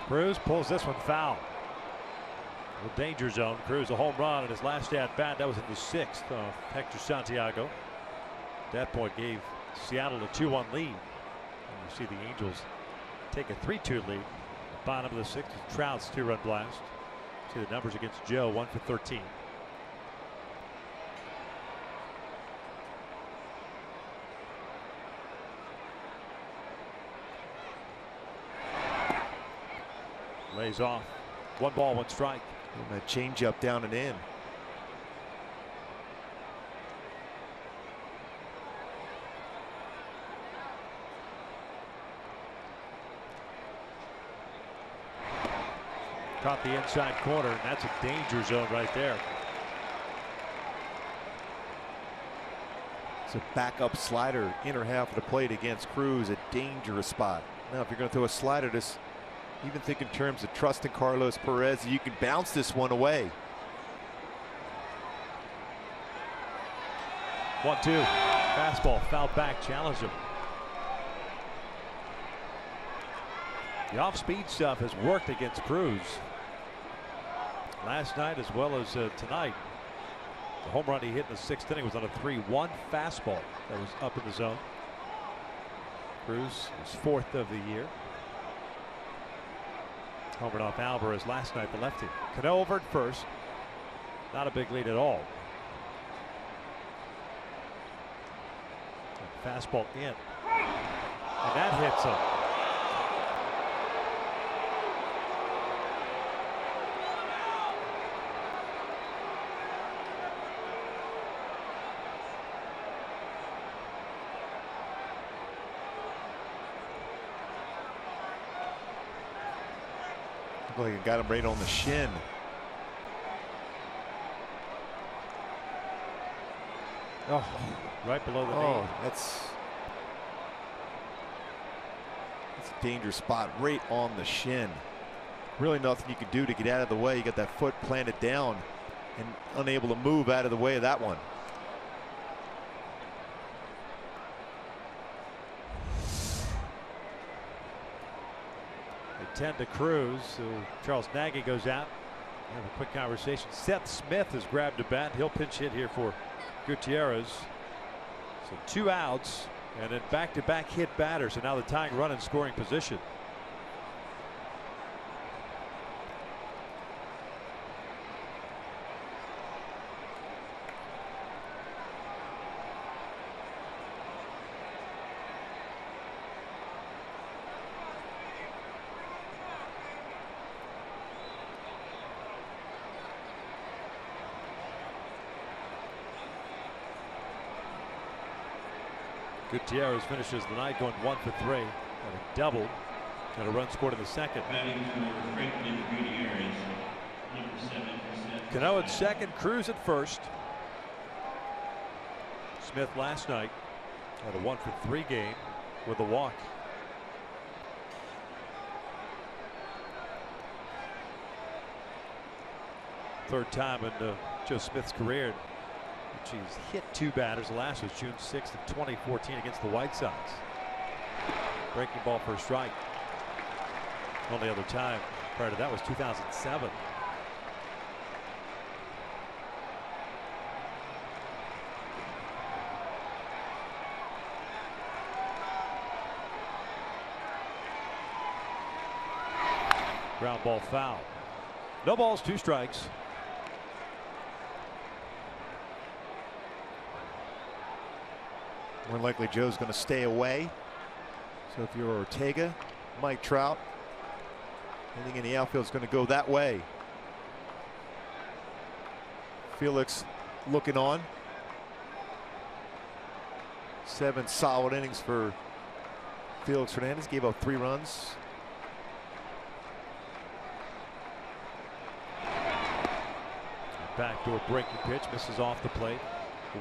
Cruz pulls this one foul. The danger zone. Cruz a home run in his last at bat. That was in the 6th of Hector Santiago. At that point gave Seattle a 2-1 lead. And you see the Angels take a 3-2 lead. Bottom of the 6th, Trout's 2-run blast. See the numbers against Joe, 1 for 13. Lays off. 1 ball, 1 strike. And that changeup down and in. Caught the inside corner, and that's a danger zone right there. It's a backup slider, inner half of the plate against Cruz, a dangerous spot. Now, if you're going to throw a slider, just even think in terms of trusting Carlos Perez, you can bounce this one away. 1-2. Fastball fouled back, challenge him. The off-speed stuff has worked against Cruz last night as well as tonight. The home run he hit in the 6th inning was on a 3-1 fastball that was up in the zone. Cruz was 4th of the year. Homered off Alvarez last night, the lefty. Cano over at first. Not a big lead at all. Fastball in. And that hits him. Looked like it got him right on the shin. Oh, right below the knee. That's a dangerous spot right on the shin. Really nothing you can do to get out of the way. You got that foot planted down and unable to move out of the way of that one. They tend to Cruz. So Charles Nagy goes out. Have a quick conversation. Seth Smith has grabbed a bat. He'll pinch hit here for Gutierrez. So 2 outs and then back-to-back hit batters, and now the tying run in scoring position. Gutierrez finishes the night going 1 for 3. And a double. And a run scored in the second. Cano at second, Cruz at first. Smith last night had a 1 for 3 game with a walk. Third time in Joe Smith's career. He's hit 2 batters. The last was June 6th of 2014 against the White Sox. Breaking ball for a strike. Only other time prior to that was 2007. Ground ball foul. No balls, 2 strikes. More likely Joe's going to stay away. So if you're Ortega, Mike Trout, anything in the outfield is going to go that way. Felix looking on. 7 solid innings for Felix Hernandez. Gave up 3 runs. Backdoor breaking pitch misses off the plate.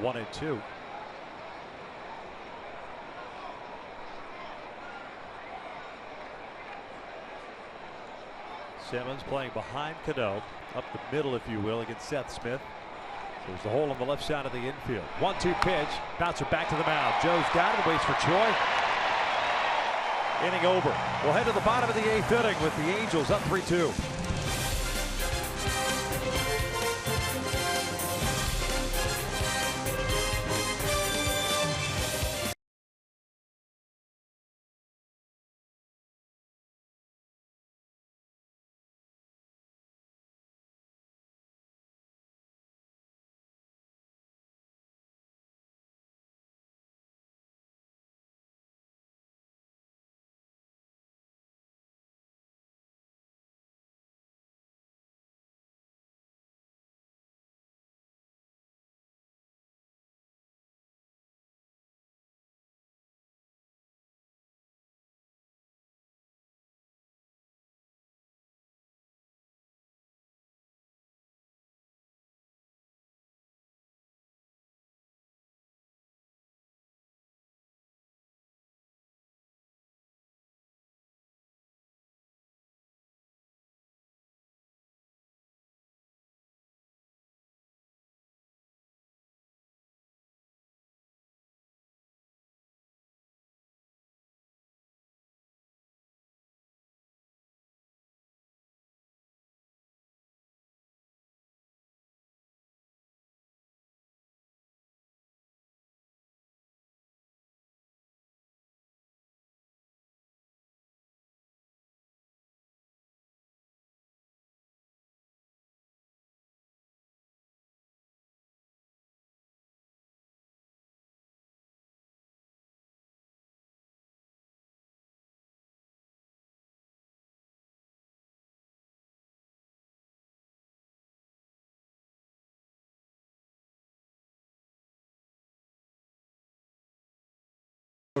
1-2. Simmons playing behind Cano, up the middle, if you will, against Seth Smith. There's the hole on the left side of the infield. 1-2 pitch, bouncer back to the mound. Joe's got it, waits for Choi. Inning over. We'll head to the bottom of the 8th inning with the Angels up 3-2.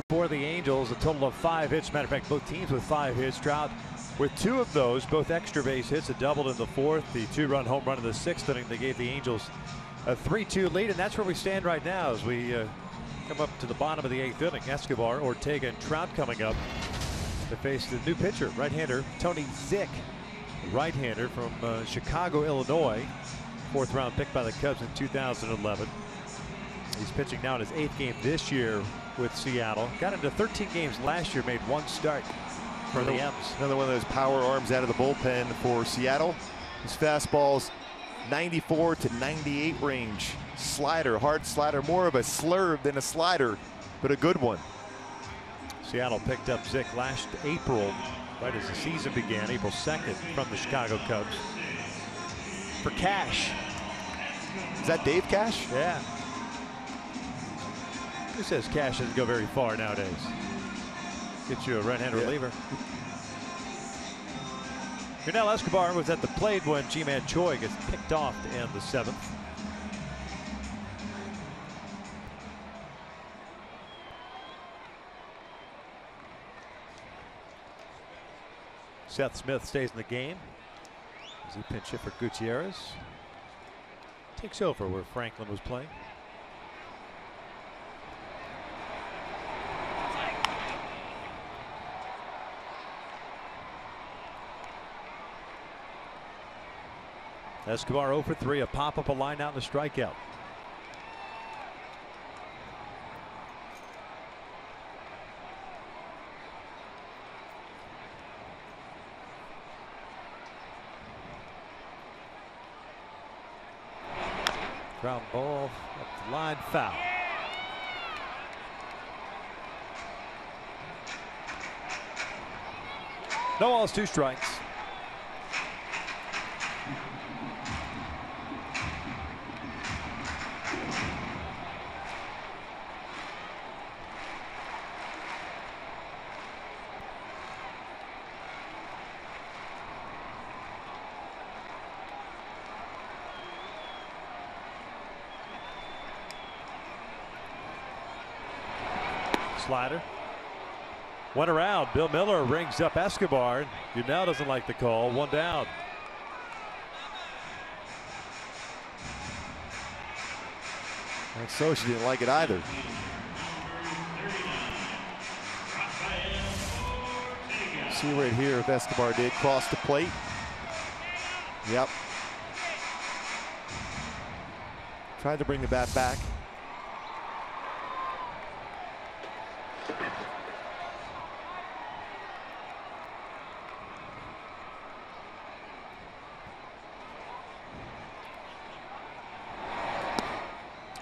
For the Angels, a total of 5 hits. Matter of fact, both teams with 5 hits. Trout with 2 of those, both extra base hits, a doubled in the 4th, the 2-run home run in the 6th inning. They gave the Angels a 3-2 lead, and that's where we stand right now as we come up to the bottom of the 8th inning. Escobar, Ortega, and Trout coming up to face the new pitcher, right-hander Tony Zick, right-hander from Chicago, Illinois, 4th-round pick by the Cubs in 2011. He's pitching now in his 8th game this year with Seattle. Got into 13 games last year, made 1 start for the M's. Another one of those power arms out of the bullpen for Seattle. His fastball's 94 to 98 range. Slider, hard slider, more of a slurve than a slider, but a good one. Seattle picked up Zick last April, right as the season began, April 2nd, from the Chicago Cubs for Cash. Is that Dave Cash? Yeah. Who says Cash doesn't go very far nowadays? Get you a right-hand reliever. Yurnel Escobar was at the plate when Ji-Man Choi gets picked off to end the 7th. Seth Smith stays in the game as he pinch hit for Gutierrez. Takes over where Franklin was playing. Escobar 0 for 3, a pop-up, a line out, and a strikeout. Ground ball up the line, foul. No balls, 2 strikes. Slider. Went around. Bill Miller rings up Escobar. Yunel doesn't like the call. 1 down. And so she didn't like it either. See right here if Escobar did cross the plate. Yep. Tried to bring the bat back.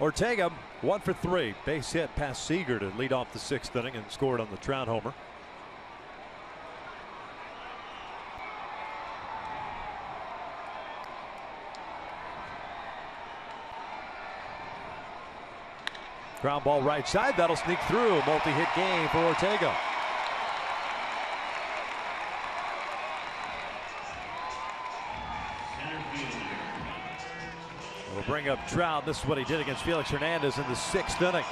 Ortega 1 for 3. Base hit past Seager to lead off the 6th inning and scored on the Trout homer. Ground ball right side. That'll sneak through. Multi-hit game for Ortega. We'll bring up Trout. This is what he did against Felix Hernandez in the 6th inning.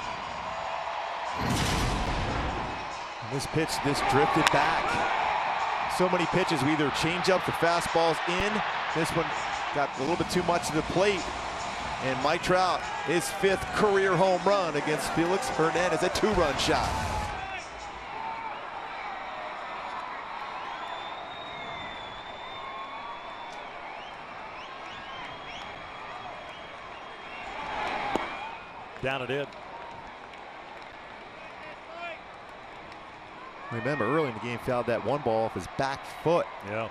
And this pitch just drifted back. So many pitches, we either change up the fastballs in. This one got a little bit too much to the plate. And Mike Trout, his 5th career home run against Felix Hernandez, a 2-run shot. Down and in. Remember, early in the game, fouled that 1 ball off his back foot. Yeah.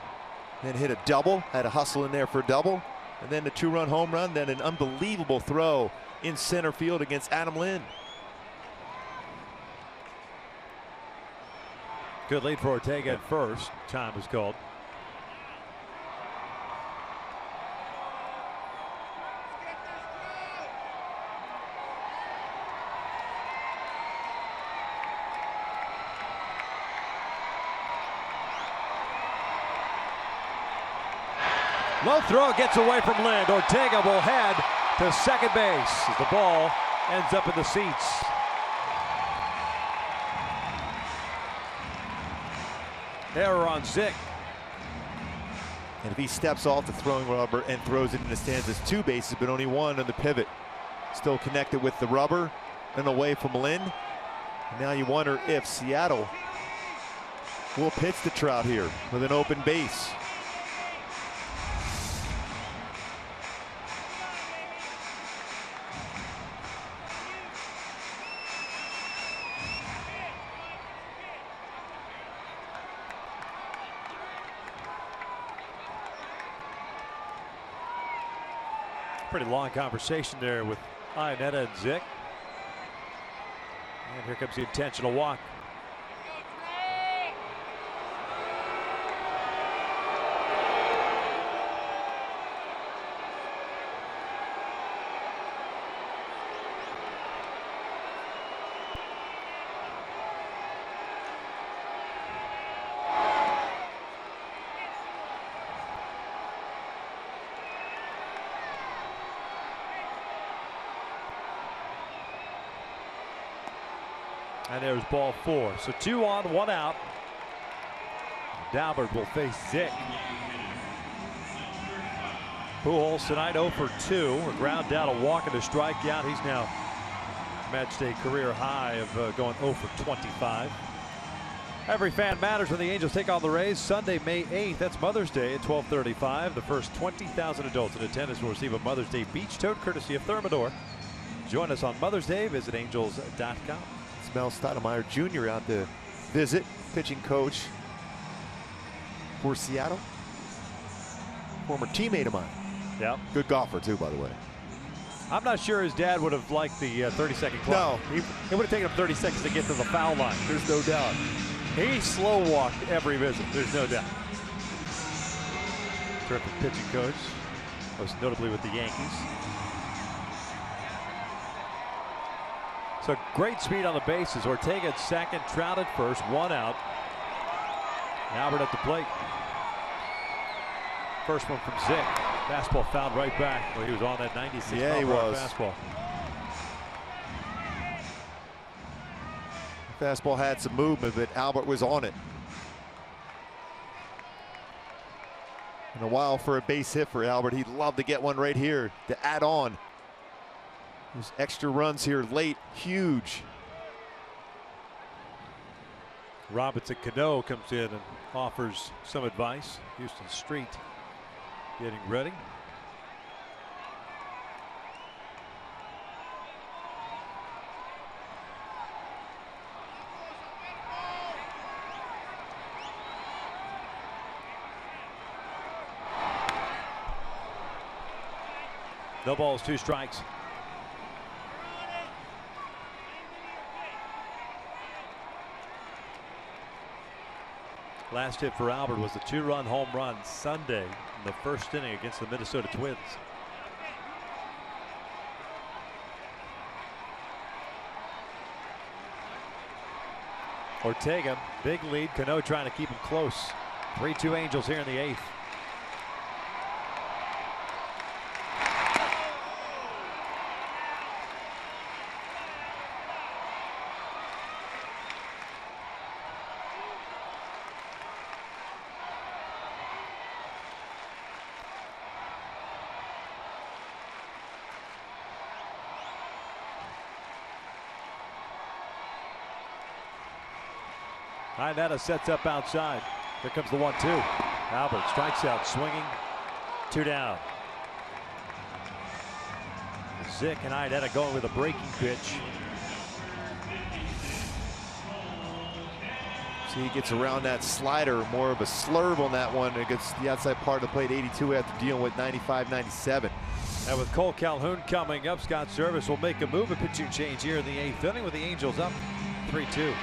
Then hit a double, had a hustle in there for a double. And then the 2-run home run, then an unbelievable throw in center field against Adam Lind. Good lead for Ortega at first. Time was called. Low throw gets away from Lind. Ortega will head to second base as the ball ends up in the seats. Error on Zick. And if he steps off the throwing rubber and throws it in the stands, it's 2 bases, but only 1 on the pivot. Still connected with the rubber and away from Lind. And now you wonder if Seattle will pitch the Trout here with an open base. Pretty long conversation there with Iannetta and Zick. And here comes the intentional walk. And there's ball 4. So 2 on, 1 out. Dalbert will face Zick. Pujols tonight 0 for 2. A ground down, a walk, and a strikeout. He's now matched a career high of going 0 for 25. Every fan matters when the Angels take on the Rays Sunday, May 8th. That's Mother's Day at 12:35. The first 20,000 adults in attendance will receive a Mother's Day beach tote courtesy of Thermador. Join us on Mother's Day. Visit angels.com. It's Mel Stoudemire Jr. out to visit, pitching coach for Seattle. Former teammate of mine. Yeah. Good golfer, too, by the way. I'm not sure his dad would have liked the 30-second clock. No. It would have taken him 30 seconds to get to the foul line. There's no doubt. He slow walked every visit. There's no doubt. Terrific pitching coach, most notably with the Yankees. So great speed on the bases. Ortega at second, Trout at first, 1 out. Albert at the plate. First one from Zick. Fastball fouled right back. Well, he was on that 96 mile-per-hour fastball. Fastball had some movement, but Albert was on it. And a while for a base hit for Albert. He'd love to get one right here to add on. Those extra runs here late, huge. Robinson Cano comes in and offers some advice. Houston Street getting ready. No balls, 2 strikes. Last hit for Albert was the 2-run home run Sunday in the first inning against the Minnesota Twins. Ortega, big lead. Cano trying to keep him close. 3-2 Angels here in the 8th. Netta sets up outside. Here comes the 1-2. Albert strikes out, swinging. 2 down. Zick and Netta going with a breaking pitch. See, he gets around that slider, more of a slurve on that one against the outside part of the plate. 82 after dealing with 95, 97. And with Cole Calhoun coming up, Scott Service will make a move, a pitching change here in the 8th inning with the Angels up 3-2.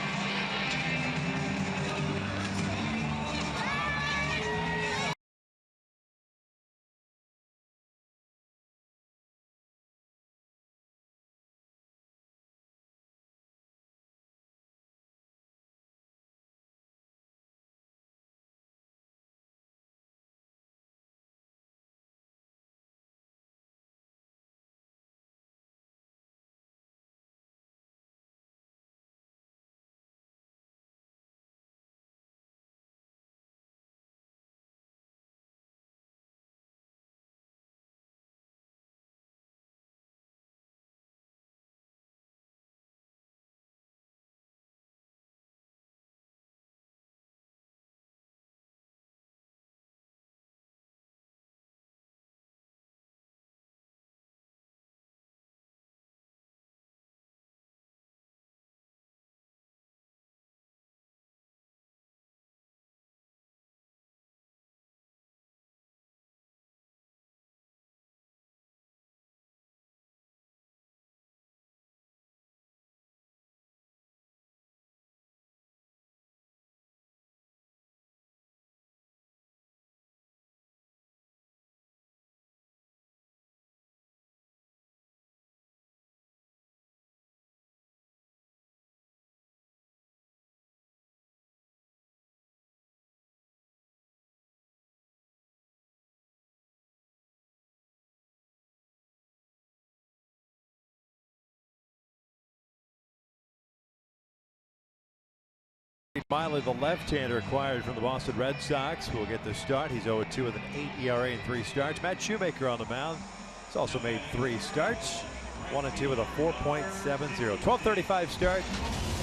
Miley, the left-hander acquired from the Boston Red Sox, will get the start. He's 0-2 with an 8 ERA in 3 starts. Matt Shoemaker on the mound. He's also made 3 starts. 1-2 with a 4.70. 12:35 start.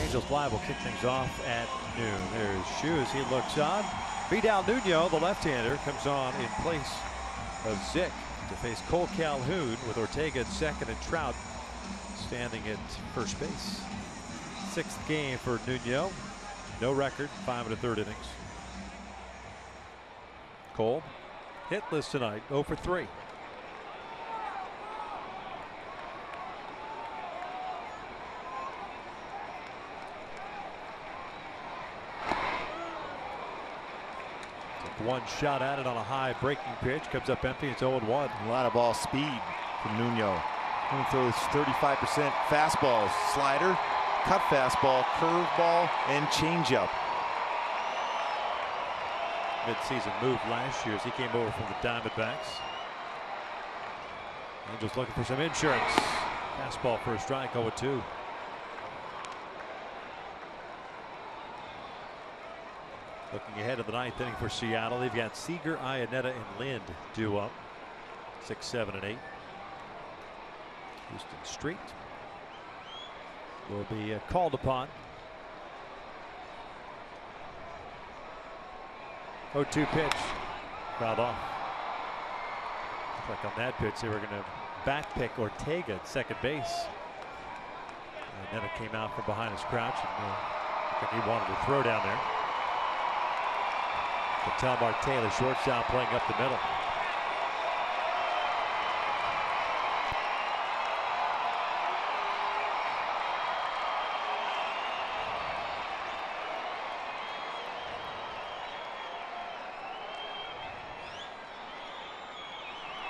Angels Live will kick things off at noon. There's Shoes. He looks on. Vidal Nuno, the left-hander, comes on in place of Zick to face Cole Calhoun with Ortega at second and Trout standing at first base. 6th game for Nuno. No record, 5 1/3 innings. Cole, hitless tonight, 0 for 3. Took one shot at it on a high breaking pitch, comes up empty, it's 0-1. A lot of ball speed from Nuno. He throws 35% fastballs, slider, cut fastball, curveball, and changeup. Mid-season move last year as he came over from the Diamondbacks. Angels looking for some insurance. Fastball for a strike, 0-2. Looking ahead of the 9th inning for Seattle, they've got Seager, Iannetta, and Lind due up. 6, 7, and 8. Houston Street will be called upon. 0-2 pitch. Fouled off. Looks like on that pitch they were going to back pick Ortega at second base. And then it came out from behind his crouch. And I think he wanted to throw down there. Ketel Marte, the shortstop, playing up the middle.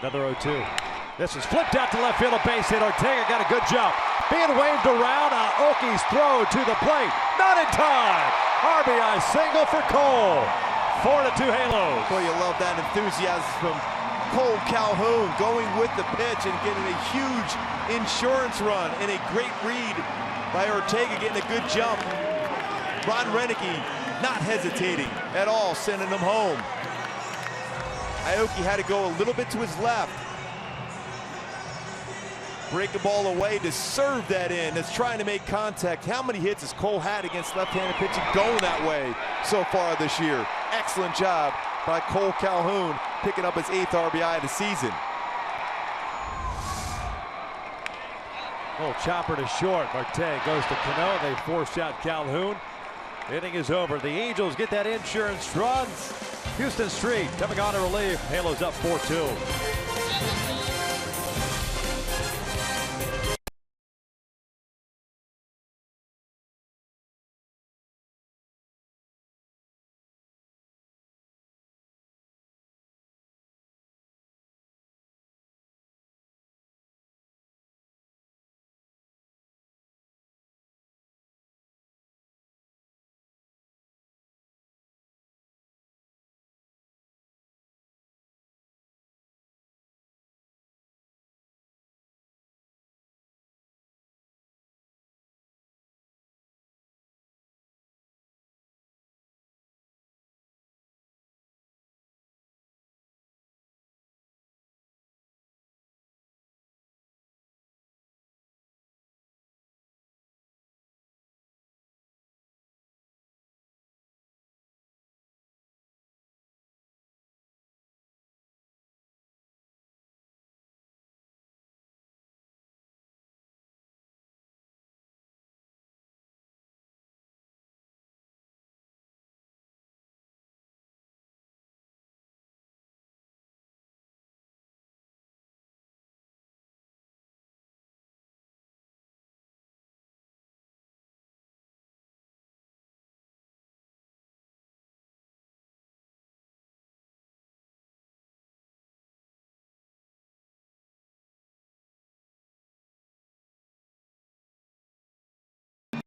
Another 0-2. This is flipped out to left field, a base hit. Ortega got a good jump. Being waved around. Oki's throw to the plate. Not in time. RBI single for Cole. 4-2 Halos. Boy, you love that enthusiasm from Cole Calhoun going with the pitch and getting a huge insurance run and a great read by Ortega getting a good jump. Ron Renicky not hesitating at all, sending him home. Aoki had to go a little bit to his left. Break the ball away to serve that in. That's trying to make contact. How many hits has Cole had against left-handed pitching going that way so far this year? Excellent job by Cole Calhoun picking up his 8th RBI of the season. Little chopper to short. Marte goes to Cano. They force out Calhoun. Inning is over. The Angels get that insurance run. Houston Street coming on to relief. Halos up 4-2.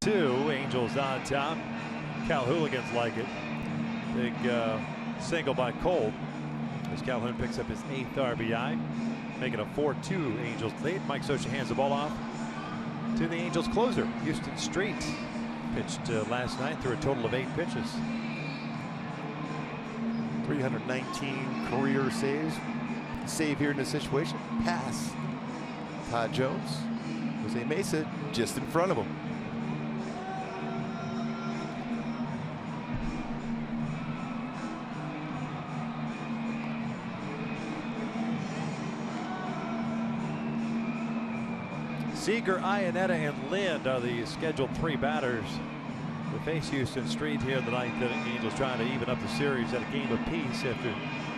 Angels on top. Cal Hooligans like it. Big single by Cole as Calhoun picks up his 8th RBI, making a 4-2 Angels lead. Mike Scioscia hands the ball off to the Angels closer, Houston Street. pitched last night through a total of 8 pitches. 319 career saves. Save here in this situation. Pass. Todd Jones. Jose Mesa just in front of him. Seager, Iannetta, and Lind are the scheduled 3 batters to face Houston Street here in the 9th inning. The Angels trying to even up the series at a game apiece after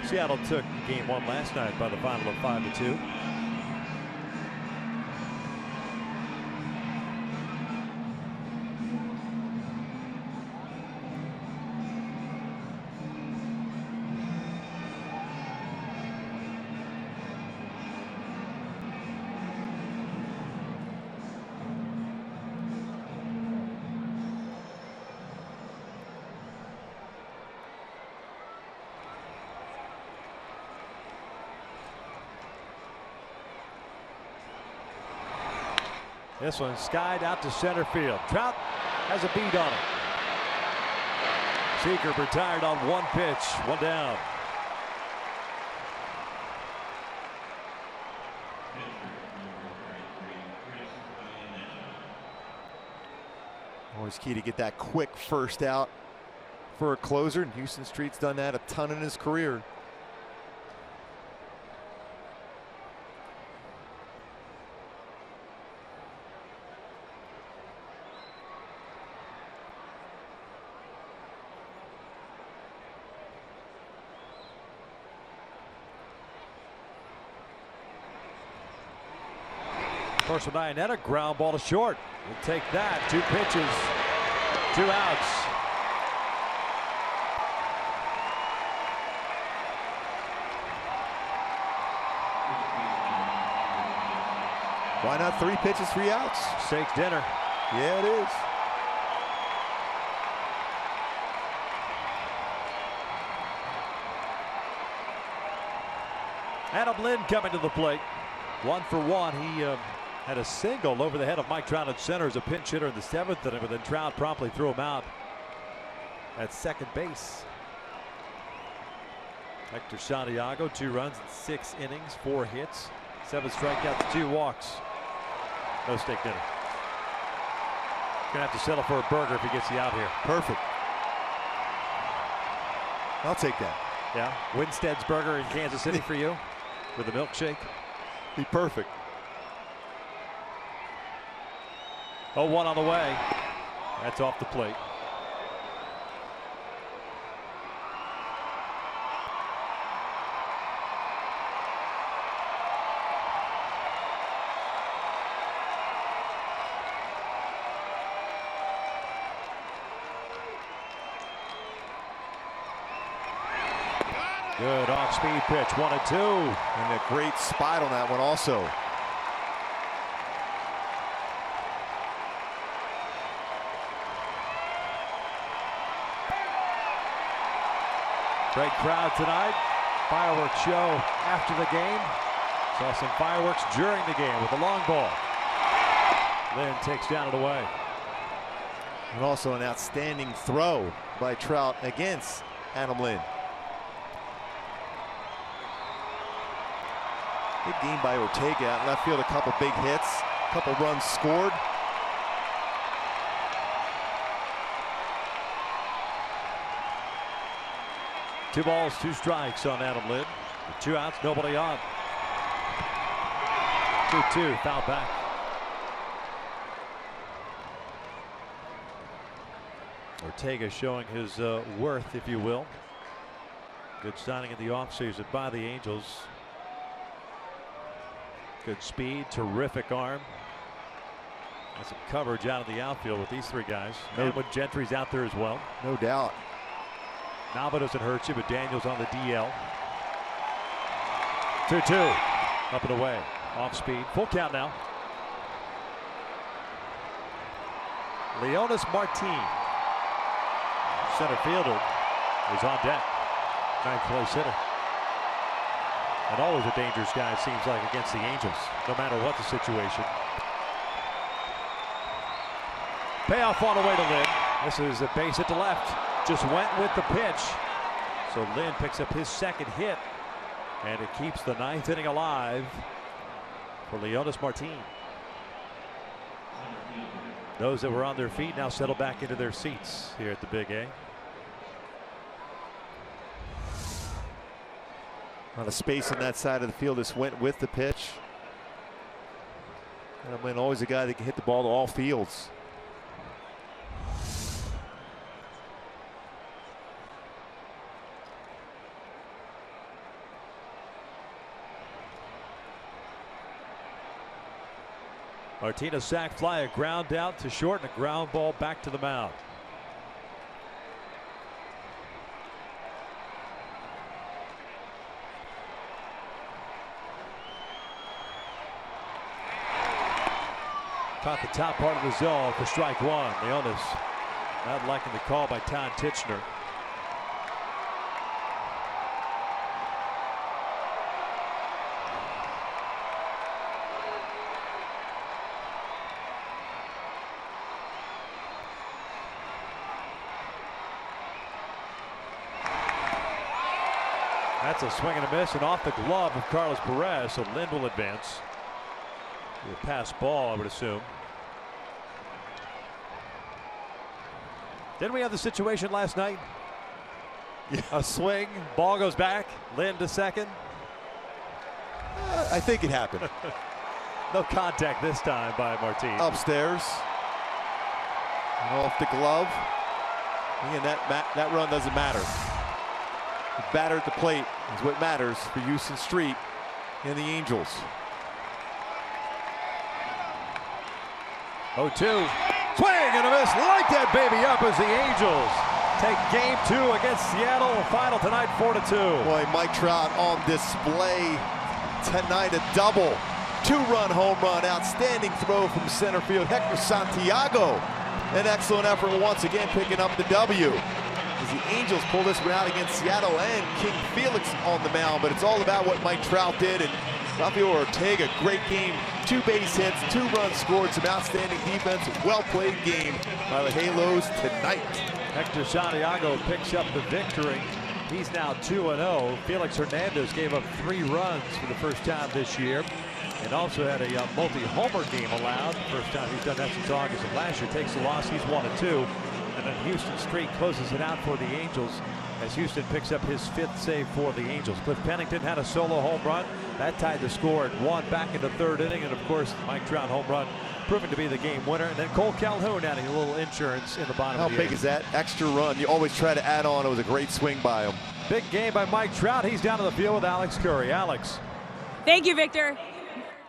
Seattle took game 1 last night by the final of 5-2. This one skied out to center field. Trout has a beat on it. Seager retired on 1 pitch, 1 down. Always key to get that quick first out for a closer, and Houston Street's done that a ton in his career. First with Iannetta, ground ball to short. We'll take that. 2 pitches, 2 outs. Why not 3 pitches, 3 outs? Steak dinner. Yeah, it is. Adam Lind coming to the plate. 1 for 1. He had a single over the head of Mike Trout at center as a pinch hitter in the 7th inning, but then Trout promptly threw him out at second base. Hector Santiago, 2 runs in 6 innings, 4 hits, 7 strikeouts, 2 walks. No steak dinner. Gonna have to settle for a burger if he gets you out here. Perfect. I'll take that. Yeah, Winstead's Burger in Kansas City for you with a milkshake. Be perfect. 0-1 on the way. That's off the plate. Good off-speed pitch, 1-2. And a great spot on that one also. Great crowd tonight. Fireworks show after the game. Saw some fireworks during the game with the long ball. Lynn takes down and away. And also an outstanding throw by Trout against Adam Lind. Good game by Ortega out in left field. A couple big hits, a couple runs scored. Two balls, 2 strikes on Adam Lind. With 2 outs, nobody on. 2-2, foul back. Ortega showing his worth, if you will. Good signing in the offseason by the Angels. Good speed, terrific arm. And some coverage out of the outfield with these 3 guys. And when Gentry's out there as well. No doubt. Nava doesn't hurt you, but Daniels on the DL. 2-2. Up and away. Off speed. Full count now. Leonis Martin, center fielder, is on deck. 9th place hitter. And always a dangerous guy, it seems like, against the Angels, no matter what the situation. Payoff on the way to Lynn. This is a base hit to left. Just went with the pitch. So Lynn picks up his second hit. And it keeps the ninth inning alive for Leonis Martin. Those that were on their feet now settle back into their seats here at the Big A. A lot of space on that side of the field. This went with the pitch. And I mean, always a guy that can hit the ball to all fields. Martinez sac fly, a ground out to short, and a ground ball back to the mound. Caught the top part of the zone for strike one. Leonis not liking the call by Tom Titchener. That's a swing and a miss, and off the glove of Carlos Perez, so Lynn will advance. A pass ball, I would assume. Didn't we have the situation last night? Yeah. A swing, ball goes back, Lynn to second. I think it happened. No contact this time by Martin. Upstairs. And off the glove. Again, that run doesn't matter. The batter at the plate is what matters for Houston Street and the Angels. 0-2. Swing and a miss. Light that baby up as the Angels take game 2 against Seattle. Final tonight 4-2. Boy, Mike Trout on display tonight. A double. 2-run home run. Outstanding throw from center field. Hector Santiago. An excellent effort once again picking up the W. As the Angels pull this one out against Seattle and King Felix on the mound. But it's all about what Mike Trout did. And Rafael Ortega, great game. 2 base hits, 2 runs scored, some outstanding defense. Well-played game by the Halos tonight. Hector Santiago picks up the victory. He's now 2-0. Felix Hernandez gave up 3 runs for the first time this year. And also had a multi-homer game allowed. First time he's done that since August of last year. Takes the loss, he's 1-2. And then Houston Street closes it out for the Angels as Houston picks up his 5th save for the Angels. Cliff Pennington had a solo home run. That tied the score at 1 back in the 3rd inning. And of course, Mike Trout home run proving to be the game winner. And then Cole Calhoun adding a little insurance in the bottom of the 8th. How big is that extra run? You always try to add on. It was a great swing by him. Big game by Mike Trout. He's down to the field with Alex Curry. Alex. Thank you, Victor.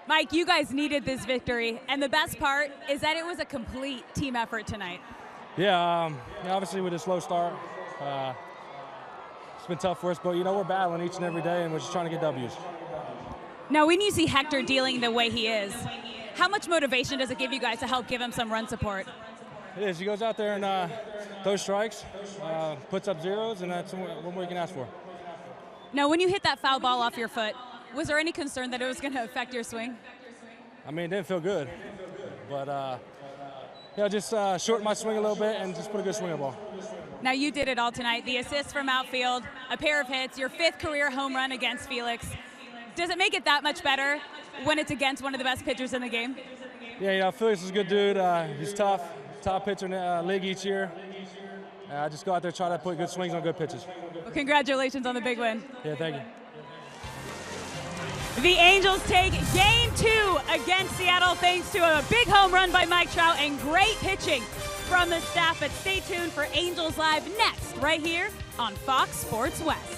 Mike, you guys needed this victory. And the best part is that it was a complete team effort tonight. Yeah, obviously with a slow start, it's been tough for us, but we're battling each and every day and we're just trying to get W's. Now, when you see Hector dealing the way he is, how much motivation does it give you guys to help give him some run support? It is. He goes out there and throws strikes, puts up zeros, and that's what more you can ask for. Now, when you hit that foul ball off your foot, was there any concern that it was going to affect your swing? I mean, it didn't feel good, but just shorten my swing a little bit and just put a good swing at the ball. Now, you did it all tonight. The assist from outfield, a pair of hits, your 5th career home run against Felix. Does it make it that much better when it's against one of the best pitchers in the game? Yeah, Felix is a good dude. He's tough, top pitcher in the league each year. I just go out there, try to put good swings on good pitches. Well, congratulations on the big win. Yeah, thank you. The Angels take game 2 against Seattle thanks to a big home run by Mike Trout and great pitching from the staff. But stay tuned for Angels Live next, right here on Fox Sports West.